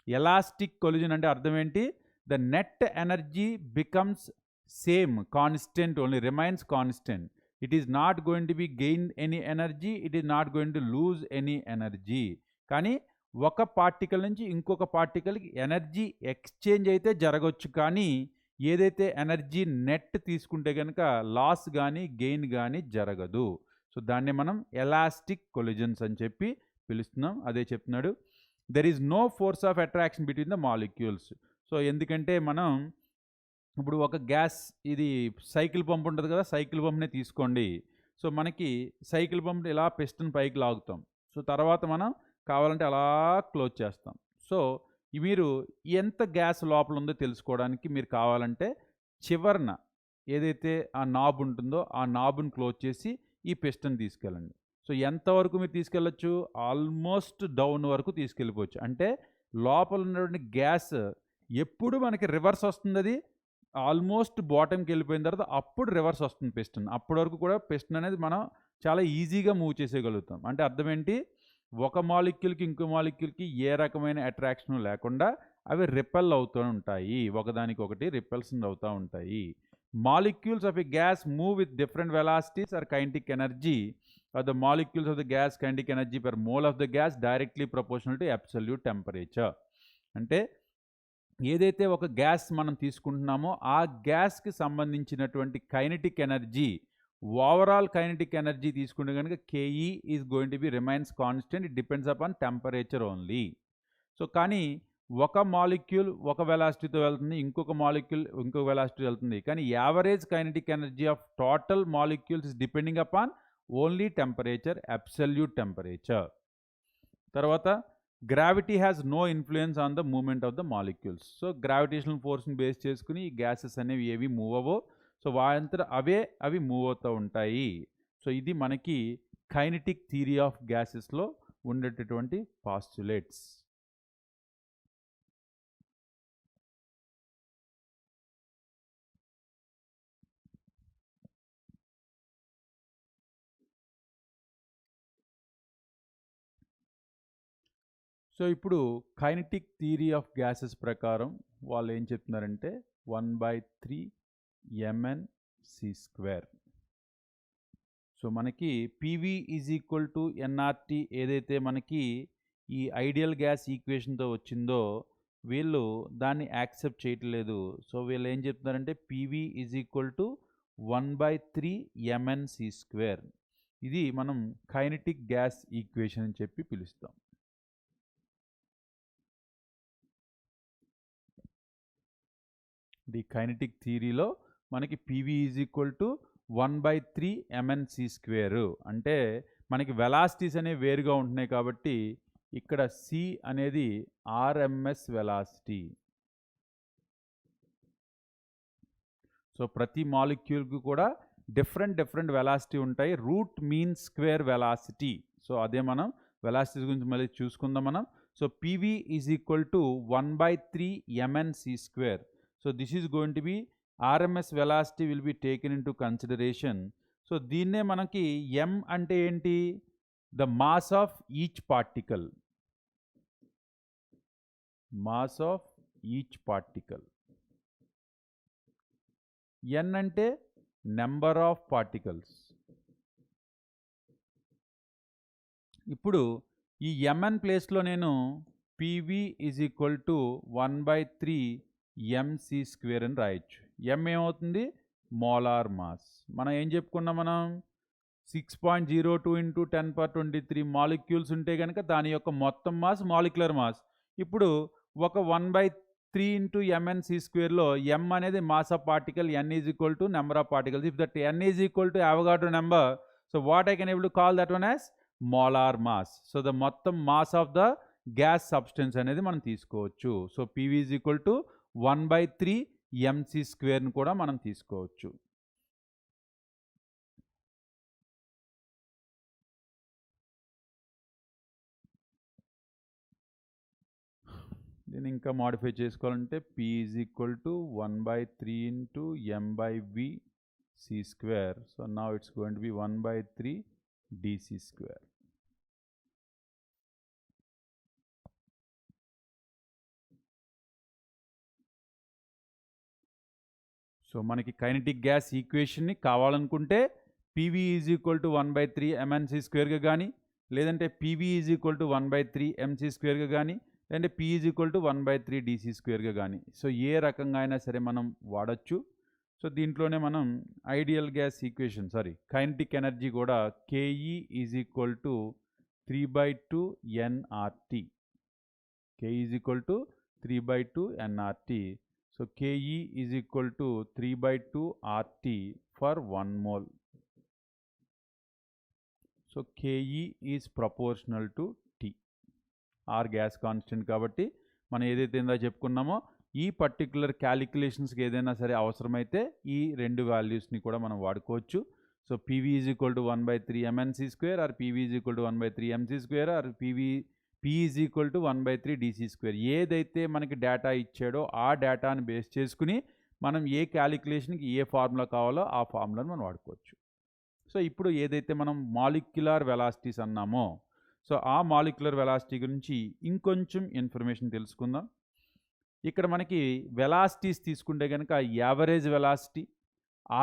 ఎలాస్టిక్ కొలిజన్ అంటే అర్థం ఏంటి? The net energy becomes same, constant, only remains constant. It is not going to be gain any energy, it is not going to lose any energy. కానీ ఒక పార్టికల్ నుంచి ఇంకొక పార్టికల్కి ఎనర్జీ ఎక్స్చేంజ్ అయితే జరగవచ్చు, కానీ ఏదైతే ఎనర్జీ నెట్ తీసుకుంటే కనుక లాస్ కానీ గెయిన్ కానీ జరగదు. సో దాన్ని మనం ఎలాస్టిక్ కొలిజన్స్ అని చెప్పి పిలుస్తున్నాం. అదే చెప్తున్నాడు, there is no force of attraction between the molecules. So ఎందుకంటే మనం ఇప్పుడు ఒక గ్యాస్, ఇది సైకిల్ పంప్ ఉంటుంది కదా, సైకిల్ పంప్నే తీసుకోండి. సో మనకి సైకిల్ పంప్ ఇలా పిస్టన్ పైకి లాగుతాం, సో తర్వాత మనం కావాలంటే అలా క్లోజ్ చేస్తాం. సో మీరు ఎంత గ్యాస్ లోపల ఉందో తెలుసుకోవడానికి మీరు కావాలంటే చివరన ఏదైతే ఆ నాబ్ ఉంటుందో ఆ నాబ్ని క్లోజ్ చేసి ఈ పిస్టన్ తీసుకెళ్ళండి. సో ఎంతవరకు మీరు తీసుకెళ్ళచ్చు? ఆల్మోస్ట్ డౌన్ వరకు తీసుకెళ్ళిపోవచ్చు. అంటే లోపల ఉన్నటువంటి గ్యాస్ ఎప్పుడు మనకి రివర్స్ వస్తుంది, అది ఆల్మోస్ట్ బాటంకి వెళ్ళిపోయిన తర్వాత అప్పుడు రివర్స్ వస్తుంది పిస్టన్. అప్పటి వరకు కూడా పిస్టన్ అనేది మనం చాలా ఈజీగా మూవ్ చేసేయగలుగుతాం. అంటే అర్థం ఏంటి? ఒక మాలిక్యూల్కి ఇంకో మాలిక్యూల్కి ఏ రకమైన అట్రాక్షన్ లేకుండా అవి రిపెల్ అవుతూ ఉంటాయి, ఒకదానికొకటి రిపెల్షన్ అవుతూ ఉంటాయి. Molecules of a gas move with different velocities or kinetic energy or the molecules of the gas kinetic energy per mole of the gas directly proportional to absolute temperature. అంటే ఏదైతే ఒక గ్యాస్ మనం తీసుకుంటున్నామో ఆ గ్యాస్కి సంబంధించినటువంటి kinetic energy, overall kinetic energy తీసుకుంటే కనుక KE is going to be remains constant, it depends upon temperature only. So కానీ ఒక మాలిక్యూల్ ఒక వెలాసిటీతో వెళ్తుంది, ఇంకొక మాలిక్యూల్ ఇంకొక వెలాసిటీ వెళ్తుంది, కానీ average kinetic energy of total molecules is depending upon only temperature, absolute temperature. తర్వాత gravity has no influence on the movement of the molecules. So gravitational ఫోర్స్ని బేస్ చేసుకుని ఈ గ్యాసెస్ అనేవి ఏవి మూవ్ అవ్వో, సో వాయంతట అవి మూవ్ అవుతూ ఉంటాయి. సో ఇది మనకి కైనెటిక్ థియరీ ఆఫ్ గ్యాసెస్లో ఉండేటటువంటి పాస్టులేట్స్. సో ఇప్పుడు కైనెటిక్ థియరీ ఆఫ్ గ్యాసెస్ ప్రకారం వాళ్ళు ఏం చెప్తున్నారంటే 1/3 mn(c²). సో మనకి PV is equal to NRT ఏదైతే మనకి ఈ ఐడియల్ గ్యాస్ ఈక్వేషన్తో వచ్చిందో వీళ్ళు దాన్ని యాక్సెప్ట్ చేయట్లేదు. సో వీళ్ళు ఏం చెప్తున్నారంటే PV is equal to 1/3 mn(c²). ఇది మనం కైనెటిక్ గ్యాస్ ఈక్వేషన్ అని చెప్పి పిలుస్తాం. ది కైనెటిక్ థియరీలో మనకి PV is equal to 1/3 mn(c²). అంటే మనకి వెలాసిటీస్ అనేవి వేరుగా ఉంటున్నాయి కాబట్టి ఇక్కడ సి అనేది ఆర్ఎంఎస్ వెలాసిటీ. సో ప్రతి మాలిక్యూల్కి కూడా డిఫరెంట్ వెలాసిటీ ఉంటాయి. Root mean square velocity. So అదే మనం వెలాసిటీస్ గురించి మళ్ళీ చూసుకుందాం మనం. So PV is equal to 1/3 mn(c²). So this is going to B RMS velocity will be taken into consideration. So దీన్నే మనకి m అంటే ఏంటి? The mass of each particle. Mass of each particle. n అంటే నెంబర్ ఆఫ్ పార్టికల్స్. ఇప్పుడు ఈ mn ప్లేస్లో నేను PV is equal to 1/3 mc² అని రాయొచ్చు. m ఏమవుతుంది? Molar mass. మనం ఏం చెప్పుకున్నాం? మనం 6.02 × 10⁻23 మాలిక్యూల్స్ ఉంటే కనుక దాని యొక్క మొత్తం మాస్ మాలిక్యులర్ మాస్. ఇప్పుడు ఒక 1/3 × mn(c²)లో m అనేది mass of particle, n is equal to number of particles. If that n is equal to Avogadro number, so what I can able to call that one as molar mass. So the మొత్తం mass of the gas substance అనేది మనం తీసుకోవచ్చు. So PV is equal to 1/3 mc² కూడా మనం తీసుకోవచ్చు. దీన్ని ఇంకా మాడిఫై చేసుకోవాలంటే P is equal to 1/3 × m/v(c²). So now it's going to B 1/3 dc². So మనకి కైనెటిక్ గ్యాస్ ఈక్వేషన్ని కావాలనుకుంటే PV ఈజ్ ఈక్వల్ టు 1/3 mn(c²)గా కానీ, లేదంటే PV ఈజ్ ఈక్వల్ టు 1/3 mc²గా కానీ, లేదంటే P ఈజ్ ఈక్వల్ టు 1/3 dc²గా కానీ. సో ఏ రకంగా అయినా సరే మనం వాడచ్చు. సో దీంట్లోనే మనం ideal gas equation kinetic energy కూడా KE is equal to 3/2 nRT. KE is equal to 3/2 nRT. So KE is equal to 3/2 RT for 1 mole. So KE is proportional to T. R gas constant కాబట్టి మనం ఏదైతే ఇందా చెప్పుకున్నామో ఈ పర్టికులర్ క్యాలిక్యులేషన్స్కి ఏదైనా సరే అవసరమైతే ఈ రెండు వాల్యూస్ని కూడా మనం వాడుకోవచ్చు. So PV is equal to 1/3 mn(c²) or PV is equal to 1/3 mc² or P is equal to 1/3 dc². ఏదైతే మనకి డేటా ఇచ్చాడో ఆ డేటాని బేస్ చేసుకుని మనం ఏ క్యాలిక్యులేషన్కి ఏ ఫార్ములా కావాలో ఆ ఫార్ములాని మనం వాడుకోవచ్చు. సో ఇప్పుడు ఏదైతే మనం మాలిక్యులర్ వెలాసిటీస్ అన్నామో, సో ఆ మాలిక్యులర్ వెలాసిటీ గురించి ఇంకొంచెం ఇన్ఫర్మేషన్ తెలుసుకుందాం. ఇక్కడ మనకి వెలాసిటీస్ తీసుకుంటే కనుక average velocity,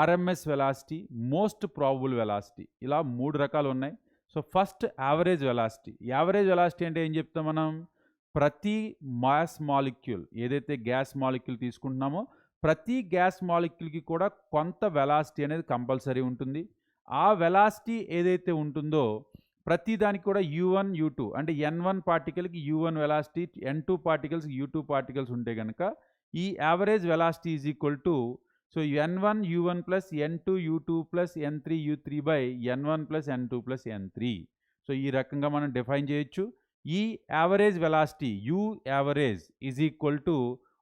RMS velocity, most probable velocity, ఇలా 3 రకాలు ఉన్నాయి. So first average velocity. Average velocity అంటే ఏం చెప్తాం మనం? ప్రతి మాస్ మాలిక్యూల్, ఏదైతే గ్యాస్ మాలిక్యూల్ తీసుకుంటున్నామో ప్రతి గ్యాస్ మాలిక్యూల్కి కూడా కొంత వెలాసిటీ అనేది కంపల్సరీ ఉంటుంది. ఆ వెలాసిటీ ఏదైతే ఉంటుందో ప్రతి దానికి కూడా U1 U2 అంటే N1 పార్టికల్కి U1 velocity, N2 పార్టికల్స్కి U2 particles ఉంటే కనుక ఈ average velocity is equal to so N1 U1 plus N2 U2 plus N3 U3 by N1 plus N2 plus N3. So ఈ రకంగా మనం డిఫైన్ చేయొచ్చు. ఈ average velocity U average is equal to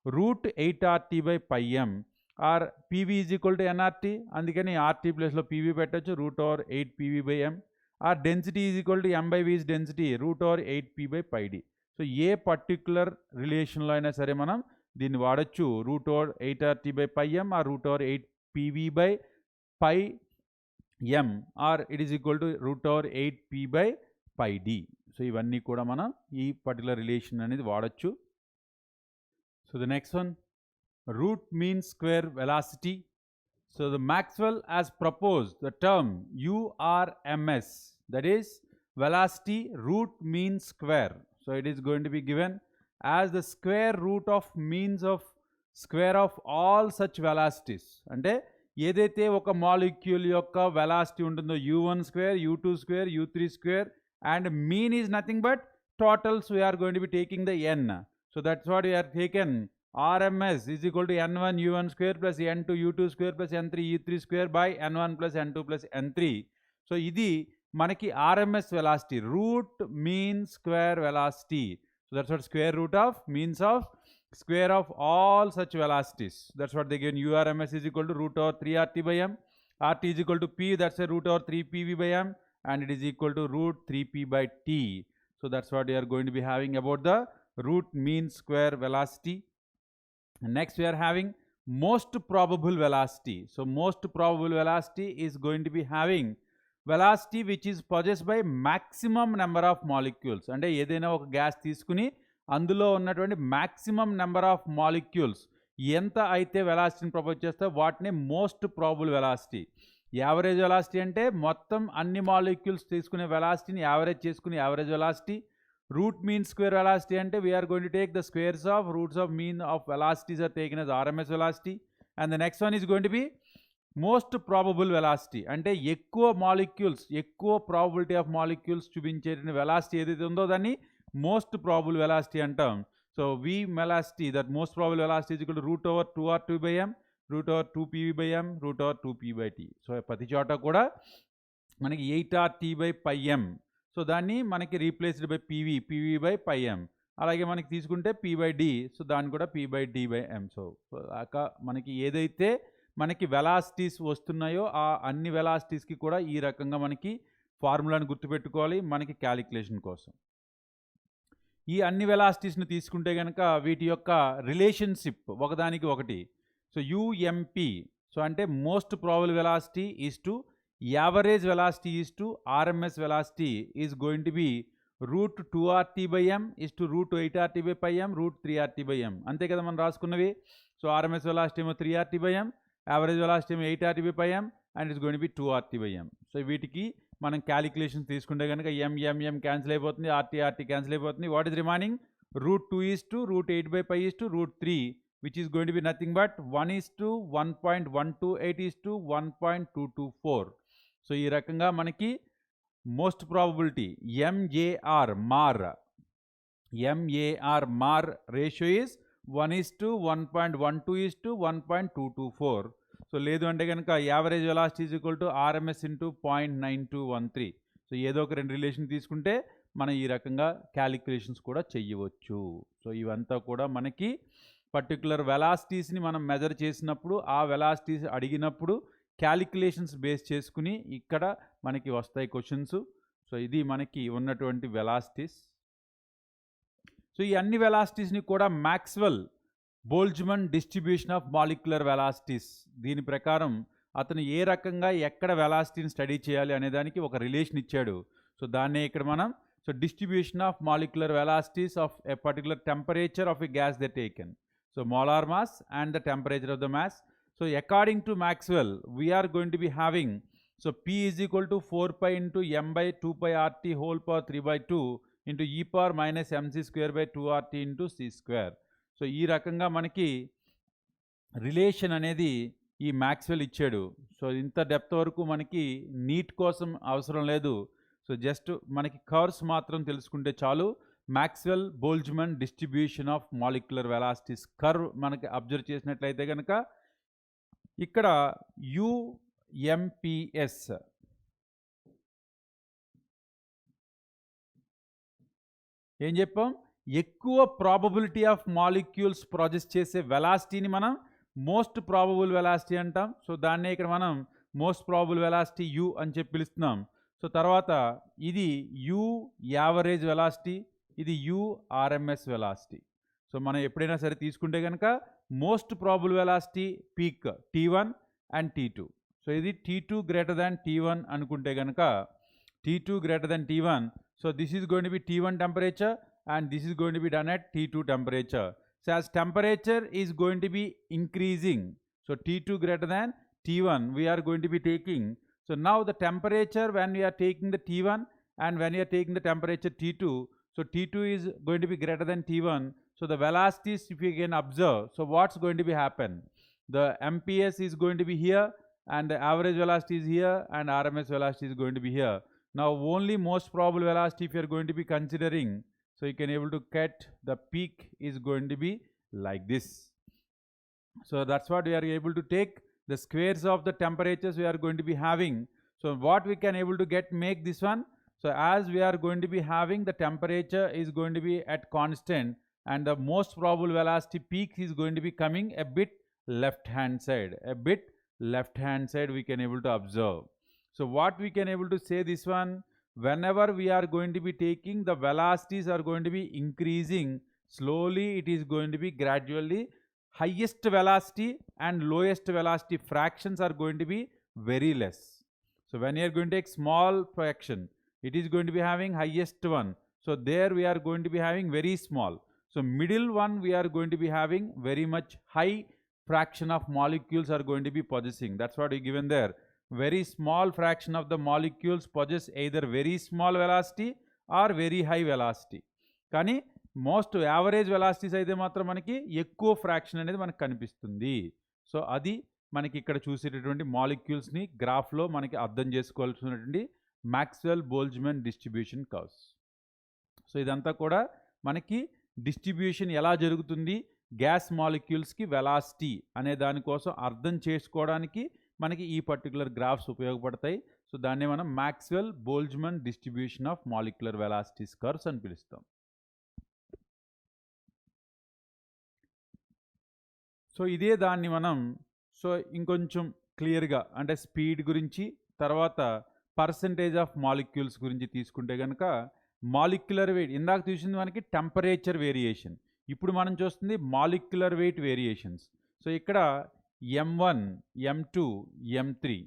√8RT/πm or PV is equal to nRT. అందుకని RT ప్లేస్లో PV పెట్టచ్చు, √8PV/m. Or density is equal to m/v is density, √8P/πd. So a particular రిలేషన్లో అయినా సరే మనం దీన్ని వాడచ్చు. √8RT/πm are √8PV/πm or it is equal to √8P/πd. So ఇవన్నీ కూడా మనం ఈ పర్టికులర్ రిలేషన్ అనేది వాడచ్చు. So the next one, root mean square velocity. So the Maxwell has proposed the term URMS, that is velocity root mean square. So it is going to be given as the square root of means of square of all such velocities. అంటే ఏదైతే ఒక మాలిక్యూల్ యొక్క వెలాసిటీ ఉంటుందో u1 square, u2 square, u3 square, and mean is nothing but totals. We are going to be taking the n. So that's what we are taken. RMS is equal to n1 u1 square plus n2 u2 square plus n3 u3 square by n1 plus n2 plus n3. So ఇది మనకి RMS velocity, root mean square velocity. So that's what square root of means of square of all such velocities. That's what they given. URMS is equal to root over 3 RT by m. RT is equal to P, that's a root over 3 PV by m, and it is equal to root 3P by T. So that's what we are going to be having about the root mean square velocity. Next we are having most probable velocity. So most probable velocity is going to be having velocity which is possessed by maximum number of molecules. అంటే ఏదైనా ఒక గ్యాస్ తీసుకుని అందులో ఉన్నటువంటి maximum number of molecules ఎంత అయితే వెలాసిటీని ప్రపోజ్ చేస్తే వాటిని most probable velocity. Average velocity అంటే మొత్తం అన్ని మాలిక్యూల్స్ తీసుకునే వెలాసిటీని యావరేజ్ చేసుకునే average velocity. Root mean square velocity ante we are going to take the squares of roots of mean of velocities are taken as RMS velocity. And the next one is going to be most probable velocity. Ante ekkuva molecules, ekkuva probability of molecules chubinche velocity edaithe undo danni most probable velocity antam. So V velocity, that most probable velocity is equal to root over 2R2 by m, root over 2PV by m, root over 2P by t. So ప్రతి చోట కూడా మనకి 8RT by pi m. So దాన్ని మనకి రీప్లేస్డ్ బై పీవీ బై పై ఎం. అలాగే మనకి తీసుకుంటే పీ బై డి, సో దాన్ని కూడా P by D by M. So మనకి ఏదైతే మనకి వెలాసిటీస్ వస్తున్నాయో ఆ అన్ని వెలాసిటీస్కి కూడా ఈ రకంగా మనకి ఫార్ములాని గుర్తుపెట్టుకోవాలి మనకి క్యాలిక్యులేషన్ కోసం. ఈ అన్ని వెలాసిటీస్ని తీసుకుంటే కనుక వీటి యొక్క రిలేషన్షిప్ ఒకదానికి ఒకటి. సో యుఎంపి, సో అంటే most probable velocity is to average velocity is to RMS velocity is going to be root 2RT by m is to root 8RT by pi m, root 3RT by m. అంతే కదా మనం రాసుకున్నవి. సో RMS velocity ఏమో 3RT by m, average velocity ఏమో 8RT by pi m, and it's going to be 2RT by m. So వీటికి మనం క్యాలిక్యులేషన్ తీసుకుంటే కనుక m క్యాన్సిల్ అయిపోతుంది, RT క్యాన్సిల్ అయిపోతుంది. What is remaining? root 2 is to root 8 by pi is to root 3, which is going to be nothing but 1 is to 1.128 is to 1.224. So ఈ రకంగా మనకి మోస్ట్ ప్రాబబిలిటీ MAR మార్ ratio is 1:1.12 is to 1.224. So లేదు అంటే కనుక average velocity is equal to RMS into 0.9213. So ఏదో ఒక రెండు రిలేషన్ తీసుకుంటే మనం ఈ రకంగా క్యాలిక్యులేషన్స్ కూడా చెయ్యవచ్చు. సో ఇవంతా కూడా మనకి పర్టికులర్ వెలాసిటీస్ని మనం మెజర్ చేసినప్పుడు ఆ వెలాసిటీస్ అడిగినప్పుడు క్యాలిక్యులేషన్స్ బేస్ చేసుకుని ఇక్కడ మనకి వస్తాయి క్వశ్చన్స్. సో ఇది మనకి ఉన్నటువంటి వెలాసిటీస్. సో ఈ అన్ని వెలాసిటీస్ని కూడా Maxwell Boltzmann distribution of molecular velocities, దీని ప్రకారం అతను ఏ రకంగా ఎక్కడ వెలాసిటీని స్టడీ చేయాలి అనే దానికి ఒక రిలేషన్ ఇచ్చాడు. సో దాన్నే ఇక్కడ మనం distribution of molecular velocities of a particular temperature of a gas the taken. So molar mass and the temperature of the mass. So according to Maxwell, we are going to be having, so P is equal to 4 pi into m by 2 pi RT whole power 3 by 2 into e power minus mc square by 2 RT into c square. So ఈ రకంగా మనకి రిలేషన్ అనేది ఈ మ్యాక్స్వెల్ ఇచ్చాడు. సో ఇంత డెప్త్ వరకు మనకి నీట్ కోసం అవసరం లేదు. సో జస్ట్ మనకి కర్వ్స్ మాత్రం తెలుసుకుంటే చాలు. Maxwell Boltzmann distribution of molecular velocities curve మనకి అబ్జర్వ్ చేసినట్లయితే కనుక ఇక్కడ UMPS ఏం చెప్పాం? ఎక్కువ ప్రాబబిలిటీ ఆఫ్ మాలిక్యూల్స్ ప్రాజెక్ట్ చేసే వెలాసిటీని మనం మోస్ట్ ప్రాబబుల్ వెలాసిటీ అంటాం. సో దాన్నే ఇక్కడ మనం మోస్ట్ ప్రాబబుల్ వెలాసిటీ U అని చెప్పి పిలుస్తున్నాం. సో తర్వాత ఇది U యావరేజ్ వెలాసిటీ, ఇది U RMS వెలాసిటీ. సో మనం ఎప్పుడైనా సరే తీసుకుంటే కనుక most probable velocity peak T1 and T2. So ఇది T2 గ్రేటర్ దాన్ T1 అనుకుంటే కనుక T2 greater than T1. So this is going to B T1 temperature and this is going to be done at T2 temperature. So as temperature is going to be increasing, so T2 greater than T1 we are going to be taking. So now the temperature when we are taking the T1 and when we are taking the temperature T2, so T2 is going to be greater than T1. So the velocities, if you can observe, so what's going to be happen? The MPS is going to be here and the average velocity is here and RMS velocity is going to be here. Now only most probable velocity if you are going to be considering, so you can able to get the peak is going to be like this. So that's what we are able to take the squares of the temperatures we are going to be having. So what we can able to get make this one. So as we are going to be having the temperature is going to be at constant and the most probable velocity peak is going to be coming a bit left hand side, we can able to observe. So what we can able to say this one, whenever we are going to be taking the velocities are going to be increasing slowly, it is going to be gradually highest velocity and lowest velocity fractions are going to be very less. So when you are going to take small fraction, it is going to be having highest one. So there we are going to be having very small. So middle one we are going to be having very much high fraction of molecules are going to be possessing. That's what we given there. Very small fraction of the molecules possess either very small velocity or very high velocity. కానీ మోస్ట్ యావరేజ్ వెలాసిటీస్ అయితే మాత్రం మనకి ఎక్కువ ఫ్రాక్షన్ అనేది మనకు కనిపిస్తుంది. సో అది మనకి ఇక్కడ చూసేటటువంటి మాలిక్యూల్స్ని గ్రాఫ్లో మనకి అర్థం చేసుకోవాల్సినటువంటి Maxwell Boltzmann distribution curves. So ఇదంతా కూడా మనకి డిస్ట్రిబ్యూషన్ ఎలా జరుగుతుంది గ్యాస్ మాలిక్యూల్స్కి వెలాసిటీ అనే దానికోసం అర్థం చేసుకోవడానికి మనకి ఈ పర్టికులర్ గ్రాఫ్స్ ఉపయోగపడతాయి. సో దాన్ని మనం Maxwell Boltzmann distribution of molecular velocities curves అని పిలుస్తాం. సో ఇదే దాన్ని మనం ఇంకొంచెం క్లియర్గా అంటే స్పీడ్ గురించి తర్వాత పర్సంటేజ్ ఆఫ్ మాలిక్యూల్స్ గురించి తీసుకుంటే కనుక మాలిక్యులర్ వెయిట్ ఇందాక చూసింది మనకి టెంపరేచర్ వేరియేషన్, ఇప్పుడు మనం చూస్తుంది మాలిక్యులర్ వెయిట్ వేరియేషన్స్. సో ఇక్కడ M1, M2, M3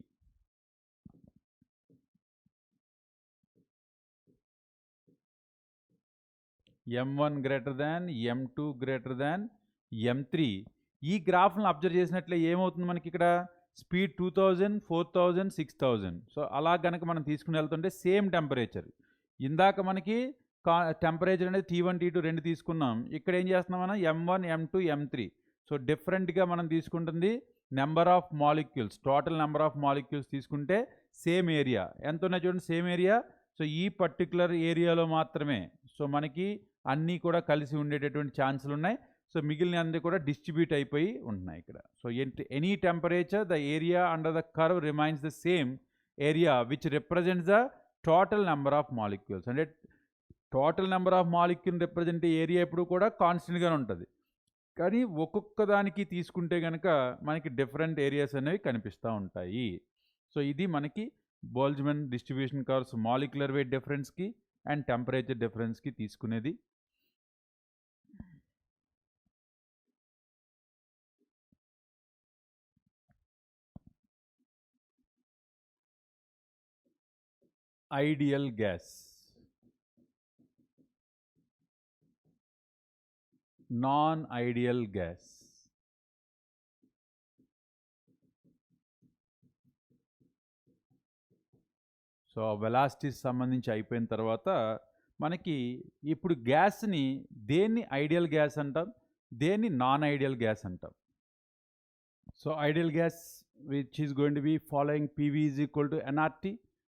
M1 greater than M2 greater than M3 ఈ గ్రాఫ్లను అబ్జర్వ్ చేసినట్లే ఏమవుతుంది మనకి ఇక్కడ స్పీడ్ 2000, 4000, 6000. సో అలా కనుక మనం తీసుకుని వెళ్తుంటే సేమ్ టెంపరేచర్ ఇందాక మనకి టెంపరేచర్ అనేది T1, T2 రెండు తీసుకున్నాం. ఇక్కడ ఏం చేస్తున్నాం మనం M1, M2, M3. సో డిఫరెంట్గా మనం తీసుకుంటుంది number of molecules, total number of molecules తీసుకుంటే సేమ్ ఏరియా ఎంత ఉన్నాయి చూడండి, సేమ్ ఏరియా. సో ఈ పర్టికులర్ ఏరియాలో మాత్రమే సో మనకి అన్నీ కూడా కలిసి ఉండేటటువంటి ఛాన్సులు ఉన్నాయి. సో మిగిలిన అన్నీ కూడా డిస్ట్రిబ్యూట్ అయిపోయి ఉంటున్నాయి ఇక్కడ. So any temperature the area under the curve remains the same area which represents the total number of molecules. అంటే total number of molecule represent area ఎప్పుడు కూడా కాన్స్టెంట్గానే ఉంటుంది. కానీ ఒక్కొక్క దానికి తీసుకుంటే కనుక మనకి డిఫరెంట్ ఏరియాస్ అనేవి కనిపిస్తూ ఉంటాయి. సో ఇది మనకి Boltzmann distribution curves molecular weight డిఫరెన్స్కి అండ్ టెంపరేచర్ డిఫరెన్స్కి తీసుకునేది. Ideal gas, non ideal gas. So velocities సంబంధించి అయిపోయిన తర్వాత మనకి ఇప్పుడు గ్యాస్ని దేన్ని ఐడియల్ గ్యాస్ అంటాం, దేన్ని నాన్ ఐడియల్ గ్యాస్ అంటాం. So ideal gas which is going to be following PV is equal to NRT,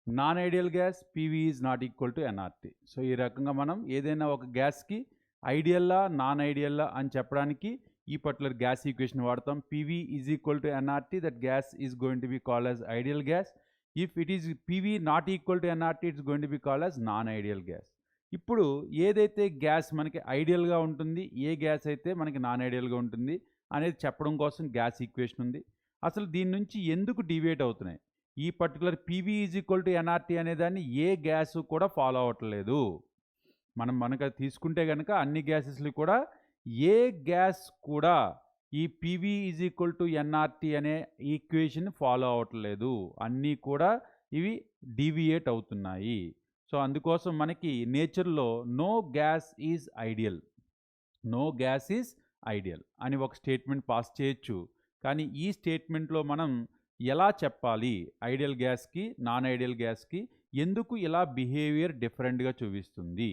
non ideal gas PV is not equal to NRT. So ఈ రకంగా మనం ఏదైనా ఒక గ్యాస్కి ఐడియల్లా నాన్ ఐడియల్లా అని చెప్పడానికి ఈ పర్టికులర్ గ్యాస్ ఈక్వేషన్ వాడతాం. PV is equal to NRT, that gas is going to be called as ideal gas. If it is PV not equal to NRT, it's going to be called as non ideal gas. ఇప్పుడు ఏదైతే గ్యాస్ మనకి ఐడియల్గా ఉంటుంది, ఏ గ్యాస్ అయితే మనకి నాన్ ఐడియల్గా ఉంటుంది అనేది చెప్పడం కోసం గ్యాస్ ఈక్వేషన్ ఉంది. అసలు దీని నుంచి ఎందుకు డివియేట్ అవుతున్నాయి, ఈ particular PV is equal to NRT అనేదాన్ని ఏ గ్యాస్ కూడా ఫాలో అవ్వట్లేదు. మనకు తీసుకుంటే కనుక అన్ని గ్యాసెస్లు కూడా ఏ గ్యాస్ కూడా ఈ PV is equal to NRT అనే ఈక్వేషన్ ఫాలో అవ్వట్లేదు, అన్నీ కూడా ఇవి డీవియేట్ అవుతున్నాయి. సో అందుకోసం మనకి నేచర్లో no gas is ideal, no gas is ideal అని ఒక స్టేట్మెంట్ పాస్ చేయొచ్చు. కానీ ఈ స్టేట్మెంట్లో మనం ఎలా చెప్పాలి ఐడియల్ గ్యాస్కి నాన్ ఐడియల్ గ్యాస్కి ఎందుకు ఇలా బిహేవియర్ డిఫరెంట్గా చూపిస్తుంది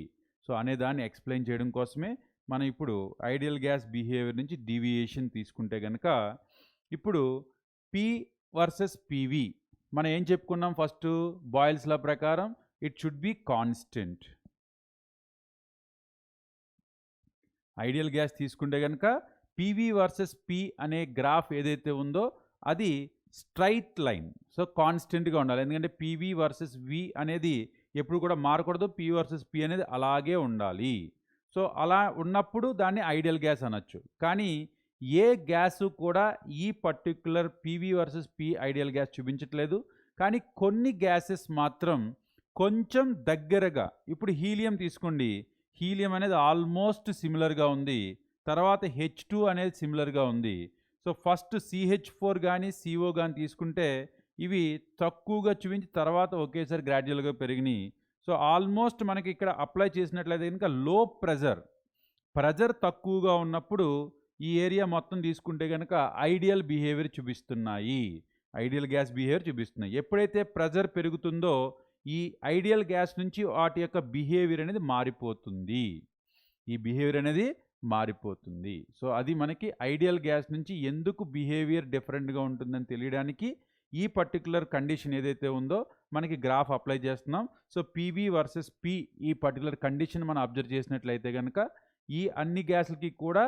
సో అనే దాన్ని ఎక్స్ప్లెయిన్ చేయడం కోసమే మనం ఇప్పుడు ఐడియల్ గ్యాస్ బిహేవియర్ నుంచి డీవియేషన్ తీసుకుంటే కనుక ఇప్పుడు పి వర్సెస్ పివి మనం ఏం చెప్పుకున్నాం ఫస్ట్ బాయిల్స్ లా ప్రకారం it should be constant. Ideal gas తీసుకుంటే కనుక పివి వర్సెస్ పి అనే గ్రాఫ్ ఏదైతే ఉందో అది స్ట్రైట్ లైన్ సో కాన్స్టెంట్గా ఉండాలి. ఎందుకంటే పివి వర్సెస్ వి అనేది ఎప్పుడు కూడా మారకూడదు. పి వర్సెస్ పి అనేది అలాగే ఉండాలి. సో అలా ఉన్నప్పుడు దాన్ని ఐడియల్ గ్యాస్ అనొచ్చు. కానీ ఏ గ్యాసు కూడా ఈ particular PV versus P ideal gas చూపించట్లేదు. కానీ కొన్ని గ్యాసెస్ మాత్రం కొంచెం దగ్గరగా ఇప్పుడు హీలియం తీసుకోండి. హీలియం అనేది ఆల్మోస్ట్ సిమిలర్గా ఉంది. తర్వాత H2 అనేది సిమిలర్గా ఉంది. సో ఫస్ట్ CH4 కానీ CO కానీ తీసుకుంటే ఇవి తక్కువగా చూపించి తర్వాత ఒకేసారి గ్రాడ్యువల్గా పెరిగినాయి. సో ఆల్మోస్ట్ మనకి ఇక్కడ అప్లై చేసినట్లయితే కనుక లో ప్రెజర్ తక్కువగా ఉన్నప్పుడు ఈ ఏరియా మొత్తం తీసుకుంటే కనుక ఐడియల్ బిహేవియర్ చూపిస్తున్నాయి. ఐడియల్ గ్యాస్ బిహేవియర్ చూపిస్తున్నాయి. ఎప్పుడైతే ప్రెజర్ పెరుగుతుందో ఈ ఐడియల్ గ్యాస్ నుంచి వాటి యొక్క బిహేవియర్ అనేది మారిపోతుంది. ఈ బిహేవియర్ అనేది మారిపోతుంది. సో అది మనకి ఐడియల్ గ్యాస్ నుంచి ఎందుకు బిహేవియర్ డిఫరెంట్గా ఉంటుందని తెలియడానికి ఈ పర్టికులర్ కండిషన్ ఏదైతే ఉందో మనకి గ్రాఫ్ అప్లై చేస్తున్నాం. సో పివి వర్సెస్ పి ఈ పర్టికులర్ కండిషన్ మనం అబ్జర్వ్ చేసినట్లయితే కనుక ఈ అన్ని గ్యాస్లకి కూడా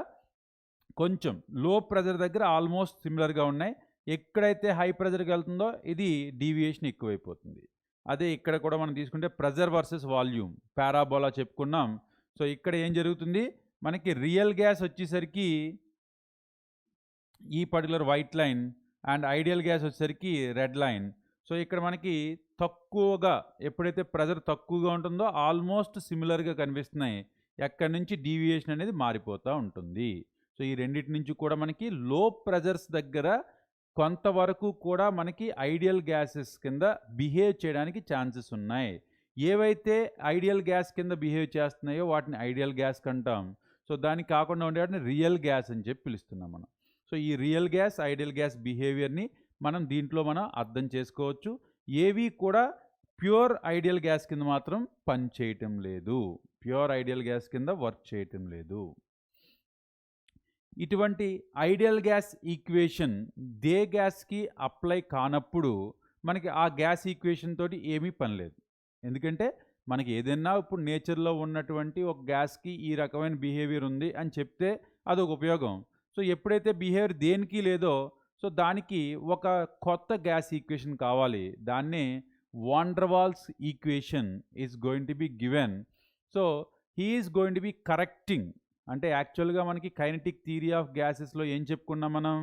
కొంచెం లో ప్రెజర్ దగ్గర ఆల్మోస్ట్ సిమిలర్గా ఉన్నాయి. ఎక్కడైతే హై ప్రెజర్కి వెళ్తుందో ఇది డీవియేషన్ ఎక్కువైపోతుంది. అదే ఇక్కడ కూడా మనం తీసుకుంటే ప్రెజర్ వర్సెస్ వాల్యూమ్ పారాబోలా చెప్పుకున్నాం. సో ఇక్కడ ఏం జరుగుతుంది మనకి రియల్ గ్యాస్ వచ్చేసరికి ఈ particular white line and ideal gas వచ్చేసరికి రెడ్ లైన్. సో ఇక్కడ మనకి తక్కువగా ఎప్పుడైతే ప్రెజర్ తక్కువగా ఉంటుందో ఆల్మోస్ట్ సిమిలర్గా కనిపిస్తున్నాయి. ఎక్కడి నుంచి డీవియేషన్ అనేది మారిపోతూ ఉంటుంది. సో ఈ రెండింటి నుంచి కూడా మనకి లో ప్రెజర్స్ దగ్గర కొంతవరకు కూడా మనకి ఐడియల్ గ్యాసెస్ కింద బిహేవ్ చేయడానికి ఛాన్సెస్ ఉన్నాయి. ఏవైతే ఐడియల్ గ్యాస్ కింద బిహేవ్ చేస్తున్నాయో వాటిని ఐడియల్ గ్యాస్ కంటాం. సో దానికి కాకుండా ఉండే వాటిని రియల్ గ్యాస్ అని చెప్పి పిలుస్తున్నాం మనం. సో ఈ రియల్ గ్యాస్ ఐడియల్ గ్యాస్ బిహేవియర్ని మనం దీంట్లో మనం అర్థం చేసుకోవచ్చు. ఏవి కూడా ప్యూర్ ఐడియల్ గ్యాస్ కింద మాత్రం పని చేయటం లేదు. ప్యూర్ ఐడియల్ గ్యాస్ కింద వర్క్ చేయటం లేదు. ఇటువంటి ఐడియల్ గ్యాస్ ఈక్వేషన్ దే గ్యాస్కి అప్లై కానప్పుడు మనకి ఆ గ్యాస్ ఈక్వేషన్ తోటి ఏమీ పని లేదు. ఎందుకంటే మనకి ఏదైనా ఇప్పుడు నేచర్లో ఉన్నటువంటి ఒక గ్యాస్కి ఈ రకమైన బిహేవియర్ ఉంది అని చెప్తే అదొక ఉపయోగం. సో ఎప్పుడైతే బిహేవియర్ దేనికి లేదో సో దానికి ఒక కొత్త గ్యాస్ ఈక్వేషన్ కావాలి. దాన్నే van der Waals equation is going to be given. So he is going to be correcting. అంటే యాక్చువల్గా మనకి కైనెటిక్ థియరీ ఆఫ్ గ్యాసెస్లో ఏం చెప్పుకున్నాం మనం,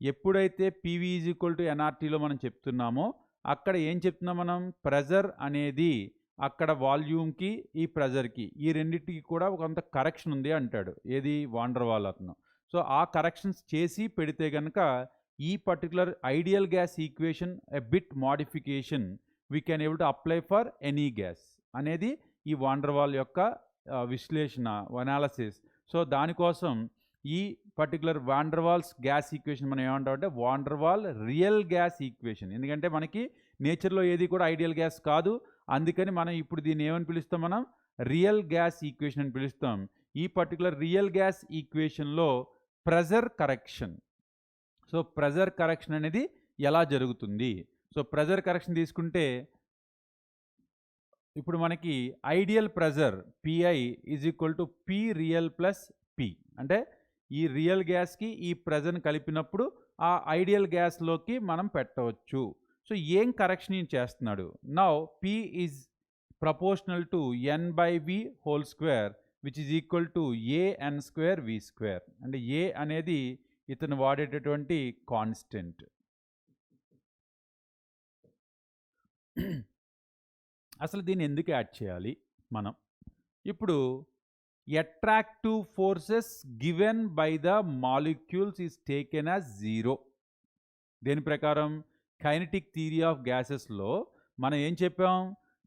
ఎప్పుడైతే PV = nRTలో మనం చెప్తున్నామో అక్కడ ఏం చెప్తున్నాం మనం, ప్రెజర్ అనేది అక్కడ వాల్యూమ్కి ఈ ప్రెజర్కి ఈ రెండింటికి కూడా కొంత కరెక్షన్ ఉంది అంటాడు. ఏది వాన్ డెర్ వాల్ అతను. సో ఆ కరెక్షన్స్ చేసి పెడితే కనుక ఈ particular ideal gas equation a bit modification we can able to apply for any gas అనేది ఈ వాన్ డెర్ వాల్ యొక్క విశ్లేషణ అనాలసిస్. సో దానికోసం ఈ particular van der Waals gas equation మనం ఏమంటామంటే van der Waal real gas equation. ఎందుకంటే మనకి నేచర్లో ఏది కూడా ఐడియల్ గ్యాస్ కాదు. అందుకని మనం ఇప్పుడు దీన్ని ఏమని పిలుస్తాం, మనం రియల్ గ్యాస్ ఈక్వేషన్ అని పిలుస్తాం. ఈ పర్టికులర్ రియల్ గ్యాస్ ఈక్వేషన్లో pressure correction. So pressure correction అనేది ఎలా జరుగుతుంది? సో ప్రెజర్ కరెక్షన్ తీసుకుంటే ఇప్పుడు మనకి ideal pressure PI = P real plus P. అంటే ఈ రియల్ గ్యాస్కి ఈ ప్రెజర్ని కలిపినప్పుడు ఆ ఐడియల్ గ్యాస్లోకి మనం పెట్టవచ్చు. సో ఏం కరెక్షన్ చేస్తున్నాడు? Now P is proportional to N/V² which is equal to AN²V². అంటే A అనేది ఇతను వాడేటటువంటి కాన్స్టెంట్. అసలు దీన్ని ఎందుకు యాడ్ చేయాలి మనం? ఇప్పుడు attractive forces given by the molecules is taken as 0. దేని ప్రకారం? కైనెటిక్ థియరీ ఆఫ్ గ్యాసెస్లో మనం ఏం చెప్పాం,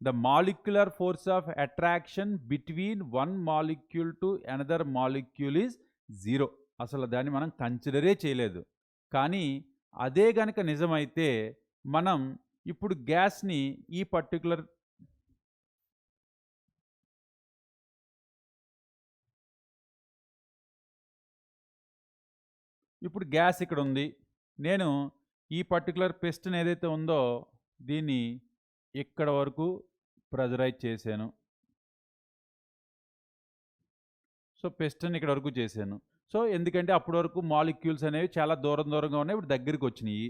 the molecular force of attraction between one molecule to another molecule is 0. అసలు దాన్ని మనం కన్సిడరే చేయలేదు. కానీ అదే గనక నిజమైతే మనం ఇప్పుడు గ్యాస్‌ని ఈ పర్టిక్యులర్ ఇప్పుడు గ్యాస్ ఇక్కడ ఉంది. నేను ఈ పర్టిక్యులర్ పిస్టన్ ఏదైతే ఉందో దీన్ని ఇక్కడ వరకు ప్రెజరైజ్ చేశాను. సో పిస్టన్ ఇక్కడ వరకు చేశాను. సో ఎందుకంటే అప్పటి వరకు మాలిక్యూల్స్ అనేవి చాలా దూరంగా ఉన్నాయి. ఇప్పుడు దగ్గరికి వచ్చినాయి.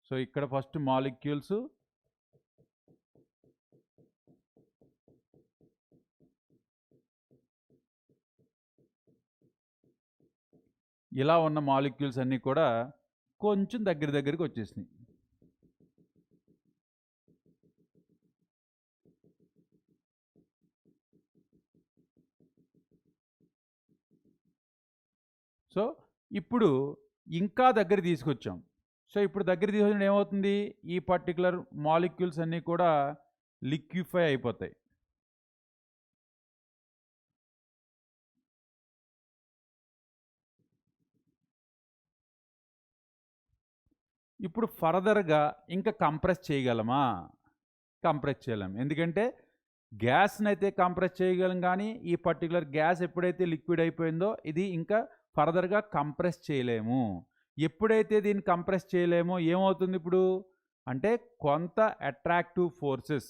సో ఇక్కడ ఫస్ట్ మాలిక్యూల్స్ ఇలా ఉన్న మాలిక్యూల్స్ అన్నీ కూడా కొంచెం దగ్గరికి వచ్చేసినాయి. సో ఇప్పుడు ఇంకా దగ్గర తీసుకొచ్చాం. సో ఇప్పుడు దగ్గర తీసుకొచ్చిన ఏమవుతుంది, ఈ పర్టిక్యులర్ మాలిక్యూల్స్ అన్నీ కూడా లిక్విఫై అయిపోతాయి. ఇప్పుడు ఫర్దర్గా ఇంకా కంప్రెస్ చేయగలమా? కంప్రెస్ చేయలేం. ఎందుకంటే గ్యాస్ని అయితే కంప్రెస్ చేయగలం, కానీ ఈ పర్టిక్యులర్ గ్యాస్ ఎప్పుడైతే లిక్విడ్ అయిపోయిందో ఇది ఇంకా ఫర్దర్గా కంప్రెస్ చేయలేము. ఎప్పుడైతే దీన్ని కంప్రెస్ చేయలేమో ఏమవుతుంది ఇప్పుడు అంటే కొంత అట్రాక్టివ్ ఫోర్సెస్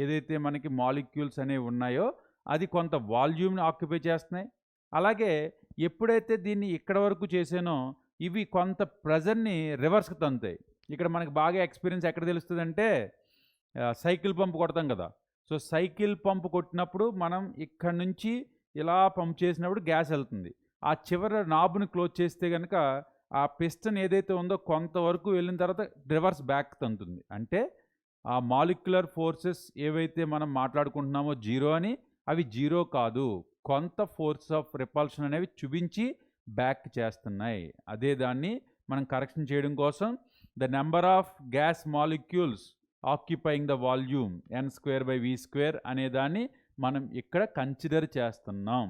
ఏదైతే మనకి మాలిక్యూల్స్ అనేవి ఉన్నాయో అది కొంత వాల్యూమ్ని ఆక్యుపై చేస్తున్నాయి. అలాగే ఎప్పుడైతే దీన్ని ఇక్కడ వరకు చేసానో ఇవి కొంత ప్రెజర్ని రివర్స్కి తంతాయి. ఇక్కడ మనకి బాగా ఎక్స్పీరియన్స్ ఎక్కడ తెలుస్తుందంటే సైకిల్ పంప్ కొడతాం కదా. సో సైకిల్ పంప్ కొట్టినప్పుడు మనం ఇక్కడ నుంచి ఇలా పంప్ చేసినప్పుడు గ్యాస్ వెళ్తుంది. ఆ చివరి నాబ్ని క్లోజ్ చేస్తే కనుక ఆ పిస్టన్ ఏదైతే ఉందో కొంతవరకు వెళ్ళిన తర్వాత రివర్స్ బ్యాక్ తంతుంది. అంటే ఆ మాలిక్యులర్ ఫోర్సెస్ ఏవైతే మనం మాట్లాడుకుంటున్నామో జీరో అని, అవి జీరో కాదు, కొంత ఫోర్స్ ఆఫ్ రిపల్షన్ అనేవి చూపించి బ్యాక్ చేస్తున్నాయి. అదే దాన్ని మనం కరెక్షన్ చేయడం కోసం the number of gas molecules occupying the volume n²/v² అనే దాన్ని మనం ఇక్కడ కన్సిడర్ చేస్తున్నాం.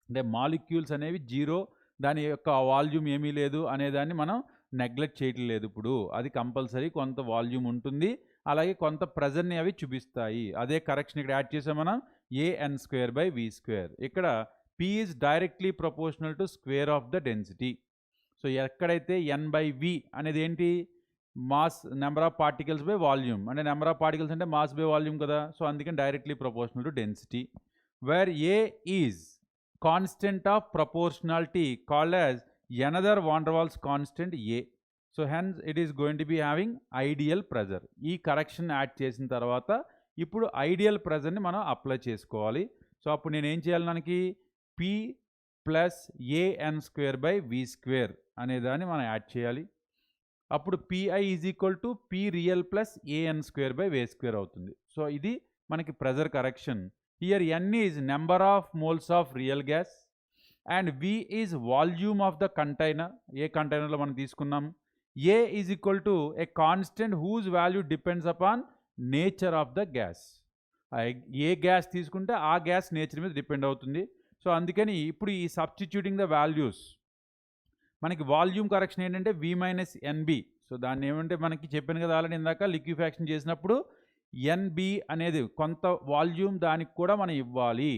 అంటే మాలిక్యూల్స్ అనేవి జీరో, దాని యొక్క వాల్యూమ్ ఏమీ లేదు అనేదాన్ని మనం నెగ్లెక్ట్ చేయటం లేదు. ఇప్పుడు అది కంపల్సరీ కొంత వాల్యూమ్ ఉంటుంది, అలాగే కొంత ప్రెజర్ని అవి చూపిస్తాయి. అదే కరెక్షన్ ఇక్కడ యాడ్ చేసాం మనం, an²/v². ఇక్కడ P is directly proportional to square of the density. So ఎక్కడైతే n/v అనేది ఏంటి, mass number of particles by volume, అంటే నెంబర్ ఆఫ్ పార్టికల్స్ అంటే మాస్ బై వాల్యూమ్ కదా. సో అందుకని directly proportional to density. Where A is constant of proportionality called as another van der Waals constant A. So hence it is going to be having ideal pressure. ఈ కరెక్షన్ యాడ్ చేసిన తర్వాత ఇప్పుడు ఐడియల్ ప్రెజర్ని మనం అప్లై చేసుకోవాలి. సో అప్పుడు నేను ఏం చేయాలి, మనకి P + an²/v² అనేదాన్ని మనం యాడ్ చేయాలి. అప్పుడు PI = P real + an²/v² అవుతుంది. సో ఇది మనకి pressure correction. Here n is number of moles of real gas and V is volume of the container. ఏ కంటైనర్లో మనం తీసుకున్నాం. A is equal to a constant whose value depends upon nature of the gas. A gas తీసుకుంటే ఆ గ్యాస్ నేచర్ మీద డిపెండ్ అవుతుంది. సో అందుకని ఇప్పుడు ఈ సబ్స్టిట్యూటింగ్ ద వాల్యూస్ మనకి వాల్యూమ్ కరెక్షన్ ఏంటంటే V - NB. సో దాన్ని ఏమంటే మనకి చెప్పాను కదా ఆల్రెడీ ఇందాక, లిక్విఫాక్షన్ చేసినప్పుడు NB అనేది కొంత వాల్యూమ్ దానికి కూడా మనం ఇవ్వాలి.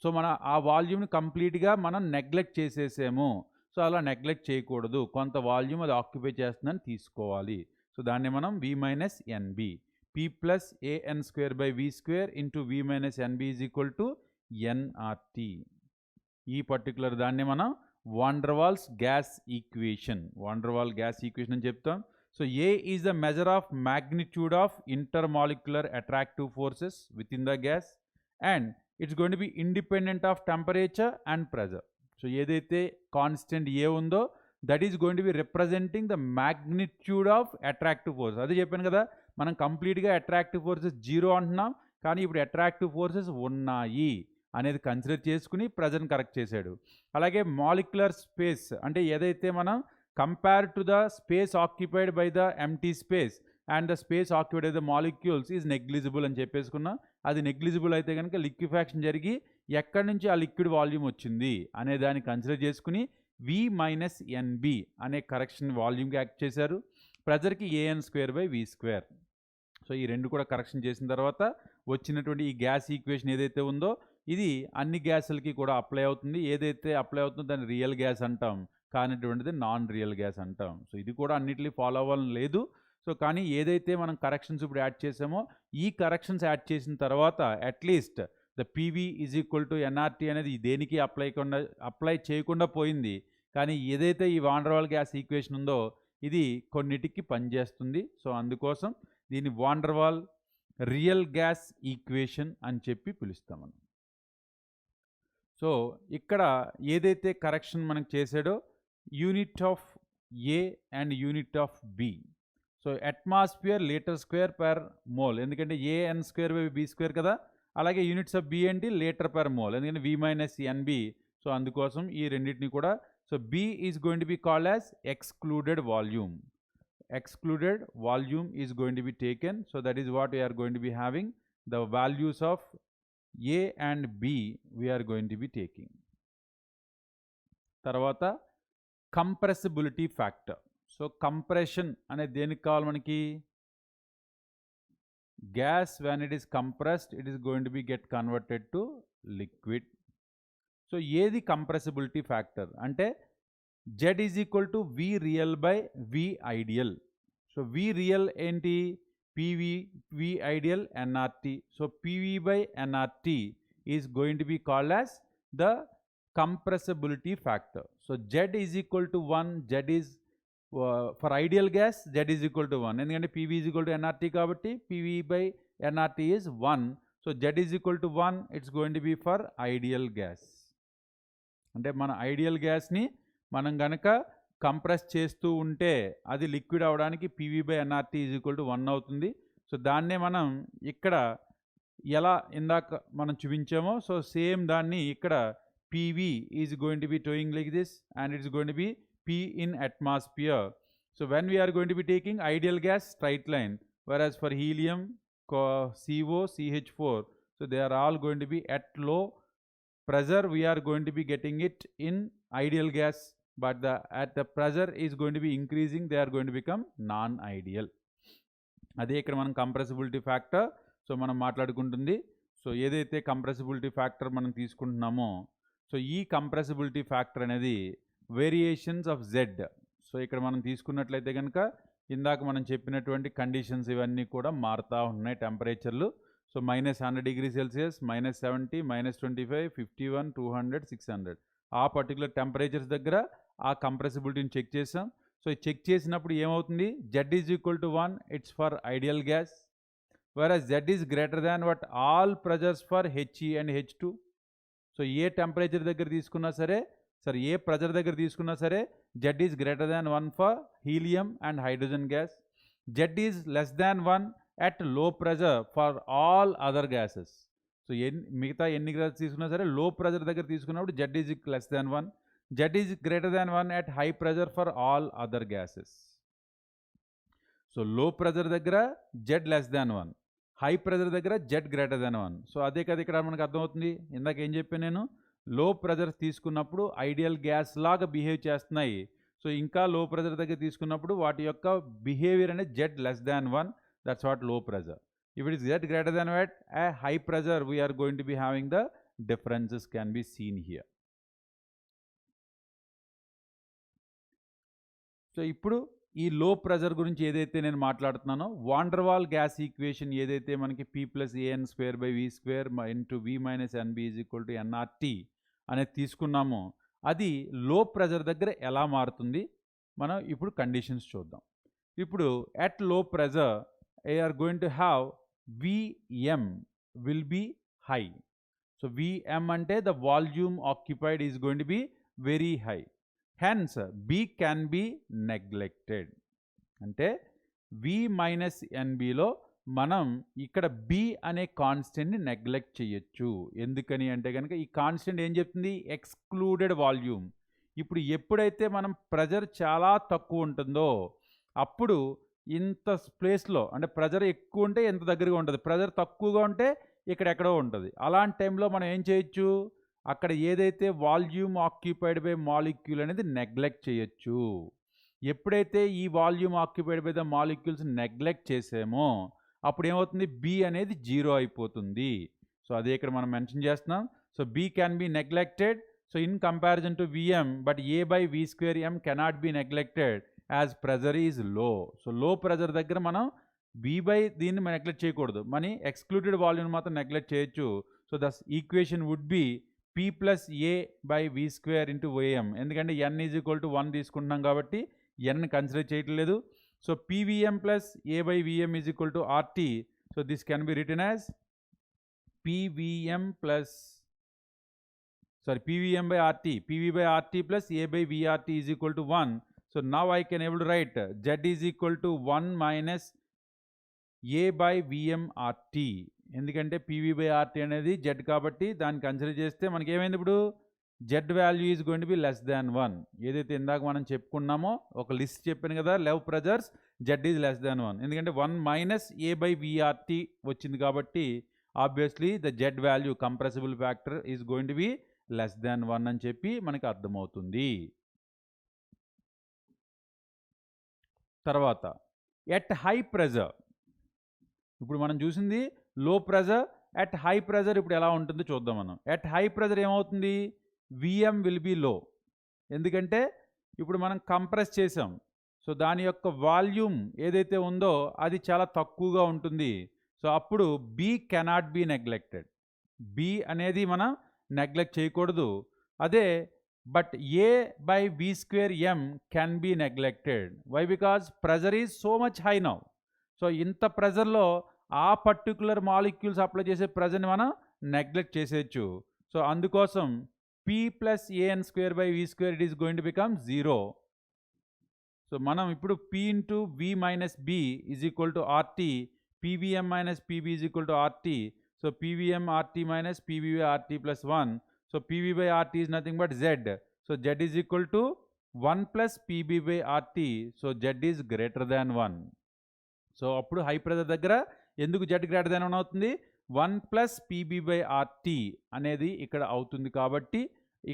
సో మన ఆ వాల్యూమ్ని కంప్లీట్గా మనం నెగ్లెక్ట్ చేసేసాము. సో అలా నెగ్లెక్ట్ చేయకూడదు, కొంత వాల్యూమ్ అది ఆక్యుపై చేస్తుందని తీసుకోవాలి. సో దాన్ని మనం V - NB, P + an²/v² into V - NB = nRT. ఈ పర్టికులర్ దాన్ని మనం van der Waals gas equation, van der Waal gas equation అని చెప్తాం. So A is the measure of magnitude of intermolecular attractive forces within the gas and it's going to be independent of temperature and pressure. So ఏదైతే కాన్స్టెంట్ A ఉందో that is going to be representing the magnitude of attractive force. అదే చెప్పాను కదా, మనం కంప్లీట్గా అట్రాక్టివ్ ఫోర్సెస్ జీరో అంటున్నాం, కానీ ఇప్పుడు అట్రాక్టివ్ ఫోర్సెస్ ఉన్నాయి అనేది కన్సిడర్ చేసుకుని ప్రెజర్ని కరెక్ట్ చేశాడు. అలాగే మాలిక్యులర్ స్పేస్ అంటే ఏదైతే మనం compare to the space occupied by the empty space and the space occupied by the molecules is negligible అని చెప్పేసుకున్నాం. అది నెగ్లిజిబుల్ అయితే కనుక లిక్విఫాక్షన్ జరిగి ఎక్కడి నుంచి ఆ లిక్విడ్ వాల్యూమ్ వచ్చింది అనే దాన్ని కన్సిడర్ చేసుకుని వి మైనస్ ఎన్బి అనే కరెక్షన్ వాల్యూమ్కి యాక్ట్ చేశారు. ప్రెజర్కి AN²/V². సో ఈ రెండు కూడా కరెక్షన్ చేసిన తర్వాత వచ్చినటువంటి ఈ గ్యాస్ ఈక్వేషన్ ఏదైతే ఉందో ఇది అన్ని గ్యాసులకి కూడా అప్లై అవుతుంది. ఏదైతే అప్లై అవుతుందో దాన్ని రియల్ గ్యాస్ అంటాం, కానిటువంటిది నాన్ రియల్ గ్యాస్ అంటాం. సో ఇది కూడా అన్నిటినీ ఫాలో అవ్వాలని లేదు. సో కానీ ఏదైతే మనం కరెక్షన్స్ ఇప్పుడు యాడ్ చేసామో ఈ కరెక్షన్స్ యాడ్ చేసిన తర్వాత అట్లీస్ట్ ద PV = NRT అనేది దేనికి అప్లై చేయకుండా పోయింది. కానీ ఏదైతే ఈ van der Waal gas equation ఉందో ఇది కొన్నిటికి పనిచేస్తుంది. సో అందుకోసం దీన్ని van der Waal real gas equation అని చెప్పి పిలుస్తాం మనం. సో ఇక్కడ ఏదైతే కరెక్షన్ మనం చేసాడో unit of A and unit of B. So atmosphere litre per mole, ఎందుకంటే AN²/B² కదా. అలాగే యూనిట్స్ ఆఫ్ B ఏంటి లీటర్/mole, ఎందుకంటే V-NB. సో అందుకోసం ఈ రెండింటిని కూడా so B is going to be called as excluded volume. Excluded volume is going to be taken. So that is what we are going to be having. The values of A and B we are going to be taking. Tarvata compressibility factor. So compression ane deniki kavali manaki gas, when it is compressed it is going to be get converted to liquid. So ఏది compressibility factor అంటే Z = V real/V ideal. So V real ఏంటి PV V ideal NRT. So PV/NRT is going to be called as the compressibility factor. So Z = 1. Z is for ideal gas Z = 1, ఎందుకంటే PV = NRT కాబట్టి PV/NRT is 1. So Z = 1, it's going to be for ideal gas. అంటే మన ఐడియల్ గ్యాస్ని మనం గనక కంప్రెస్ చేస్తూ ఉంటే అది లిక్విడ్ అవడానికి PV/NRT = 1 అవుతుంది. సో దాన్నే మనం ఇక్కడ ఎలా ఇందాక మనం చూపించామో సో సేమ్ దాన్ని ఇక్కడ PV is going to B toeing like this and it's going to B P in atmosphere. So when we are going to be taking ideal gas straight line, whereas for helium, CO, CH4, so they are all going to be at low pressure. We are going to be getting it in ideal gas, but at the pressure is going to be increasing, they are going to become non-ideal. అదే ఇక్కడ మనం కంప్రెసిబిలిటీ ఫ్యాక్టర్ సో మనం మాట్లాడుకుంటుంది. సో ఏదైతే కంప్రెసిబిలిటీ ఫ్యాక్టర్ మనం తీసుకుంటున్నామో సో ఈ కంప్రెసిబిలిటీ ఫ్యాక్టర్ అనేది వేరియేషన్స్ ఆఫ్ Z. సో ఇక్కడ మనం తీసుకున్నట్లయితే కనుక ఇందాక మనం చెప్పినటువంటి కండిషన్స్ ఇవన్నీ కూడా మారుతూ ఉన్నాయి టెంపరేచర్లు. సో -100°C, -70, -25, 51, 200, 600 ఆ పర్టికులర్ టెంపరేచర్స్ దగ్గర ఆ కంప్రెసిబిలిటీని చెక్ చేసాం. సో చెక్ చేసినప్పుడు ఏమవుతుంది Z = 1, it's for ideal gas, whereas Z is greater than what all pressures for He and H2. So A temperature దగ్గర తీసుకున్నా సరే ఏ ప్రెజర్ దగ్గర తీసుకున్నా సరే Z is greater than 1 for helium and hydrogen gas. Z is less than 1 at low pressure for all other gases. So మిగతా ఎన్ని గ్యాసెస్ తీసుకున్నా సరే లో ప్రెజర్ దగ్గర తీసుకున్నప్పుడు Z is less than 1. Z is greater than 1 at high pressure for all other gases. So low pressure దగ్గర Z less than 1, high pressure దగ్గర Z greater than 1. సో అదే కదా ఇక్కడ మనకు అర్థమవుతుంది. ఇందాక ఏం చెప్పాను నేను, లో ప్రెజర్ తీసుకున్నప్పుడు ఐడియల్ గ్యాస్ లాగా బిహేవ్ చేస్తున్నాయి. సో ఇంకా లో ప్రెజర్ దగ్గర తీసుకున్నప్పుడు వాటి యొక్క బిహేవియర్ అనేది Z less than 1. That's what low pressure. If it is Z greater than what a high pressure, we are going to be having the differences can be seen here. So ఇప్పుడు ఈ లో ప్రెజర్ గురించి ఏదైతే నేను మాట్లాడుతున్నానో van der Waal gas equation ఏదైతే మనకి P + AN²/V² V - NB = NRT అనేది తీసుకున్నామో అది లో ప్రెజర్ దగ్గర ఎలా మారుతుంది మనం ఇప్పుడు కండిషన్స్ చూద్దాం. ఇప్పుడు అట్ లో pressure we are going to have Vm will be high. So Vm అంటే the volume occupied is going to be very high. Hence B can be neglected. అంటే V - NBలో మనం ఇక్కడ B అనే కాన్స్టెంట్ని నెగ్లెక్ట్ చేయొచ్చు. ఎందుకని అంటే కనుక ఈ కాన్స్టెంట్ ఏం చెప్తుంది ఎక్స్క్లూడెడ్ వాల్యూమ్. ఇప్పుడు ఎప్పుడైతే మనం ప్రెజర్ చాలా తక్కువ ఉంటుందో అప్పుడు ఇంత ప్లేస్లో అంటే ప్రెజర్ ఎక్కువ ఉంటే ఎంత దగ్గరగా ఉంటుంది, ప్రెజర్ తక్కువగా ఉంటే ఇక్కడెక్కడో ఉంటుంది. అలాంటి టైంలో మనం ఏం చేయొచ్చు అక్కడ ఏదైతే వాల్యూమ్ ఆక్యుపైడ్ బై మాలిక్యూల్ అనేది నెగ్లెక్ట్ చేయొచ్చు. ఎప్పుడైతే ఈ volume occupied by the molecules neglect చేసామో అప్పుడు ఏమవుతుంది, బి అనేది 0 అయిపోతుంది. సో అదే ఇక్కడ మనం మెన్షన్ చేస్తున్నాం. So B can be neglected. So in comparison to VM, but A by V square M cannot be neglected as pressure is low. So low pressure దగ్గర మనం బి బై దీన్ని నెగ్లెక్ట్ చేయకూడదు, మన ఎక్స్క్లూడెడ్ వాల్యూమ్ మాత్రం నెగ్లెక్ట్ చేయొచ్చు. So thus equation would be P plus A by V square into OM. ఎందుకంటే ఎన్ ఈజ్ ఈక్వల్ టు 1 తీసుకుంటున్నాం కాబట్టి ఎన్ కన్సిడర్ చేయట్లేదు. So PVM plus A by VM is equal to RT. So this can be written as PVM plus PVM by RT, PV by RT plus A by VRT is equal to 1. So now I can able to write Z is equal to 1 minus A by VM RT. ఎందుకంటే PV by RT అనేది Z కాబట్టి దాన్ని కన్సిడర్ చేస్తే మనకి ఏమైంది, ఇప్పుడు Z value is going to be less than 1. ఏదైతే ఇందాక మనం చెప్పుకున్నామో ఒక లిస్ట్ చెప్పాను కదా, low pressures, Z is less than 1. ఎందుకంటే 1 మైనస్ A by VRT వచ్చింది కాబట్టి obviously the Z value compressible factor is going to be less than 1 అని చెప్పి మనకి అర్థమవుతుంది. తర్వాత ఎట్ హై ప్రెజర్, ఇప్పుడు మనం చూసింది లో ప్రెజర్. ఎట్ హై ప్రెజర్ ఇప్పుడు ఎలా ఉంటుందో చూద్దాం మనం. ఎట్ హై ప్రెజర్ ఏమవుతుంది, విఎం విల్ బి లో. ఎందుకంటే ఇప్పుడు మనం కంప్రెస్ చేసాం. సో దాని యొక్క వాల్యూమ్ ఏదైతే ఉందో అది చాలా తక్కువగా ఉంటుంది. సో అప్పుడు B cannot be neglected. B అనేది మనం నెగ్లెక్ట్ చేయకూడదు. అదే but A by V square M can be neglected. Why? Because pressure is so much high now. So ఇంత ప్రెజర్లో ఆ పర్టికులర్ మాలిక్యూల్స్ అప్లై చేసే ప్రెజర్ని మనం నెగ్లెక్ట్ చేసేయచ్చు. సో అందుకోసం P plus AN square by V square it is going to become 0. So మనం ఇప్పుడు P into V minus B is equal to RT, PVM minus PB is equal to RT. So PVM RT minus PV by RT plus 1. So PV by RT is nothing but Z. So Z is equal to 1 plus PB by RT. So Z is greater than 1. So అప్పుడు హై ప్రెజర్ దగ్గర ఎందుకు Z గ్రేటర్ దాన్ 1 అవుతుంది, 1 plus PB by RT అనేది ఇక్కడ అవుతుంది. కాబట్టి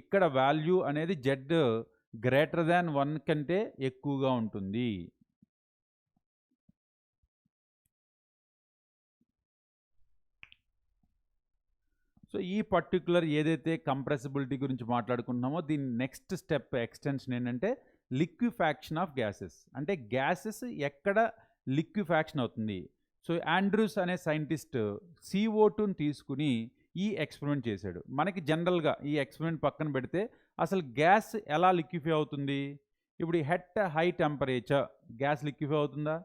ఇక్కడ వాల్యూ అనేది Z గ్రేటర్ దాన్ 1 కంటే ఎక్కువగా ఉంటుంది. సో ఈ పర్టికులర్ ఏదైతే కంప్రెసిబిలిటీ గురించి మాట్లాడుకుంటున్నామో దీని నెక్స్ట్ స్టెప్ ఎక్స్టెన్షన్ ఏంటంటే లిక్విఫాక్షన్ ఆఫ్ గ్యాసెస్. అంటే గ్యాసెస్ ఎక్కడ లిక్విఫాక్షన్ అవుతుంది. సో ఆండ్రూస్ అనే సైంటిస్ట్ CO2ని తీసుకుని ఈ ఎక్స్పెరిమెంట్ చేశాడు. మనకి జనరల్గా ఈ ఎక్స్పెరిమెంట్ పక్కన పెడితే అసలు గ్యాస్ ఎలా లిక్విఫై అవుతుంది, ఇప్పుడు హెట్ హై టెంపరేచర్ గ్యాస్ లిక్విఫై అవుతుందా?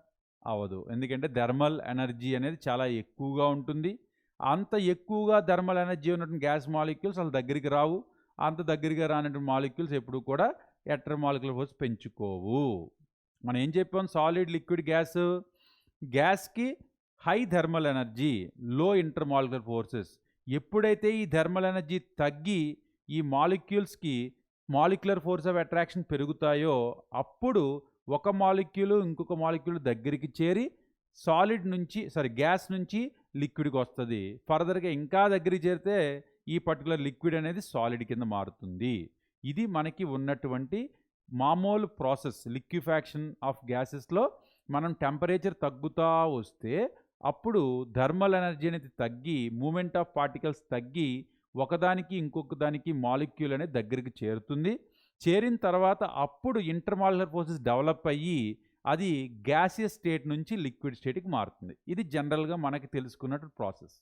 అవ్వదు. ఎందుకంటే థర్మల్ ఎనర్జీ అనేది చాలా ఎక్కువగా ఉంటుంది. అంత ఎక్కువగా థర్మల్ ఎనర్జీ ఉన్నటువంటి గ్యాస్ మాలిక్యూల్స్ అసలు దగ్గరికి రావు. అంత దగ్గరగా రానటువంటి మాలిక్యూల్స్ ఎప్పుడు కూడా ఎటర్ మాలిక్యులర్ ఫోర్స్ పెంచుకోవు. మనం ఏం చెప్పాం, సాలిడ్ లిక్విడ్ గ్యాస్కి high thermal energy, low intermolecular forces. ఎప్పుడైతే ఈ థర్మల్ ఎనర్జీ తగ్గి ఈ మాలిక్యూల్స్కి మాలిక్యులర్ ఫోర్స్ ఆఫ్ అట్రాక్షన్ పెరుగుతాయో అప్పుడు ఒక మాలిక్యూల్ ఇంకొక మాలిక్యూల్ దగ్గరికి చేరి గ్యాస్ నుంచి లిక్విడ్కి వస్తుంది. ఫర్దర్గా ఇంకా దగ్గరికి చేరితే ఈ పర్టికులర్ లిక్విడ్ అనేది సాలిడ్ కింద మారుతుంది. ఇది మనకి ఉన్నటువంటి మామూలు ప్రాసెస్. లిక్విఫాక్షన్ ఆఫ్ గ్యాసెస్లో మనం టెంపరేచర్ తగ్గుతూ వస్తే అప్పుడు థర్మల్ ఎనర్జీ అనేది తగ్గి మూమెంట్ ఆఫ్ పార్టికల్స్ తగ్గి ఒకదానికి ఇంకొక దానికి మాలిక్యూల్ అనేది దగ్గరికి చేరుతుంది. చేరిన తర్వాత అప్పుడు ఇంటర్మాలిక్యులర్ ఫోర్సెస్ డెవలప్ అయ్యి అది గ్యాసియస్ స్టేట్ నుంచి లిక్విడ్ స్టేట్కి మారుతుంది. ఇది జనరల్గా మనకి తెలుసుకున్నట్టు ప్రాసెస్.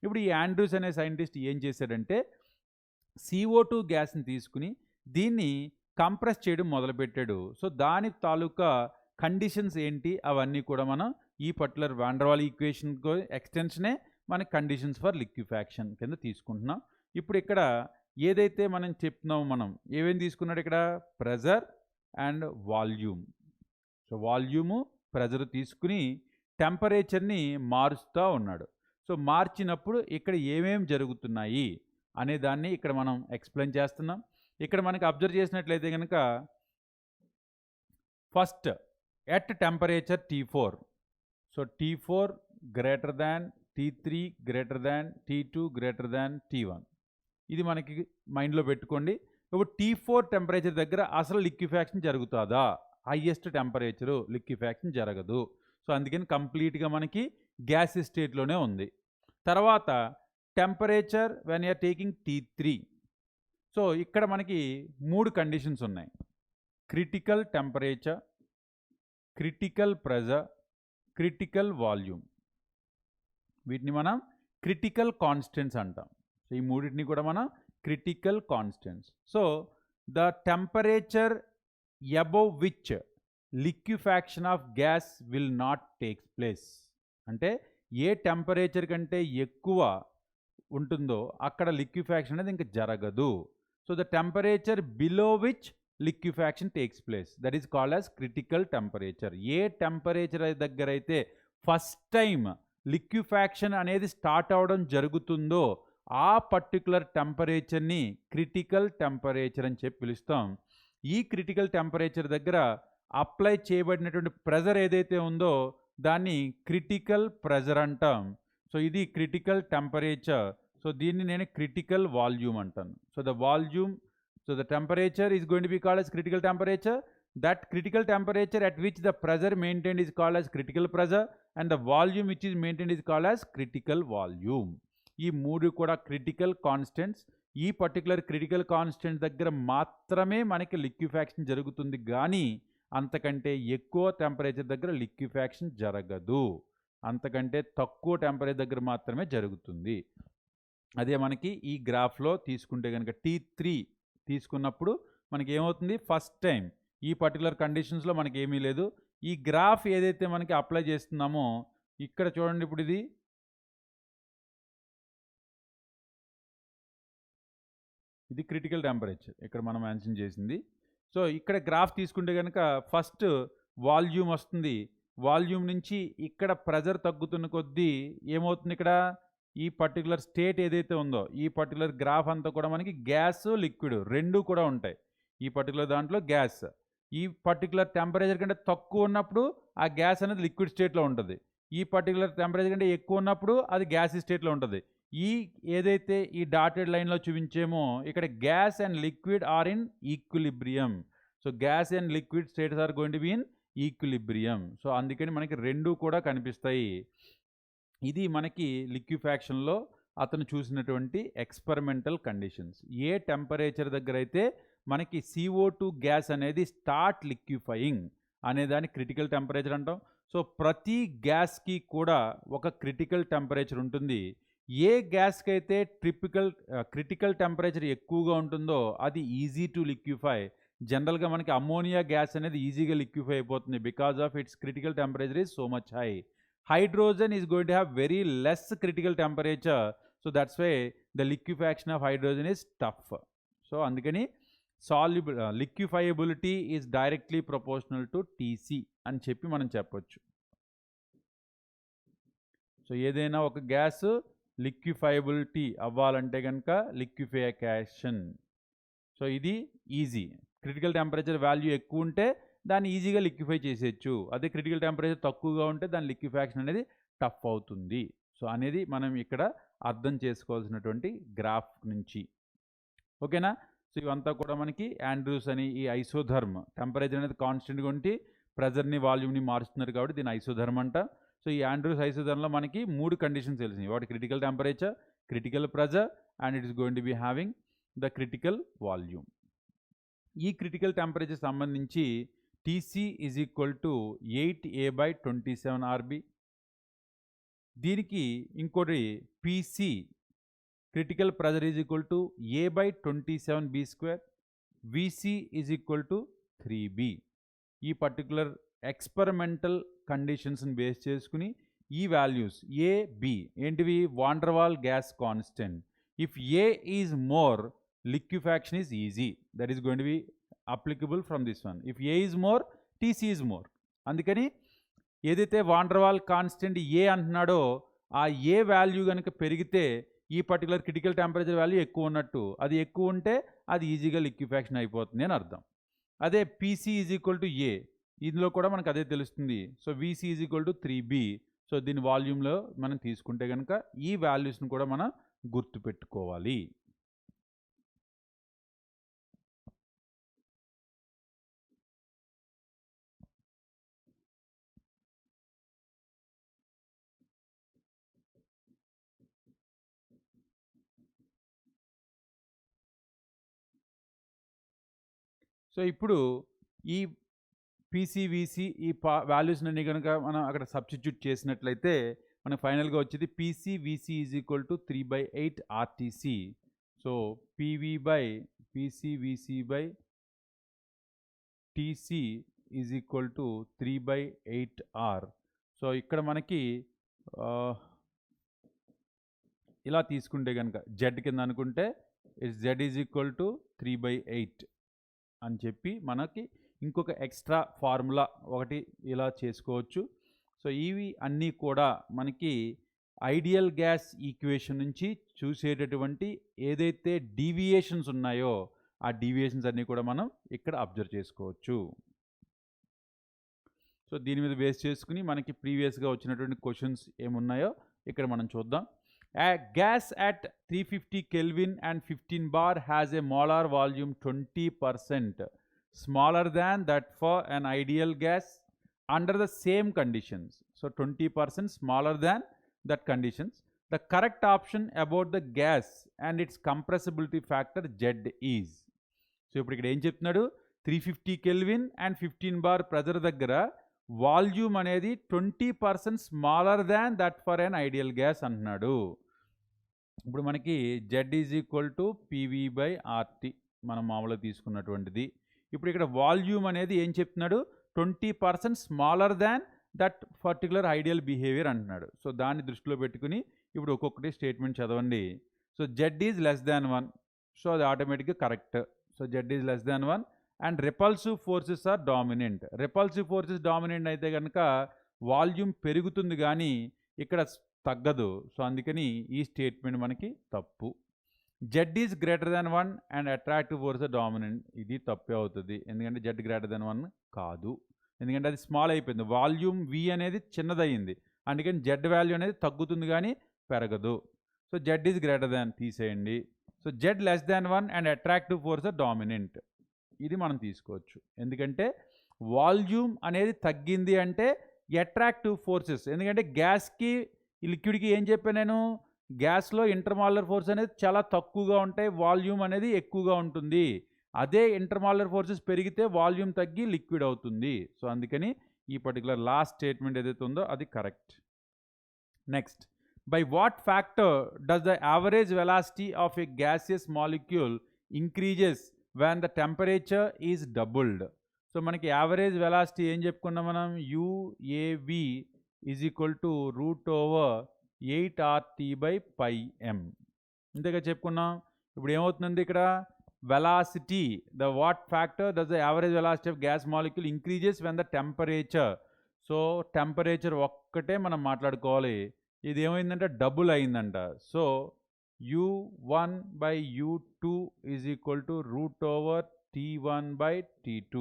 ఇప్పుడు ఈ ఆండ్రూస్ అనే సైంటిస్ట్ ఏం చేశాడంటే CO2 గ్యాస్ని తీసుకుని దీన్ని కంప్రెస్ చేయడం మొదలుపెట్టాడు. సో దాని తాలూకా కండిషన్స్ ఏంటి అవన్నీ కూడా మనం ఈ particular van der Waal equation ఎక్స్టెన్షనే మన కండిషన్స్ ఫర్ లిక్విఫాక్షన్ కింద తీసుకుంటున్నాం. ఇప్పుడు ఇక్కడ ఏదైతే మనం చెప్తున్నామో మనం ఏమేమి తీసుకున్నాడు ఇక్కడ, pressure and volume. So volume pressure తీసుకుని టెంపరేచర్ని మారుస్తూ ఉన్నాడు. సో మార్చినప్పుడు ఇక్కడ ఏమేమి జరుగుతున్నాయి అనే దాన్ని ఇక్కడ మనం ఎక్స్ప్లెయిన్ చేస్తున్నాం. ఇక్కడ మనకి అబ్జర్వ్ చేసినట్లయితే కనుక first at temperature T4. So T4 greater than T3 greater than T2 greater than T1. ఇది మనకి మైండ్లో పెట్టుకోండి. ఇప్పుడు T4 టెంపరేచర్ దగ్గర అసలు లిక్విఫాక్షన్ జరుగుతుందా? హైయెస్ట్ టెంపరేచరు లిక్విఫాక్షన్ జరగదు. సో అందుకని కంప్లీట్గా మనకి గ్యాస్ స్టేట్లోనే ఉంది. తర్వాత temperature when you're taking T3. So ఇక్కడ మనకి 3 కండిషన్స్ ఉన్నాయి. Critical temperature, critical pressure, critical volume. వీటిని మనం క్రిటికల్ కాన్స్టెంట్స్ అంటాం. సో ఈ మూడింటిని కూడా మనం critical constants. So the temperature above which liquefaction of gas will not takes place. అంటే ఏ టెంపరేచర్ కంటే ఎక్కువ ఉంటుందో అక్కడ లిక్విఫాక్షన్ అనేది ఇంకా జరగదు. So the temperature below which liquefaction takes place, that is called as critical temperature. A temperature దగ్గర అయితే ఫస్ట్ టైం లిక్విఫాక్షన్ అనేది స్టార్ట్ అవడం జరుగుతుందో ఆ పర్టికులర్ టెంపరేచర్ని క్రిటికల్ టెంపరేచర్ అని చెప్పి పిలుస్తాం. ఈ క్రిటికల్ టెంపరేచర్ దగ్గర అప్లై చేయబడినటువంటి ప్రెజర్ ఏదైతే ఉందో దాన్ని క్రిటికల్ ప్రెజర్ అంటాం. సో ఇది క్రిటికల్ టెంపరేచర్. సో దీన్ని నేను క్రిటికల్ వాల్యూమ్ అంటాను. So the volume, so the temperature is going to be called as critical temperature. That critical temperature at which the pressure maintained is called as critical pressure, and the volume which is maintained is called as critical volume. ఈ మూడు కూడా క్రిటికల్ కాన్స్టెంట్స్. ఈ పర్టికులర్ క్రిటికల్ కాన్స్టెంట్ దగ్గర మాత్రమే మనకి లిక్విఫాక్షన్ జరుగుతుంది, కానీ అంతకంటే ఎక్కువ టెంపరేచర్ దగ్గర లిక్విఫాక్షన్ జరగదు. అంతకంటే తక్కువ టెంపరేచర్ దగ్గర మాత్రమే జరుగుతుంది. అదే మనకి ఈ గ్రాఫ్లో తీసుకుంటే కనుక T3 తీసుకున్నప్పుడు మనకి ఏమవుతుంది, ఫస్ట్ టైం ఈ పర్టికులర్ కండిషన్స్లో మనకి ఏమీ లేదు. ఈ గ్రాఫ్ ఏదైతే మనకి అప్లై చేస్తున్నామో ఇక్కడ చూడండి, ఇప్పుడు ఇది క్రిటికల్ టెంపరేచర్ ఇక్కడ మనం మెన్షన్ చేసింది. సో ఇక్కడ గ్రాఫ్ తీసుకుంటే కనుక ఫస్ట్ వాల్యూమ్ వస్తుంది. వాల్యూమ్ నుంచి ఇక్కడ ప్రెజర్ తగ్గుతున్న కొద్దీ ఏమవుతుంది, ఇక్కడ ఈ పర్టికులర్ స్టేట్ ఏదైతే ఉందో ఈ పర్టికులర్ గ్రాఫ్ అంతా కూడా మనకి గ్యాస్ లిక్విడ్ రెండు కూడా ఉంటాయి. ఈ పర్టికులర్ దాంట్లో గ్యాస్ ఈ పర్టికులర్ టెంపరేచర్ కంటే తక్కువ ఉన్నప్పుడు ఆ గ్యాస్ అనేది లిక్విడ్ స్టేట్లో ఉంటుంది. ఈ పర్టికులర్ టెంపరేచర్ కంటే ఎక్కువ ఉన్నప్పుడు అది గ్యాస్ స్టేట్లో ఉంటుంది. ఈ ఏదైతే ఈ డాటెడ్ లైన్లో చూపించేమో ఇక్కడ gas and liquid are in equilibrium. So gas and liquid states are going to be in equilibrium. So అందుకని మనకి రెండు కూడా కనిపిస్తాయి. ఇది మనకి లిక్విఫాక్షన్లో అతను చూసినటువంటి ఎక్స్పెరిమెంటల్ కండిషన్స్. ఏ టెంపరేచర్ దగ్గర అయితే మనకి CO2 గ్యాస్ అనేది స్టార్ట్ లిక్విఫయింగ్ అనేదాన్ని క్రిటికల్ టెంపరేచర్ అంటాం. సో ప్రతి గ్యాస్కి కూడా ఒక క్రిటికల్ టెంపరేచర్ ఉంటుంది. ఏ గ్యాస్కి అయితే క్రిటికల్ టెంపరేచర్ ఎక్కువగా ఉంటుందో అది ఈజీ టు లిక్విఫై. జనరల్గా మనకి అమ్మోనియా గ్యాస్ అనేది ఈజీగా లిక్విఫై అయిపోతుంది because of it's critical temperature is so much high. Hydrogen is going to have very less critical temperature, so that's why the liquefaction of hydrogen is tough. So andukani liquefiability is directly proportional to Tc అని చెప్పి మనం చెప్పొచ్చు. సో ఏదైనా ఒక గ్యాస్ లిక్విఫైబిలిటీ అవ్వాలంటే కనుక లిక్విఫికేషన్. సో ఇది ఈజీ. క్రిటికల్ టెంపరేచర్ వాల్యూ ఎక్కువ ఉంటే దాన్ని ఈజీగా లిక్విఫై చేసేయచ్చు. అదే క్రిటికల్ టెంపరేచర్ తక్కువగా ఉంటే దాని లిక్విఫాక్షన్ అనేది టఫ్ అవుతుంది. సో అనేది మనం ఇక్కడ అర్థం చేసుకోవాల్సినటువంటి గ్రాఫ్ నుంచి. ఓకేనా? సో ఇవంతా కూడా మనకి ఆండ్రూస్ అని ఈ ఐసోధర్మ్ టెంపరేచర్ అనేది కాన్స్టెంట్గా ఉంటే ప్రెజర్ని వాల్యూమ్ని మారుస్తున్నారు కాబట్టి దీని ఐసోధర్మ్ అంట. సో ఈ ఆండ్రూస్ ఐసోధర్మ్లో మనకి 3 కండిషన్స్ తెలిసినాయి. వాటి critical temperature, critical pressure and it is going to be having the critical volume. ఈ క్రిటికల్ టెంపరేచర్ సంబంధించి Tc is equal to 8a/27 RB. దీనికి ఇంకోటి PC critical pressure is equal to a/27b². VC is equal to 3b. ఈ పర్టికులర్ ఎక్స్పెరిమెంటల్ కండిషన్స్ని బేస్ చేసుకుని ఈ వాల్యూస్ A, B ఏంటివి? Van der Waal gas constant. If A is more, liquefaction is easy. That is going to be applicable from this one. If A is more, Tc is more. అందుకని ఏదైతే వాండర్వాల్ కాన్స్టెంట్ ఏ అంటున్నాడో ఆ ఏ వాల్యూ కనుక పెరిగితే ఈ పర్టికులర్ క్రిటికల్ టెంపరేచర్ వాల్యూ ఎక్కువ ఉన్నట్టు. అది ఎక్కువ ఉంటే అది ఈజీగా లిక్విఫాక్షన్ అయిపోతుంది అని అర్థం. అదే PC is equal to A, ఇందులో కూడా మనకు అదే తెలుస్తుంది. So VC is equal to 3b. So దీని వాల్యూమ్లో మనం తీసుకుంటే కనుక ఈ వాల్యూస్ని కూడా మనం గుర్తుపెట్టుకోవాలి. సో ఇప్పుడు ఈ పీసీవీసీ ఈ వాల్యూస్ని కనుక మనం అక్కడ సబ్స్టిట్యూట్ చేసినట్లయితే మనకు ఫైనల్గా వచ్చేది PCVC is equal to 3/8 RTC. So PV by PCVC by TC is equal to 3/8 R. సో ఇక్కడ మనకి ఇలా తీసుకుంటే కనుక జెడ్ కింద అనుకుంటే జెడ్ ఈజ్ ఈక్వల్ టు 3/8 అని చెప్పి మనకి ఇంకొక ఎక్స్ట్రా ఫార్ములా ఒకటి ఇలా చేసుకోవచ్చు. సో ఇవి అన్నీ కూడా మనకి ఐడియల్ గ్యాస్ ఈక్వేషన్ నుంచి చూసేటటువంటి ఏదైతే డీవియేషన్స్ ఉన్నాయో ఆ డీవియేషన్స్ అన్నీ కూడా మనం ఇక్కడ అబ్జర్వ్ చేసుకోవచ్చు. సో దీని మీద బేస్ చేసుకుని మనకి ప్రీవియస్గా వచ్చినటువంటి క్వశ్చన్స్ ఏమున్నాయో ఇక్కడ మనం చూద్దాం. A gas at 350 Kelvin and 15 bar has a molar volume 20% smaller than that for an ideal gas under the same conditions. So 20% smaller than that conditions. The correct option about the gas and its compressibility factor Z is. So ఇప్పుడు ఇక్కడ ఏం చెప్తున్నాడు, 350 Kelvin and 15 bar ప్రెజర్ దగ్గర వాల్యూమ్ అనేది 20% smaller than that for an ideal gas అంటున్నాడు. ఇప్పుడు మనకి Z is equal to PV by RT మనం మామూలుగా తీసుకున్నటువంటిది. ఇప్పుడు ఇక్కడ వాల్యూమ్ అనేది ఏం చెప్తున్నాడు, 20% smaller than that particular ideal behaviour అంటున్నాడు. సో దాన్ని దృష్టిలో పెట్టుకుని ఇప్పుడు ఒక్కొక్కటి స్టేట్మెంట్ చదవండి. So Z is less than 1. So అది ఆటోమేటిక్గా correct. So Z is less than 1 and repulsive forces are dominant. Repulsive forces dominant అయితే కనుక వాల్యూమ్ పెరుగుతుంది కానీ ఇక్కడ తగ్గదు. సో అందుకని ఈ స్టేట్మెంట్ మనకి తప్పు. Z is greater than 1 and attractive force dominant, ఇది తప్పే అవుతుంది. ఎందుకంటే జెడ్ గ్రేటర్ దాన్ 1 కాదు, ఎందుకంటే అది స్మాల్ అయిపోయింది. వాల్యూమ్ వి అనేది చిన్నదయ్యింది, అందుకని జెడ్ వాల్యూ అనేది తగ్గుతుంది కానీ పెరగదు. So Z is greater than తీసేయండి. So Z less than 1 and attractive force dominant, ఇది మనం తీసుకోవచ్చు. ఎందుకంటే వాల్యూమ్ అనేది తగ్గింది అంటే అట్రాక్టివ్ ఫోర్సెస్, ఎందుకంటే గ్యాస్కి లిక్విడ్కి ఏం చెప్పాను నేను, గ్యాస్లో ఇంటర్మాలర్ ఫోర్స్ అనేది చాలా తక్కువగా ఉంటాయి, వాల్యూమ్ అనేది ఎక్కువగా ఉంటుంది. అదే ఇంటర్మాలర్ ఫోర్సెస్ పెరిగితే వాల్యూమ్ తగ్గి లిక్విడ్ అవుతుంది. సో అందుకని ఈ పర్టికులర్ లాస్ట్ స్టేట్మెంట్ ఏదైతే ఉందో అది correct. Next, by what factor does the average velocity of a gaseous molecule increases when the temperature is doubled. So మనకి యావరేజ్ వెలాసిటీ ఏం చెప్పుకున్నాం మనం, UAV is equal to √8RT/πm ఇంతగా చెప్పుకున్నాం. ఇప్పుడు ఏమవుతుంది ఇక్కడ, velocity the what factor does the average velocity of gas molecule increases when the temperature. So temperature ఒక్కటే మనం మాట్లాడుకోవాలి, ఇది ఏమైందంటే డబుల్ అయిందంట. So U1/U2 is equal to √T1/T2.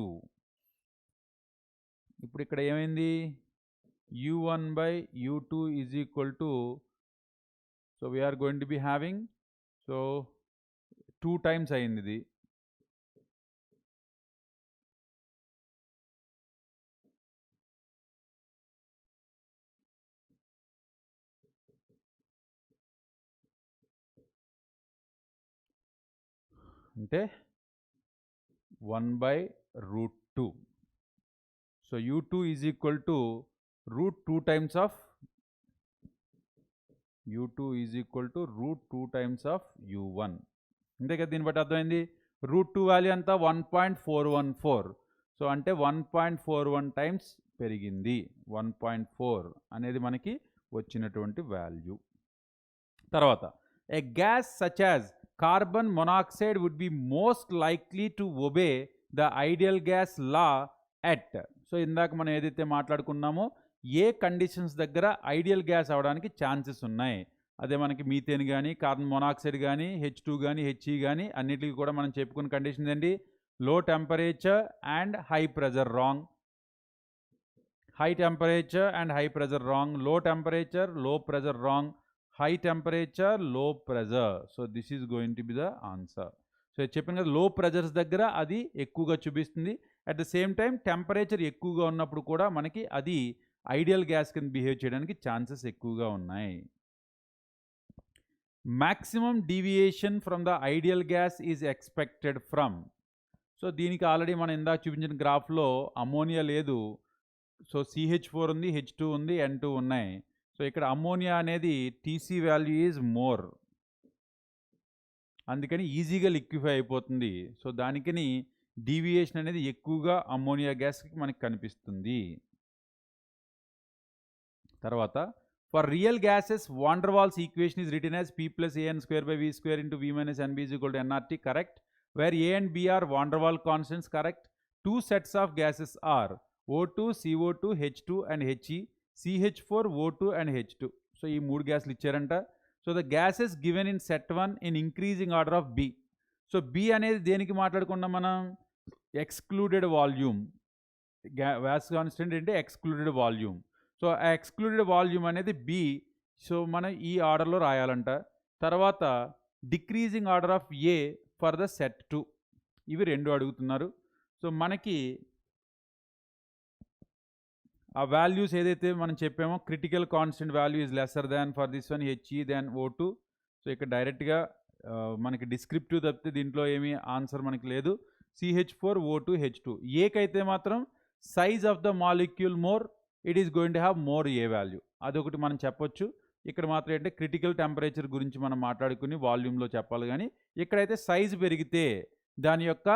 ఇప్పుడు ఇక్కడ ఏమైంది, U1/U2 is equal to, so we are going to be having, so 2 times అయింది ఇది. అంటే 1/√2. So U2 is equal to √2 times of U2 is equal to √2 times of U1. అంతే కదా, దీన్ని బట్టి అర్థమైంది. √2 వాల్యూ అంతా 1.414. సో అంటే 1.41 times పెరిగింది. 1.4 అనేది మనకి వచ్చినటువంటి వాల్యూ. తర్వాత, a gas such as carbon monoxide would be most likely to obey the ideal gas law at. So ఇందాక మనం ఏదైతే మాట్లాడుకున్నామో ఏ కండిషన్స్ దగ్గర ఐడియల్ గ్యాస్ అవడానికి ఛాన్సెస్ ఉన్నాయి, అదే మనకి మీథేన్ కానీ కార్బన్ మొనాక్సైడ్ కానీ H2 కానీ HE కానీ అన్నిటికీ కూడా మనం చెప్పుకున్న కండిషన్ ఏంటి, లో temperature and high pressure wrong, high temperature and high pressure wrong, లో టెంపరేచర్ లో pressure wrong, high temperature low pressure. So this is going to be the answer. So చెప్పిన కదా, లో ప్రెజర్స్ దగ్గర అది ఎక్కువగా చూపిస్తుంది. At the same time temperature ఎక్కువగా ఉన్నప్పుడు కూడా మనకి అది ఐడియల్ గ్యాస్ కింద బిహేవ్ చేయడానికి ఛాన్సెస్ ఎక్కువగా ఉన్నాయి. Maximum deviation from the ideal gas is expected from. So దీనికి ఆల్రెడీ మనం ఇందాక చూపించిన గ్రాఫ్లో అమ్మోనియా లేదు. సో CH4 ఉంది, H2 ఉంది, N2 ఉన్నాయి. సో ఇక్కడ అమ్మోనియా అనేది TC వాల్యూ ఈజ్ మోర్, అందుకని ఈజీగా లిక్విఫై అయిపోతుంది. సో దానికని డీవియేషన్ అనేది ఎక్కువగా అమ్మోనియా గ్యాస్కి మనకి కనిపిస్తుంది. తర్వాత for real gases van der Waals equation is written as P + AN²/V² into V - NB is equal to nRT, correct, where A and B are van der Waals constants, correct. Two sets of gases are O2, CO2, H2 and He, CH4, O2 and H2. So ఈ 3 గ్యాస్లు ఇచ్చారంట. So the gases given in set 1 in increasing order of B. So B అనేది దేనికి మాట్లాడుకున్నాం మనం? Excluded volume. గ్యాస్ కాన్స్టెంట్ అంటే ఎక్స్క్లూడెడ్ వాల్యూమ్. సో ఆ ఎక్స్క్లూడెడ్ వాల్యూమ్ అనేది B. సో మనం ఈ ఆర్డర్లో రాయాలంట. తర్వాత decreasing order of A for the set 2. ఇవి 2 అడుగుతున్నారు. సో మనకి ఆ వాల్యూస్ ఏదైతే మనం చెప్పామో critical constant value is lesser than for this one He than O2. So ఇక్కడ డైరెక్ట్గా మనకి డిస్క్రిప్టివ్ తప్పితే దీంట్లో ఏమీ ఆన్సర్ మనకి లేదు. CH4, O2, H2. ఏకైతే మాత్రం size of the molecule more, it is going to have more A value, అదొకటి మనం చెప్పొచ్చు. ఇక్కడ మాత్రం ఏంటంటే క్రిటికల్ టెంపరేచర్ గురించి మనం మాట్లాడుకుని వాల్యూమ్లో చెప్పాలి. కానీ ఇక్కడైతే సైజ్ పెరిగితే దాని యొక్క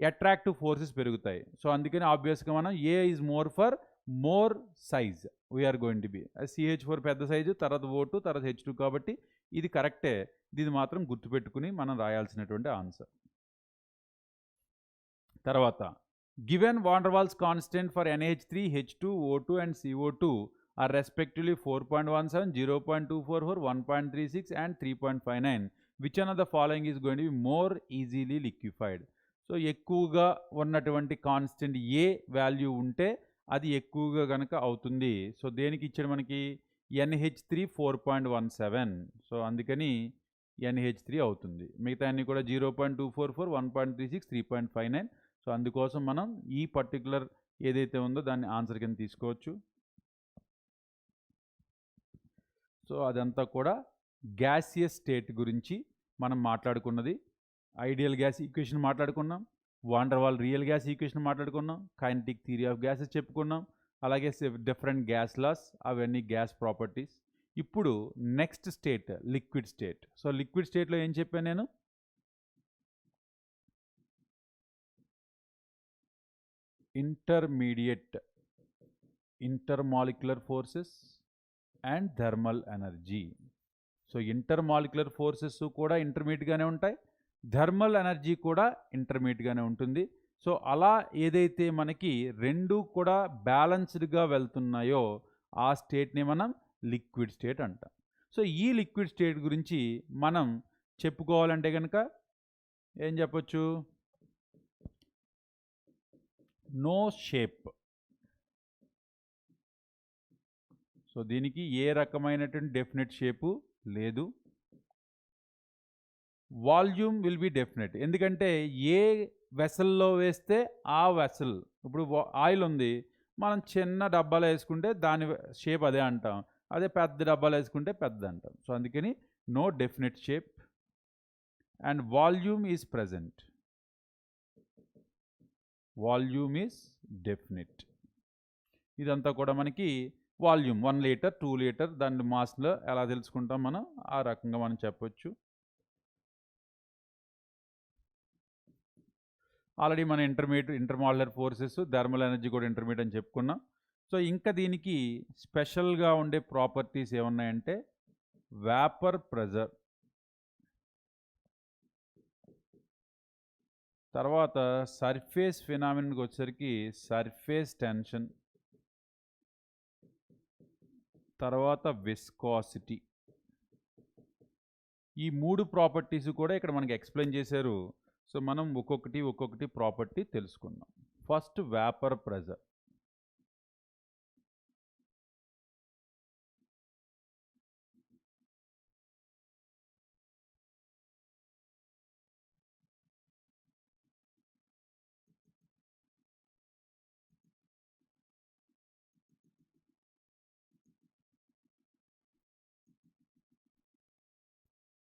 అట్రాక్టివ్ ఫోర్సెస్ పెరుగుతాయి. సో అందుకని ఆబ్వియస్గా మనం A is more for more size we are going to be. CH4 పెద్ద సైజు, తర్వాత O2, తర్వాత H2 కాబట్టి ఇది కరెక్టే. ఇది మాత్రం గుర్తుపెట్టుకుని మనం రాయాల్సినటువంటి ఆన్సర్. తర్వాత given van der Waals constant for NH3, H2, O2 and CO2 are respectively 4.17, 0.244, 1.36 and 3.59. Which one of the following is going to be more easily liquefied? So ఎక్కువగా ఉన్నటువంటి కాన్స్టెంట్ ఏ వాల్యూ ఉంటే అది ఎక్కువగా కనుక అవుతుంది. సో దేనికి ఇచ్చాడు మనకి? NH3 4.17. సో అందుకని NH3 అవుతుంది. మిగతా అన్ని కూడా 0.244, 1.36, 3.59. సో అందుకోసం మనం ఈ పర్టికులర్ ఏదైతే ఉందో దాన్ని ఆన్సర్ కింద తీసుకోవచ్చు. సో అదంతా కూడా గ్యాసియస్ స్టేట్ గురించి మనం మాట్లాడుకున్నది. ఐడియల్ గ్యాస్ ఈక్వేషన్ మాట్లాడుకున్నాం, van der Waal real gas equation మాట్లాడుకున్నాం, కైనెటిక్ థియరీ ఆఫ్ గ్యాసెస్ చెప్పుకున్నాం, అలాగే డిఫరెంట్ గ్యాస్ లాస్, అవన్నీ గ్యాస్ ప్రాపర్టీస్. ఇప్పుడు next state liquid state. So liquid స్టేట్లో ఏం చెప్పాను నేను? Intermediate intermolecular forces and thermal energy. So intermolecular forces కూడా ఇంటర్మీడియట్గానే ఉంటాయి, థర్మల్ ఎనర్జీ కూడా ఇంటర్మీడియట్గానే ఉంటుంది. సో అలా ఏదైతే మనకి రెండు కూడా బ్యాలెన్స్డ్గా వెళ్తున్నాయో ఆ స్టేట్ని మనం లిక్విడ్ స్టేట్ అంటాం. సో ఈ లిక్విడ్ స్టేట్ గురించి మనం చెప్పుకోవాలంటే కనుక ఏం చెప్పొచ్చు? No shape. సో దీనికి ఏ రకమైనటువంటి డెఫినెట్ షేపు లేదు. వాల్యూమ్ విల్ బి డెఫినెట్, ఎందుకంటే ఏ వెసల్లో వేస్తే ఆ వెసల్, ఇప్పుడు ఆయిల్ ఉంది, మనం చిన్న డబ్బాలో వేసుకుంటే దాని షేప్ అదే అంటాం, అదే పెద్ద డబ్బాలో వేసుకుంటే పెద్ద అంటాం. సో అందుకని no definite shape and volume is present. Volume is definite. ఇదంతా కూడా మనకి వాల్యూమ్ 1 లీటర్ 2 లీటర్ దాని మాస్లో ఎలా తెలుసుకుంటాం మనం, ఆ రకంగా మనం చెప్పొచ్చు. ఆల్రెడీ మన ఇంటర్మాలిక్యులర్ ఫోర్సెస్, థర్మల్ ఎనర్జీ కూడా ఇంటర్మీడియట్ అని చెప్పుకున్నాం. సో ఇంకా దీనికి స్పెషల్గా ఉండే ప్రాపర్టీస్ ఏమున్నాయంటే వేపర్ ప్రెజర్, తర్వాత సర్ఫేస్ ఫినామినాకి వచ్చేసరికి సర్ఫేస్ టెన్షన్, తర్వాత విస్కాసిటీ. ఈ 3 ప్రాపర్టీస్ కూడా ఇక్కడ మనకి ఎక్స్ప్లెయిన్ చేశారు. సో మనం ఒక్కొక్కటి ప్రాపర్టీ తెలుసుకుందాం. First vapour pressure.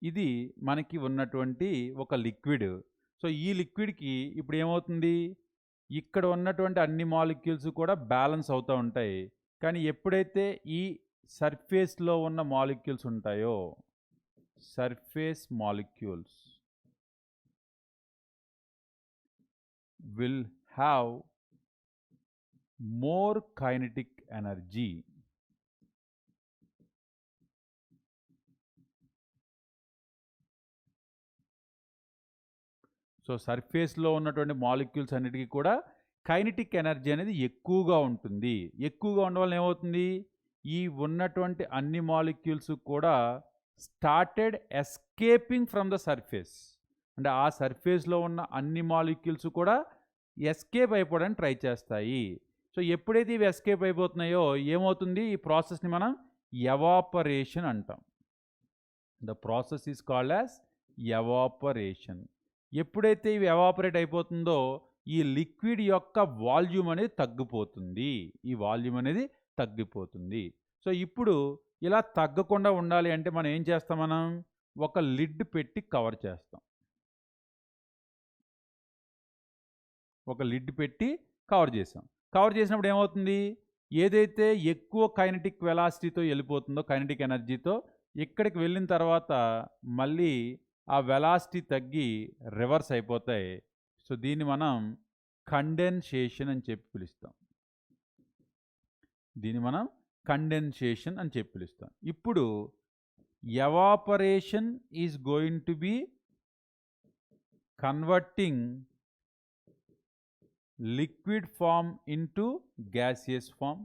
ఇది మనకి ఉన్నటువంటి ఒక లిక్విడ్. సో ఈ లిక్విడ్కి ఇప్పుడు ఏమవుతుంది, ఇక్కడ ఉన్నటువంటి అన్ని మాలిక్యూల్స్ కూడా బ్యాలెన్స్ అవుతూ ఉంటాయి. కానీ ఎప్పుడైతే ఈ సర్ఫేస్లో ఉన్న మాలిక్యూల్స్ ఉంటాయో, surface molecules will have more kinetic energy. So సర్ఫేస్లో ఉన్నటువంటి మాలిక్యూల్స్ అన్నిటికీ కూడా కైనెటిక్ ఎనర్జీ అనేది ఎక్కువగా ఉంటుంది. ఎక్కువగా ఉండడం వల్ల ఏమవుతుంది, ఈ ఉన్నటువంటి అన్ని మాలిక్యూల్స్ కూడా started escaping from the surface. అంటే ఆ సర్ఫేస్లో ఉన్న అన్ని మాలిక్యూల్స్ కూడా ఎస్కేప్ అయిపోవడానికి ట్రై చేస్తాయి. సో ఎప్పుడైతే ఇవి ఎస్కేప్ అయిపోతున్నాయో ఏమవుతుంది, ఈ ప్రాసెస్ని మనం ఎవాపరేషన్ అంటాం. The process is called as evaporation. ఎప్పుడైతే ఇవి ఎవాపరేట్ అయిపోతుందో ఈ లిక్విడ్ యొక్క వాల్యూమ్ అనేది తగ్గిపోతుంది. ఈ వాల్యూమ్ అనేది తగ్గిపోతుంది. సో ఇప్పుడు ఇలా తగ్గకుండా ఉండాలి అంటే మనం ఏం చేస్తాం, మనం ఒక లిడ్ పెట్టి కవర్ చేస్తాం. ఒక లిడ్ పెట్టి కవర్ చేసాం. కవర్ చేసినప్పుడు ఏమవుతుంది, ఏదైతే ఎక్కువ కైనెటిక్ వెలాసిటీతో వెళ్ళిపోతుందో, కైనెటిక్ ఎనర్జీతో ఇక్కడికి వెళ్ళిన తర్వాత మళ్ళీ ఆ వెలాసిటీ తగ్గి రివర్స్ అయిపోతాయి. సో దీన్ని మనం కండెన్సేషన్ అని చెప్పి పిలుస్తాం. దీన్ని మనం కండెన్సేషన్ అని చెప్పి పిలుస్తాం. ఇప్పుడు evaporation is going to B converting liquid form into gaseous form.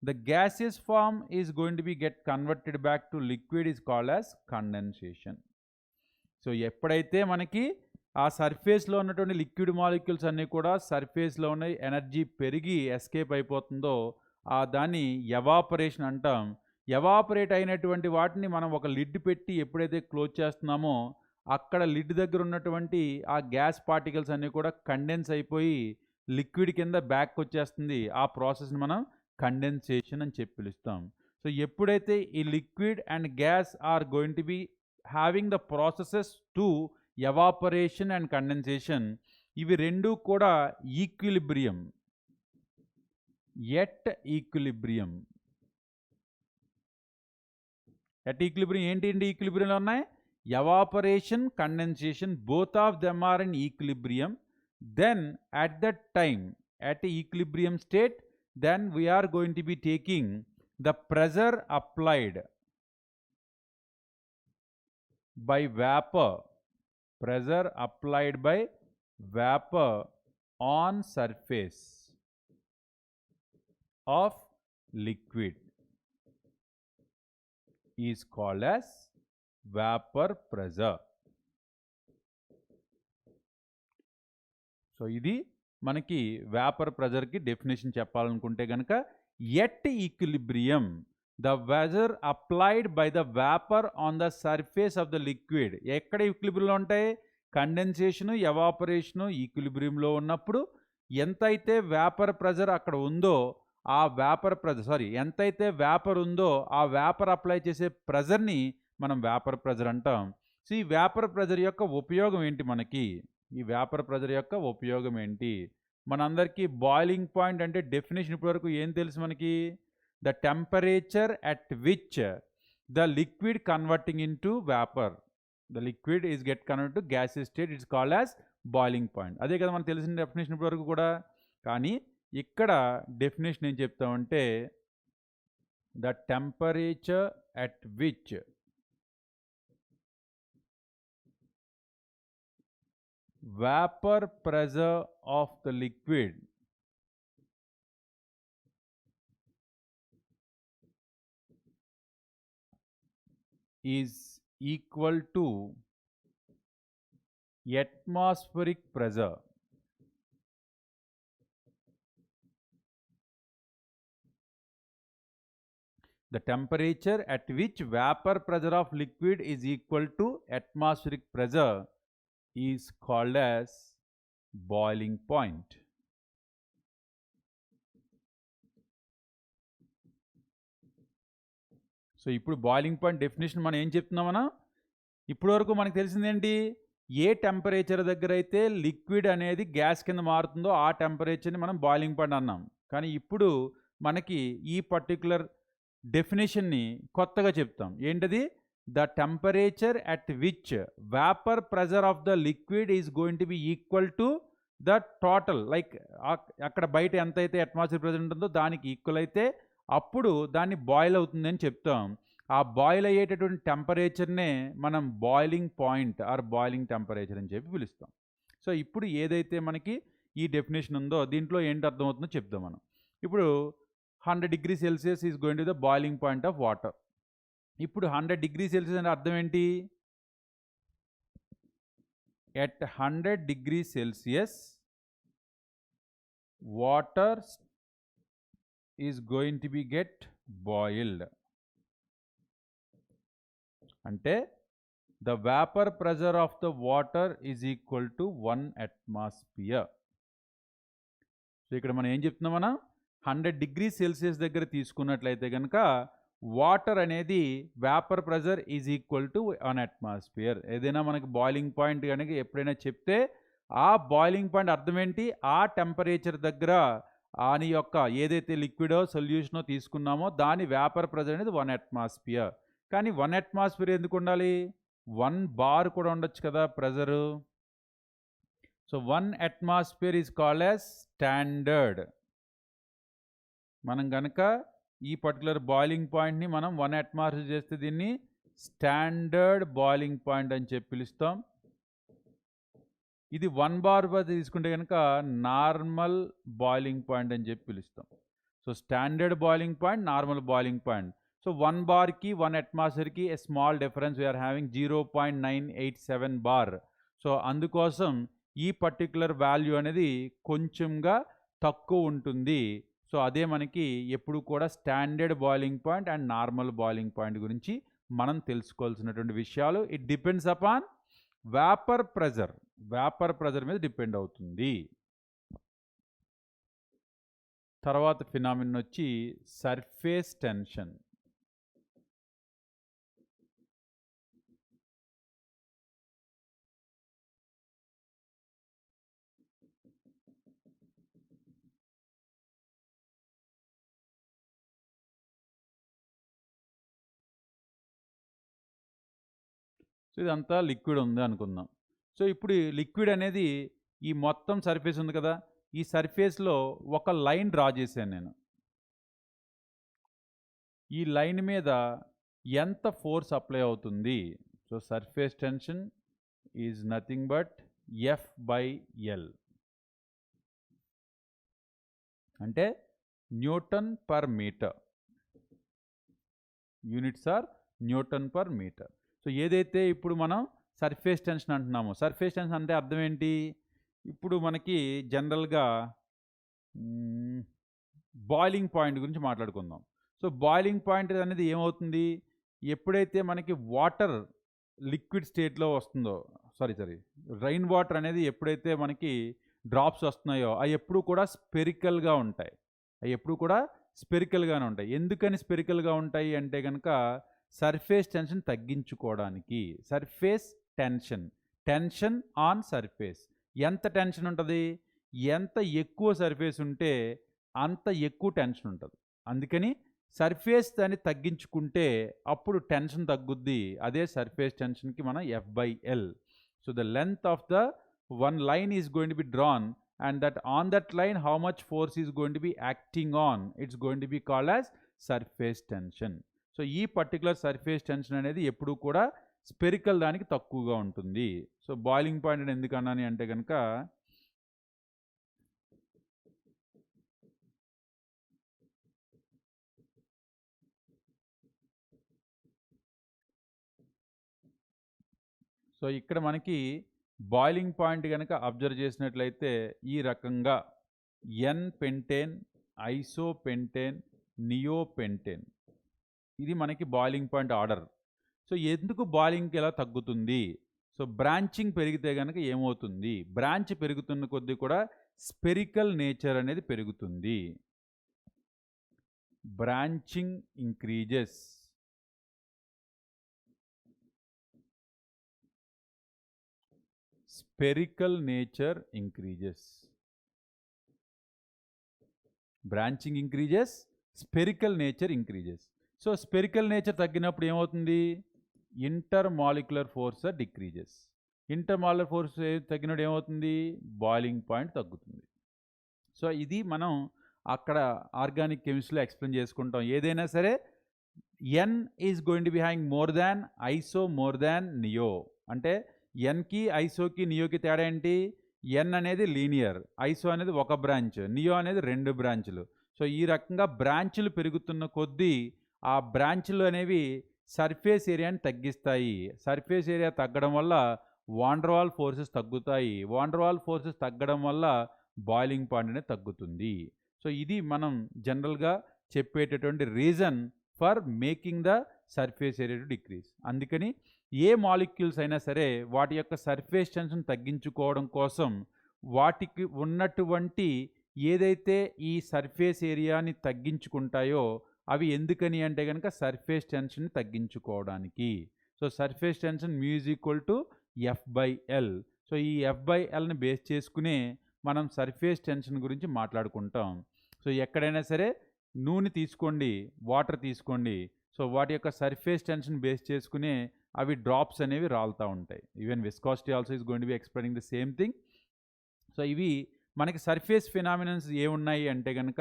The gaseous form is going to be get converted back to liquid is called as condensation. So ఎప్పుడైతే మనకి ఆ సర్ఫేస్లో ఉన్నటువంటి లిక్విడ్ మాలిక్యూల్స్ అన్నీ కూడా సర్ఫేస్లో ఉన్న ఎనర్జీ పెరిగి ఎస్కేప్ అయిపోతుందో దాన్ని ఎవాపరేషన్ అంటాం. ఎవాపరేట్ అయినటువంటి వాటిని మనం ఒక లిడ్ పెట్టి ఎప్పుడైతే క్లోజ్ చేస్తున్నామో అక్కడ లిడ్ దగ్గర ఉన్నటువంటి ఆ గ్యాస్ పార్టికల్స్ అన్నీ కూడా కండెన్స్ అయిపోయి లిక్విడ్ కింద బ్యాక్ వచ్చేస్తుంది. ఆ ప్రాసెస్ని మనం కండెన్సేషన్ అని చెప్పి పిలుస్తాం. సో ఎప్పుడైతే ఈ liquid and gas are going to be having the processes to evaporation and condensation, ఇవి రెండూ కూడా equilibrium, at equilibrium. At equilibrium ఏంటి ఈక్విలిబ్రియంలో ఉన్నాయి, evaporation, condensation, both of them are in equilibrium. Then at that time, at equilibrium state, then we are going to be taking the pressure applied by vapor, pressure applied by vapor on surface of liquid is called as vapour pressure. So ఇది మనకి వేపర్ ప్రెజర్కి డెఫినేషన్ చెప్పాలనుకుంటే కనుక, at equilibrium the pressure applied by the vapour on the surface of the liquid. ఎక్కడ ఈక్విలిబ్రియంలో ఉంటాయి, కండెన్సేషను, ఎవాపరేషను ఈక్విలిబ్రియంలో ఉన్నప్పుడు ఎంతైతే వేపర్ ప్రెజర్ అక్కడ ఉందో ఆ వేపర్ ప్రెజర్ ఎంతైతే వేపర్ ఉందో ఆ వేపర్ అప్లై చేసే ప్రెజర్ని మనం వేపర్ ప్రెజర్ అంటాం. సో ఈ వేపర్ ప్రెజర్ యొక్క ఉపయోగం ఏంటి, మనకి ఈ వేపర్ ప్రెజర్ యొక్క ఉపయోగం ఏంటి, మనందరికీ బాయిలింగ్ పాయింట్ అంటే డెఫినేషన్ ఇప్పటివరకు ఏం తెలుసు మనకి, the temperature at which the liquid converting in to vapour, the liquid is get convert to gaseous state, it's called as boiling point. అదే కదా మనకు తెలిసిన డెఫినేషన్ ఇప్పటివరకు కూడా. కానీ ఇక్కడ డెఫినేషన్ ఏం చెప్తామంటే, the temperature at which vapor pressure of the liquid is equal to atmospheric pressure. The temperature at which vapor pressure of liquid is equal to atmospheric pressure is called as boiling point. So ఇప్పుడు బాయిలింగ్ పాయింట్ డెఫినేషన్ మనం ఏం చెప్తున్నామన్నా, ఇప్పటి వరకు మనకు తెలిసిందేంటి, ఏ టెంపరేచర్ దగ్గర అయితే లిక్విడ్ అనేది గ్యాస్ కింద మారుతుందో ఆ టెంపరేచర్ని మనం బాయిలింగ్ పాయింట్ అన్నాం. కానీ ఇప్పుడు మనకి ఈ పర్టిక్యులర్ డెఫినేషన్ని కొత్తగా చెప్తాం. ఏంటది? The temperature at which vapour pressure of the liquid is going to B equal to the total, like అక్కడ బయట ఎంతైతే అట్మాస్ఫియర్ ప్రెజర్ ఉంటుందో దానికి ఈక్వల్ అయితే అప్పుడు దాన్ని బాయిల్ అవుతుందని చెప్తాం. ఆ బాయిల్ అయ్యేటటువంటి టెంపరేచర్నే మనం boiling point or boiling temperature అని చెప్పి పిలుస్తాం. సో ఇప్పుడు ఏదైతే మనకి ఈ డెఫినేషన్ ఉందో దీంట్లో ఏంటి అర్థమవుతుందో చెప్దాం మనం. ఇప్పుడు 100 degree Celsius is going to the boiling point of water. ఇప్పుడు 100 డిగ్రీ సెల్సియస్ అంటే అర్థం ఏంటి? At 100 degree Celsius water is going to be get boiled. అంటే the vapour pressure of the water is equal to 1 atmosphere. So ఇక్కడ మనం ఏం చెప్తున్నాం? మనం 100 డిగ్రీ సెల్సియస్ దగ్గర తీసుకున్నట్లయితే కనుక వాటర్ అనేది vapour pressure is equal to 1 atmosphere. ఏదైనా మనకి బాయిలింగ్ పాయింట్ కనుక ఎప్పుడైనా చెప్తే ఆ బాయిలింగ్ పాయింట్ అర్థం ఏంటి? ఆ టెంపరేచర్ దగ్గర దాని యొక్క ఏదైతే లిక్విడో సొల్యూషనో తీసుకున్నామో దాని వేపర్ ప్రెజర్ అనేది 1 అట్మాస్ఫియర్. కానీ 1 అట్మాస్ఫియర్ ఎందుకు ఉండాలి? 1 బార్ కూడా ఉండొచ్చు కదా pressure. So 1 atmosphere is called as standard. మనం కనుక ఈ పర్టికులర్ బాయిలింగ్ పాయింట్ని మనం 1 అట్మాస్ఫియర్ చేస్తే దీన్ని స్టాండర్డ్ బాయిలింగ్ పాయింట్ అని చెప్పి పిలుస్తాం. ఇది 1 బార్ తీసుకుంటే కనుక నార్మల్ బాయిలింగ్ పాయింట్ అని చెప్పి పిలుస్తాం. So standard boiling point, normal boiling point. So 1 బార్కి 1 అట్మాస్ఫియర్కి a small difference we are having 0.987 bar. So అందుకోసం ఈ పర్టిక్యులర్ వాల్యూ అనేది కొంచెంగా తక్కువ ఉంటుంది. సో అదే మనకి ఎప్పుడు కూడా standard boiling point and normal boiling point గురించి మనం తెలుసుకోవాల్సినటువంటి విషయాలు. It depends upon vapour pressure. Vapour pressure మీద డిపెండ్ అవుతుంది. తర్వాత ఫినామినన్ వచ్చి సర్ఫేస్ టెన్షన్. సో ఇదంతా లిక్విడ్ ఉంది అనుకుందాం. సో ఇప్పుడు ఈ లిక్విడ్ అనేది ఈ మొత్తం సర్ఫేస్ ఉంది కదా, ఈ సర్ఫేస్లో ఒక లైన్ డ్రా చేశాను నేను. ఈ లైన్ మీద ఎంత ఫోర్స్ అప్లై అవుతుంది? So surface tension is nothing but F/L. అంటే newton per metre. Units are newton per metre. So ఏదైతే ఇప్పుడు మనం సర్ఫేస్ టెన్షన్ అంటున్నామో, సర్ఫేస్ టెన్షన్ అంటే అర్థం ఏంటి? ఇప్పుడు మనకి జనరల్గా బాయిలింగ్ పాయింట్ గురించి మాట్లాడుకుందాం. సో బాయిలింగ్ పాయింట్ అనేది ఏమవుతుంది? ఎప్పుడైతే మనకి వాటర్ లిక్విడ్ స్టేట్లో వస్తుందో, సారీ రైన్ వాటర్ అనేది ఎప్పుడైతే మనకి డ్రాప్స్ వస్తున్నాయో అవి ఎప్పుడు కూడా స్పెరికల్గా ఉంటాయి. అవి ఎప్పుడు కూడా స్పెరికల్గానే ఉంటాయి. ఎందుకని స్పెరికల్గా ఉంటాయి అంటే కనుక సర్ఫేస్ టెన్షన్ తగ్గించుకోవడానికి. Surface tension, tension on surface. ఎంత టెన్షన్ ఉంటుంది? ఎంత ఎక్కువ సర్ఫేస్ ఉంటే అంత ఎక్కువ టెన్షన్ ఉంటుంది. అందుకని సర్ఫేస్ దాన్ని తగ్గించుకుంటే అప్పుడు టెన్షన్ తగ్గుద్ది. అదే సర్ఫేస్ టెన్షన్కి మనం F/L. So the length of the one line is going to be drawn, and that on that line how much force is going to be acting on, it's going to be called as surface tension. So ఈ పర్టికులర్ సర్ఫేస్ టెన్షన్ అనేది ఎప్పుడు కూడా స్పెరికల్ దానికి తక్కువగా ఉంటుంది. సో బాయిలింగ్ పాయింట్ అని ఎందుకు అన్నాను అంటే కనుక సో ఇక్కడ మనకి బాయిలింగ్ పాయింట్ కనుక అబ్జర్వ్ చేసినట్లయితే ఈ రకంగా ఎన్ పెంటేన్, ఐసోపెంటేన్, నియోపెంటేన్, ఇది మనకి బాయిలింగ్ పాయింట్ ఆర్డర్. సో ఎందుకు బాయిలింగ్కి ఎలా తగ్గుతుంది? సో బ్రాంచింగ్ పెరిగితే కనుక ఏమవుతుంది? బ్రాంచ్ పెరుగుతున్న కొద్దీ కూడా స్పెరికల్ నేచర్ అనేది పెరుగుతుంది. Branching increases. Spherical nature increases. Branching increases, spherical nature increases. So spherical nature తగ్గినప్పుడు ఏమవుతుంది? Intermolecular force decreases. Intermolecular force తగ్గినప్పుడు ఏమవుతుంది? బాయిలింగ్ పాయింట్ తగ్గుతుంది. సో ఇది మనం అక్కడ ఆర్గానిక్ కెమిస్ట్రీలో ఎక్స్ప్లెయిన్ చేసుకుంటాం. ఏదైనా సరే N is going to be having more than iso more than neo. అంటే ఎన్కి ఐసోకి నియోకి తేడా ఏంటి? ఎన్ అనేది లీనియర్, ఐసో అనేది ఒక బ్రాంచ్, నియో అనేది 2 బ్రాంచ్లు. సో ఈ రకంగా బ్రాంచ్లు పెరుగుతున్న కొద్దీ ఆ బ్రాంచ్లు అనేవి సర్ఫేస్ ఏరియాని తగ్గిస్తాయి. సర్ఫేస్ ఏరియా తగ్గడం వల్ల వాండర్వాల్ ఫోర్సెస్ తగ్గుతాయి. వాండర్వాల్ ఫోర్సెస్ తగ్గడం వల్ల బాయిలింగ్ పాయింట్ అనేది తగ్గుతుంది. సో ఇది మనం జనరల్గా చెప్పేటటువంటి reason for making the surface area to decrease. అందుకని ఏ మాలిక్యూల్స్ అయినా సరే వాటి యొక్క సర్ఫేస్ టెన్షన్ తగ్గించుకోవడం కోసం వాటికి ఉన్నటువంటి ఏదైతే ఈ సర్ఫేస్ ఏరియాని తగ్గించుకుంటాయో అవి ఎందుకని అంటే కనుక సర్ఫేస్ టెన్షన్ని తగ్గించుకోవడానికి. So surface tension μ=F/L. So ఈ F/Lని బేస్ చేసుకునే మనం సర్ఫేస్ టెన్షన్ గురించి మాట్లాడుకుంటాం. సో ఎక్కడైనా సరే నూనె తీసుకోండి, వాటర్ తీసుకోండి, సో వాటి యొక్క సర్ఫేస్ టెన్షన్ బేస్ చేసుకునే అవి డ్రాప్స్ అనేవి రాలుతూ ఉంటాయి. Even viscosity also is going to B explaining the same thing. So ఇవి మనకి సర్ఫేస్ ఫినామినన్స్ ఏమున్నాయి అంటే కనుక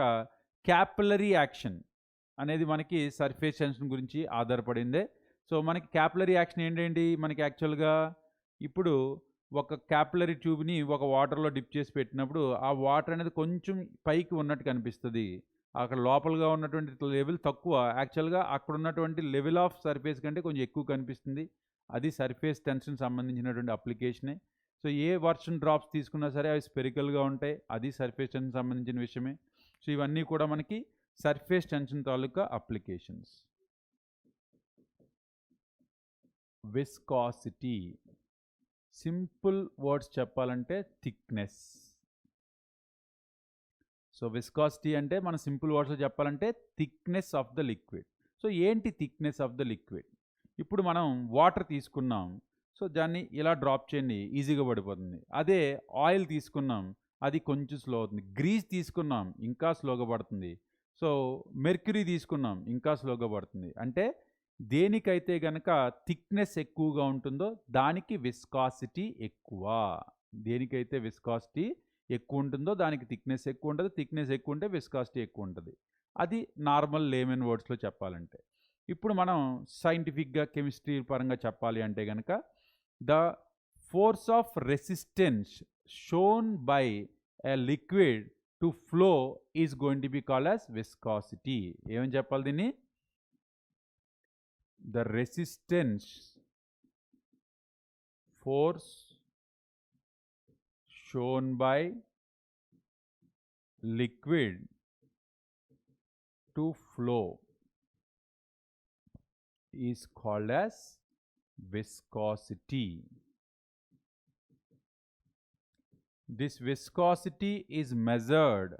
క్యాపిలరీ యాక్షన్ అనేది మనకి సర్ఫేస్ టెన్షన్ గురించి ఆధారపడిందే. సో మనకి క్యాపిలరీ యాక్షన్ ఏంటండి? మనకి యాక్చువల్గా ఇప్పుడు ఒక క్యాపిలరీ ట్యూబ్ని ఒక వాటర్లో డిప్ చేసి పెట్టినప్పుడు ఆ వాటర్ అనేది కొంచెం పైకి ఉన్నట్టు కనిపిస్తుంది. అక్కడ లోపలగా ఉన్నటువంటి లెవెల్ తక్కువ, యాక్చువల్గా అక్కడ ఉన్నటువంటి లెవెల్ ఆఫ్ సర్ఫేస్ కంటే కొంచెం ఎక్కువ కనిపిస్తుంది. అది సర్ఫేస్ టెన్షన్ సంబంధించినటువంటి అప్లికేషనే. సో ఏ వర్షన్ డ్రాప్స్ తీసుకున్నా సరే అవి స్పెరికల్గా ఉంటాయి, అది సర్ఫేస్ టెన్షన్ సంబంధించిన విషయమే. సో ఇవన్నీ కూడా మనకి సర్ఫేస్ టెన్షన్ తాలూకా అప్లికేషన్స్. విస్కాసిటీ, సింపుల్ వర్డ్స్ చెప్పాలంటే థిక్నెస్. సో విస్కాసిటీ అంటే మన సింపుల్ వర్డ్స్లో చెప్పాలంటే thickness of the liquid. So ఏంటి థిక్నెస్ ఆఫ్ ద లిక్విడ్? ఇప్పుడు మనం వాటర్ తీసుకున్నాం, సో దాన్ని ఇలా డ్రాప్ చేయండి, ఈజీగా పడిపోతుంది. అదే ఆయిల్ తీసుకున్నాం, అది కొంచెం స్లో అవుతుంది. గ్రీజ్ తీసుకున్నాం, ఇంకా స్లోగా పడుతుంది. సో మెర్క్యూరీ తీసుకున్నాం, ఇంకా స్లోగా పడుతుంది. అంటే దేనికైతే గనక థిక్నెస్ ఎక్కువగా ఉంటుందో దానికి విస్కాసిటీ ఎక్కువ. దేనికైతే విస్కాసిటీ ఎక్కువ ఉంటుందో దానికి థిక్నెస్ ఎక్కువ ఉంటుంది. థిక్నెస్ ఎక్కువ ఉంటే విస్కాసిటీ ఎక్కువ ఉంటుంది. అది నార్మల్ లేమన్ వర్డ్స్లో చెప్పాలంటే. ఇప్పుడు మనం సైంటిఫిక్గా కెమిస్ట్రీ పరంగా చెప్పాలి అంటే కనుక the force of resistance shown by a liquid to flow is going to be called as viscosity. ఏమని చెప్పాలి దీన్ని? The resistance force shown by liquid to flow is called as viscosity. This viscosity is measured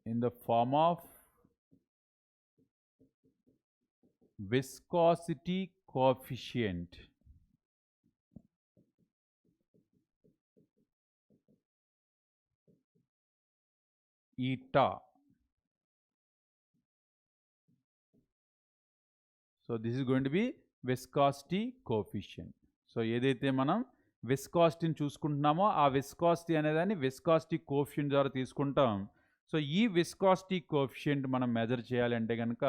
in the form of viscosity coefficient. Eta. So this is going to be viscosity coefficient. So ఏదైతే మనం విస్కాసిటీని చూసుకుంటున్నామో ఆ విస్కాసిటీ అనేదాన్ని విస్కాసిటీ కోఎఫిషియంట్ ద్వారా తీసుకుంటాం. సో ఈ విస్కాసిటీ కోఎఫిషియంట్ మనం మెజర్ చేయాలి అంటే కనుక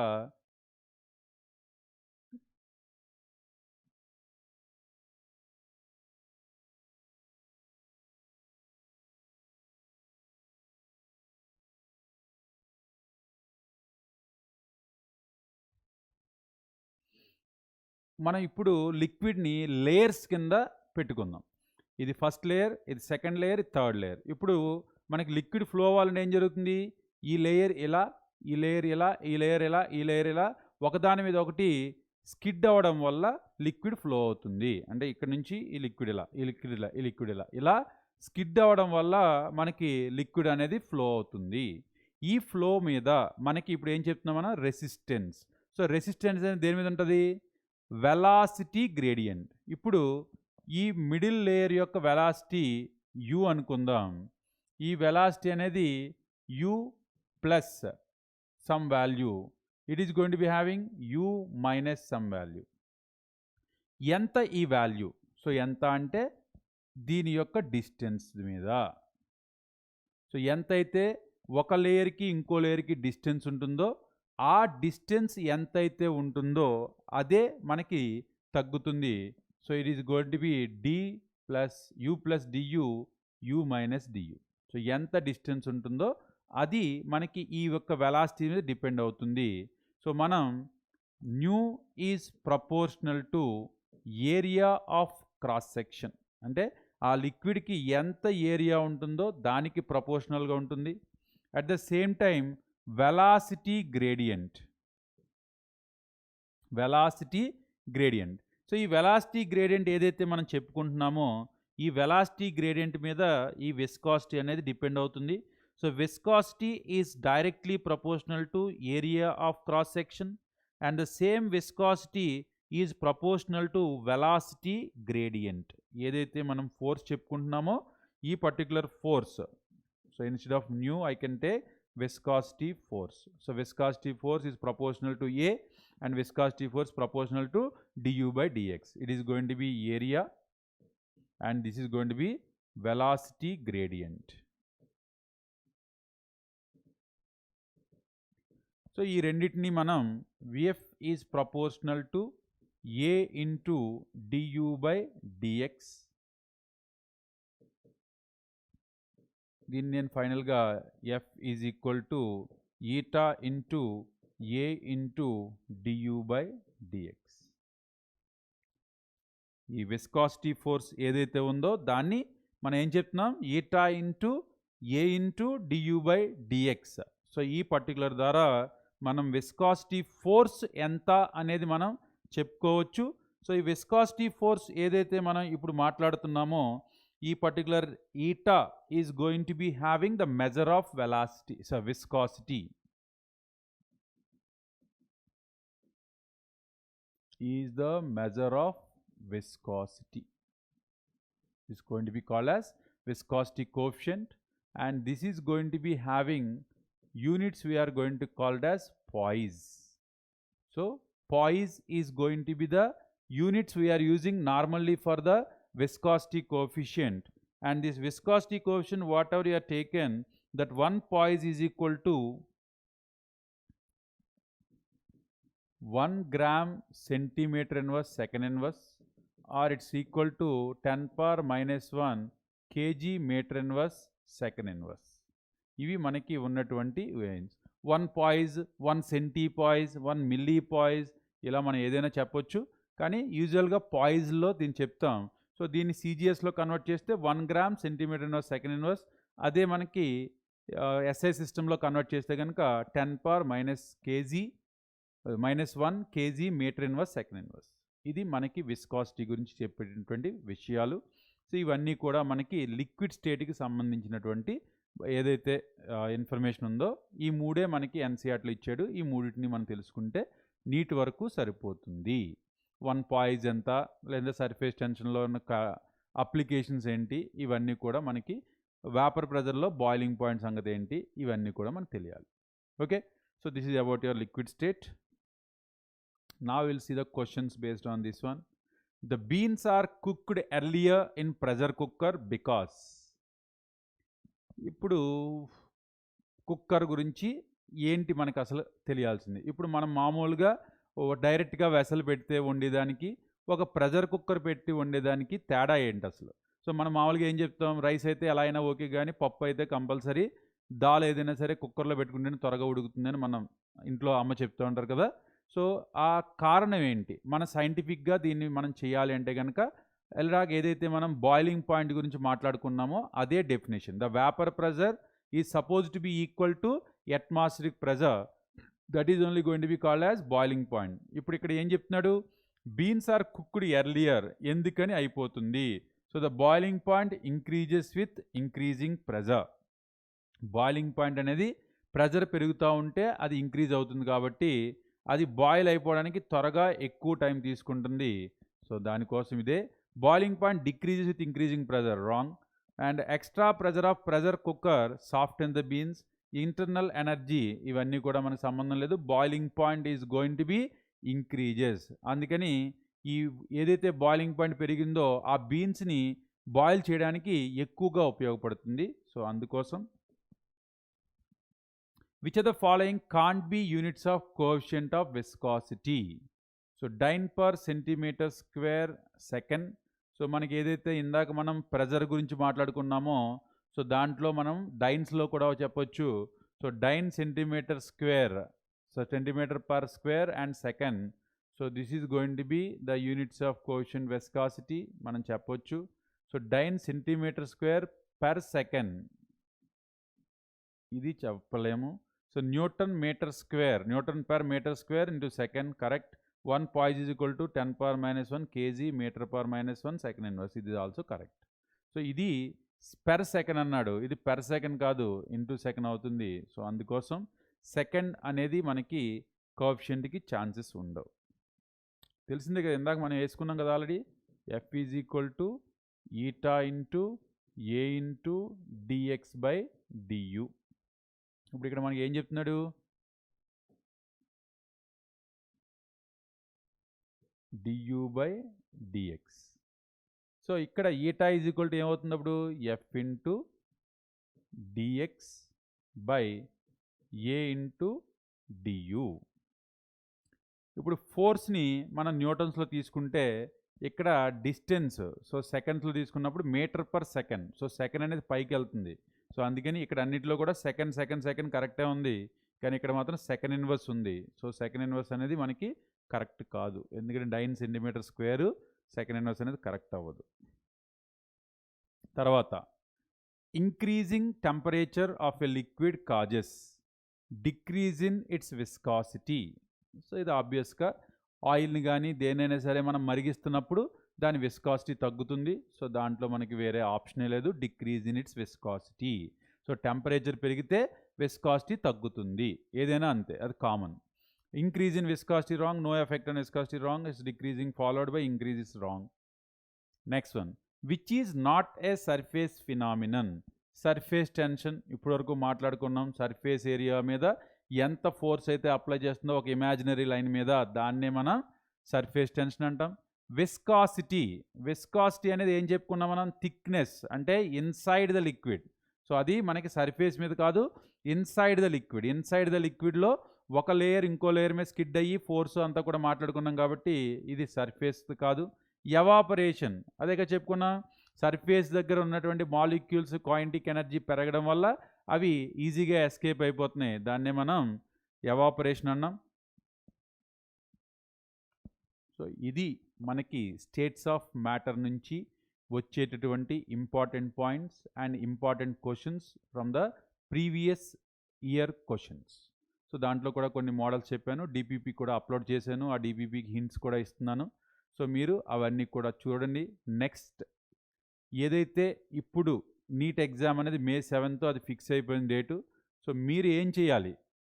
మనం ఇప్పుడు లిక్విడ్ని లేయర్స్ కింద పెట్టుకుందాం. ఇది ఫస్ట్ లేయర్, ఇది సెకండ్ లేయర్, ఇది థర్డ్ లేయర్. ఇప్పుడు మనకి లిక్విడ్ ఫ్లో అవ్వాలంటే ఏం జరుగుతుంది? ఈ లేయర్ ఇలా, ఈ లేయర్ ఇలా, ఈ లేయర్ ఇలా, ఈ లేయర్ ఇలా ఒకదాని మీద ఒకటి స్కిడ్ అవ్వడం వల్ల లిక్విడ్ ఫ్లో అవుతుంది. అంటే ఇక్కడ నుంచి ఈ లిక్విడ్ ఇలా, ఈ లిక్విడ్ ఇలా, ఈ లిక్విడ్ ఇలా ఇలా స్కిడ్ అవ్వడం వల్ల మనకి లిక్విడ్ అనేది ఫ్లో అవుతుంది. ఈ ఫ్లో మీద మనకి ఇప్పుడు ఏం చెప్తున్నాం మనం? రెసిస్టెన్స్. సో రెసిస్టెన్స్ అనేది దేని మీద ఉంటుంది? Velocity gradient. ఇప్పుడు ఈ మిడిల్ లేయర్ యొక్క వెలాసిటీ u అనుకుందాం. ఈ వెలాసిటీ అనేది u plus some value. It is going to be having u minus sum value. ఎంత ఈ వాల్యూ? సో ఎంత అంటే దీని యొక్క డిస్టెన్స్ మీద. సో ఎంతైతే ఒక లేయర్కి ఇంకో లేయర్కి డిస్టెన్స్ ఉంటుందో ఆ డిస్టెన్స్ ఎంతైతే ఉంటుందో అదే మనకి తగ్గుతుంది. So it is going to B d plus u plus du, u minus du. So ఎంత డిస్టెన్స్ ఉంటుందో అది మనకి ఈ యొక్క వెలాసిటీ మీద డిపెండ్ అవుతుంది. సో మనం new is proportional to area of cross section, అంటే ఆ లిక్విడ్కి ఎంత ఏరియా ఉంటుందో దానికి ప్రపోర్షనల్గా ఉంటుంది. At the same time velocity gradient. So ఈ వెలాసిటీ గ్రేడియంట్ ఏదైతే మనం చెప్పుకుంటున్నామో ఈ వెలాసిటీ గ్రేడియంట్ మీద ఈ విస్కాసిటీ అనేది డిపెండ్ అవుతుంది. So viscosity is directly proportional to area of cross section and the same viscosity is proportional to velocity gradient. ఏదైతే మనం ఫోర్స్ చెప్పుకుంటున్నామో ఈ particular force, so instead of new I can take viscosity force. So viscosity force is proportional to A and viscosity force proportional to du by dx. It is going to be area and this is going to be velocity gradient. So ఈ రెండిటిని మనం Vf is proportional to A into du by dx. దీన్ని నేను ఫైనల్గా F is equal to eta into A into d u by d x. ఈ విస్కాసిటీ ఫోర్స్ ఏదైతే ఉందో దాన్ని మనం ఏం చెప్తున్నాం, eta into A into d u by d x. So ఈ పర్టికులర్ ద్వారా మనం విస్కాసిటీ ఫోర్స్ ఎంత అనేది మనం చెప్పుకోవచ్చు. సో ఈ విస్కాసిటీ ఫోర్స్ ఏదైతే మనం ఇప్పుడు మాట్లాడుతున్నామో ఈ particular eta is going to be having the measure of velocity, so viscosity is the measure of viscosity. Is going to be called as viscosity coefficient and this is going to be having units we are going to call it as poise. So poise is going to be the units we are using normally for the viscosity coefficient, and this viscosity coefficient whatever you are taken, that one poise is equal to 1 gram centimeter inverse second inverse, or it's equal to 10 power minus 1 kg meter inverse second inverse. ఇవి మనకి ఉన్నటువంటి వేన్స్. 1 poise, 1 centipoise, 1 millipoise ఇలా మనం ఏదైనా చెప్పొచ్చు, కానీ యూజువల్గా పాయిజ్లో దీన్ని చెప్తాం. సో దీన్ని సిజిఎస్లో కన్వర్ట్ చేస్తే 1 gram centimetre inverse second inverse, అదే మనకి ఎస్ఐ సిస్టంలో కన్వర్ట్ చేస్తే కనుక 10 power minus 1 kg metre inverse second inverse. ఇది మనకి విస్కాసిటీ గురించి చెప్పేటటువంటి విషయాలు. సో ఇవన్నీ కూడా మనకి లిక్విడ్ స్టేట్కి సంబంధించినటువంటి ఏదైతే ఇన్ఫర్మేషన్ ఉందో ఈ మూడే మనకి ఎన్సీఆర్టీలో ఇచ్చాడు. ఈ మూడింటిని మనం తెలుసుకుంటే నీట్ వరకు సరిపోతుంది. 1 పాయిజ్ ఎంత, లేదా సర్ఫేస్ టెన్షన్లో ఉన్న అప్లికేషన్స్ ఏంటి, ఇవన్నీ కూడా మనకి వేపర్ ప్రెజర్లో బాయిలింగ్ పాయింట్ సంగతి ఏంటి, ఇవన్నీ కూడా మనకు తెలియాలి. Okay, so this is about your liquid state. Now we'll see the questions based on this one. The beans are cooked earlier in pressure cooker because. ఇప్పుడు కుక్కర్ గురించి ఏంటి మనకు అసలు తెలియాల్సింది. ఇప్పుడు మనం మామూలుగా డైరెక్ట్గా వెసలు పెడితే వండేదానికి, ఒక ప్రెషర్ కుక్కర్ పెట్టి వండేదానికి తేడా ఏంటి అసలు? సో మనం మామూలుగా ఏం చెప్తాం, రైస్ అయితే ఎలా అయినా ఓకే, కానీ పప్పు అయితే కంపల్సరీ, దాల్ ఏదైనా సరే కుక్కర్లో పెట్టుకుంటేనే త్వరగా ఉడుకుతుందని మనం ఇంట్లో అమ్మ చెప్తూ ఉంటారు కదా. సో ఆ కారణం ఏంటి, మన సైంటిఫిక్గా దీన్ని మనం చేయాలి అంటే కనుక ఎలాగ ఏదైతే మనం బాయిలింగ్ పాయింట్ గురించి మాట్లాడుకున్నామో అదే definition. The vapour pressure is suppose to be equal to atmospheric pressure, that is only going to be called as boiling point. ఇప్పుడు ఇక్కడ ఏం చెప్తున్నాడు, బీన్స్ ఆర్ కుక్డ్ ఎర్లియర్, ఎందుకని అయిపోతుంది. So the boiling point increases with increasing pressure. Boiling point అనేది ప్రెజర్ పెరుగుతూ ఉంటే అది ఇంక్రీజ్ అవుతుంది కాబట్టి అది బాయిల్ అయిపోవడానికి త్వరగా ఎక్కువ టైం తీసుకుంటుంది. సో దానికోసం ఇదే. Boiling point decreases with increasing pressure, wrong. And extra pressure of pressure cooker soften the beans, internal energy ఇవన్నీ కూడా మనకు సంబంధం లేదు. Boiling point is going to be increases. అందుకని ఈ ఏదైతే బాయిలింగ్ పాయింట్ పెరిగిందో ఆ బీన్స్ని బాయిల్ చేయడానికి ఎక్కువగా ఉపయోగపడుతుంది. సో అందుకోసం which of the following can't be units of coefficient of viscosity? So dyne per centimetre square second. So మనకి ఏదైతే ఇందాక మనం ప్రెజర్ గురించి మాట్లాడుకున్నామో సో దాంట్లో మనం డైన్స్లో కూడా చెప్పొచ్చు. So dyne centimetre square, so centimetre per square and second. So this is going to be the units of coefficient viscosity మనం చెప్పొచ్చు. So dyne centimetre square per second ఇది చెప్పలేము. So newton metre square, newton per metre square into second, correct. 1 poise is equal to 10⁻⁻1 kg meter/1 second inverse, ఇది ఆల్సో కరెక్ట్. సో ఇది పెర్ సెకండ్ అన్నాడు, ఇది పెర్ సెకండ్ కాదు ఇంటూ సెకండ్ అవుతుంది. సో అందుకోసం సెకండ్ అనేది మనకి కోఎఫిషియంట్కి ఛాన్సెస్ ఉండవు. తెలిసిందే కదా, ఇందాక మనం వేసుకున్నాం కదా already. F is equal to eta into A into dx/du. ఇప్పుడు ఇక్కడ మనకి ఏం చెప్తున్నాడు, du/dx. సో ఇక్కడ ఈటా ఈజ్ ఈక్వల్ టు ఏమవుతుంది అప్పుడు, F into dx/a into du. ఇప్పుడు ఫోర్స్ని మనం న్యూటన్స్లో తీసుకుంటే ఇక్కడ డిస్టెన్స్ సో సెకండ్స్లో తీసుకున్నప్పుడు metre per second. So second అనేది పైకి వెళ్తుంది. సో అందుకని ఇక్కడ అన్నింటిలో కూడా సెకండ్ సెకండ్ సెకండ్ కరెక్టే ఉంది, కానీ ఇక్కడ మాత్రం సెకండ్ ఇన్వర్స్ ఉంది. సో సెకండ్ ఇన్వర్స్ అనేది మనకి కరెక్ట్ కాదు, ఎందుకంటే 9 సెంటీమీటర్ స్క్వేర్ సెకండ్ ఇన్వర్స్ అనేది కరెక్ట్ అవ్వదు. తర్వాత increasing temperature of a liquid causes decrease in its viscosity. So ఇది ఆబ్వియస్గా ఆయిల్ని కానీ దేనైనా సరే మనం మరిగిస్తున్నప్పుడు దాని విస్కాసిటీ తగ్గుతుంది. సో దాంట్లో మనకి వేరే ఆప్షనే లేదు, decrease in its viscosity. So temperature పెరిగితే విస్కాసిటీ తగ్గుతుంది, ఏదైనా అంతే, అది common. Increase in viscosity wrong, no effect on viscosity wrong, it's decreasing followed by increase is wrong. Next one, which is not a surface phenomenon. Surface tension ఇప్పటివరకు మాట్లాడుకున్నాం. సర్ఫేస్ ఏరియా మీద ఎంత ఫోర్స్ అయితే అప్లై చేస్తుందో ఒక ఇమాజినరీ లైన్ మీద, దాన్నే మనం సర్ఫేస్ టెన్షన్ అంటాం. విస్కాసిటీ, విస్కాసిటీ అనేది ఏం చెప్పుకున్నాం మనం, థిక్నెస్ అంటే ఇన్సైడ్ ద లిక్విడ్. సో అది మనకి సర్ఫేస్ మీద కాదు, inside the liquid. Inside the లిక్విడ్లో ఒక లేయర్ ఇంకో లేయర్ మీద స్కిడ్ అయ్యి ఫోర్స్ అంతా కూడా మాట్లాడుకున్నాం కాబట్టి ఇది సర్ఫేస్ కాదు. ఎవాపరేషన్ అదేగా చెప్పుకున్నాం, సర్ఫేస్ దగ్గర ఉన్నటువంటి మాలిక్యూల్స్ కైనెటిక్ ఎనర్జీ పెరగడం వల్ల అవి ఈజీగా ఎస్కేప్ అయిపోతున్నాయి, దాన్నే మనం ఎవాపరేషన్ అన్నాం. సో ఇది మనకి స్టేట్స్ ఆఫ్ మ్యాటర్ నుంచి వచ్చేటటువంటి important points and important questions from the previous year questions. So దాంట్లో కూడా కొన్ని మోడల్స్ చెప్పాను, డిపిపి కూడా అప్లోడ్ చేశాను, ఆ డిపిపికి హింట్స్ కూడా ఇస్తున్నాను. సో మీరు అవన్నీ కూడా చూడండి. నెక్స్ట్ ఏదైతే ఇప్పుడు నీట్ ఎగ్జామ్ అనేది May 7th అది ఫిక్స్ అయిపోయిన డేటు. సో మీరు ఏం చేయాలి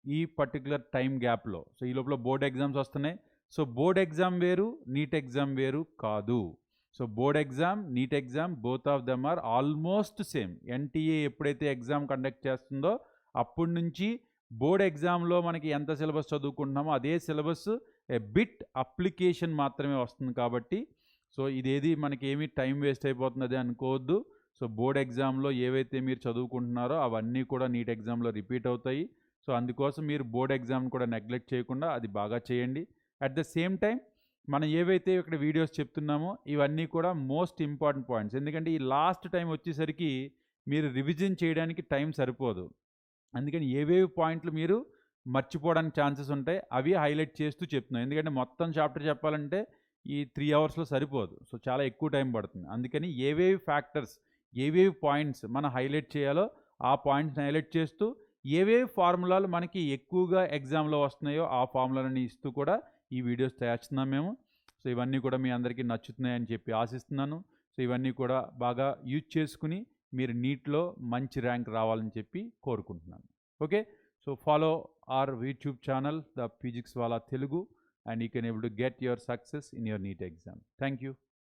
ఈ పర్టికులర్ టైం గ్యాప్లో, సో ఈ లోపల బోర్డ్ ఎగ్జామ్స్ వస్తున్నాయి. సో బోర్డ్ ఎగ్జామ్ వేరు, నీట్ ఎగ్జామ్ వేరు కాదు. So board exam, NEET exam both of them are almost same. NTA ఎప్పుడైతే ఎగ్జామ్ కండక్ట్ చేస్తుందో అప్పటి నుంచి బోర్డ్ ఎగ్జామ్లో మనకి ఎంత సిలబస్ చదువుకుంటున్నామో అదే సిలబస్ ఏ బిట్ అప్లికేషన్ మాత్రమే వస్తుంది కాబట్టి సో ఇదేది మనకి ఏమీ టైం వేస్ట్ అయిపోతుంది అనుకోవద్దు. సో బోర్డ్ ఎగ్జామ్లో ఏవైతే మీరు చదువుకుంటున్నారో అవన్నీ కూడా నీట్ ఎగ్జామ్లో రిపీట్ అవుతాయి. సో అందుకోసం మీరు బోర్డ్ ఎగ్జామ్ కూడా నెగ్లెక్ట్ చేయకుండా అది బాగా చేయండి. అట్ ద సేమ్ టైం మనం ఏవైతే ఇక్కడ వీడియోస్ చెప్తున్నామో ఇవన్నీ కూడా మోస్ట్ ఇంపార్టెంట్ పాయింట్స్, ఎందుకంటే ఈ లాస్ట్ టైం వచ్చేసరికి మీరు రివిజన్ చేయడానికి టైం సరిపోదు. అందుకని ఏవేవి పాయింట్లు మీరు మర్చిపోవడానికి ఛాన్సెస్ ఉంటాయి అవి హైలైట్ చేస్తూ చెప్తున్నాను, ఎందుకంటే మొత్తం చాప్టర్ చెప్పాలంటే ఈ 3 అవర్స్లో సరిపోదు. సో చాలా ఎక్కువ టైం పడుతుంది. అందుకని ఏవేవి ఫ్యాక్టర్స్, ఏవేవి పాయింట్స్ మనం హైలైట్ చేయాలో ఆ పాయింట్స్ని హైలైట్ చేస్తూ ఏవేవి ఫార్ములాలు మనకి ఎక్కువగా ఎగ్జామ్లో వస్తున్నాయో ఆ ఫార్ములాలని ఇస్తూ కూడా ఈ వీడియోస్ తయారు చేస్తున్నాం మేము. సో ఇవన్నీ కూడా మీ అందరికీ నచ్చుతున్నాయని చెప్పి ఆశిస్తున్నాను. సో ఇవన్నీ కూడా బాగా యూజ్ చేసుకుని మీరు నీట్లో మంచి ర్యాంక్ రావాలని చెప్పి కోరుకుంటున్నాను. Okay, So follow our YouTube channel, the PYQs Wallah Telugu, and you can able to get your success in your NEET exam. Thank you.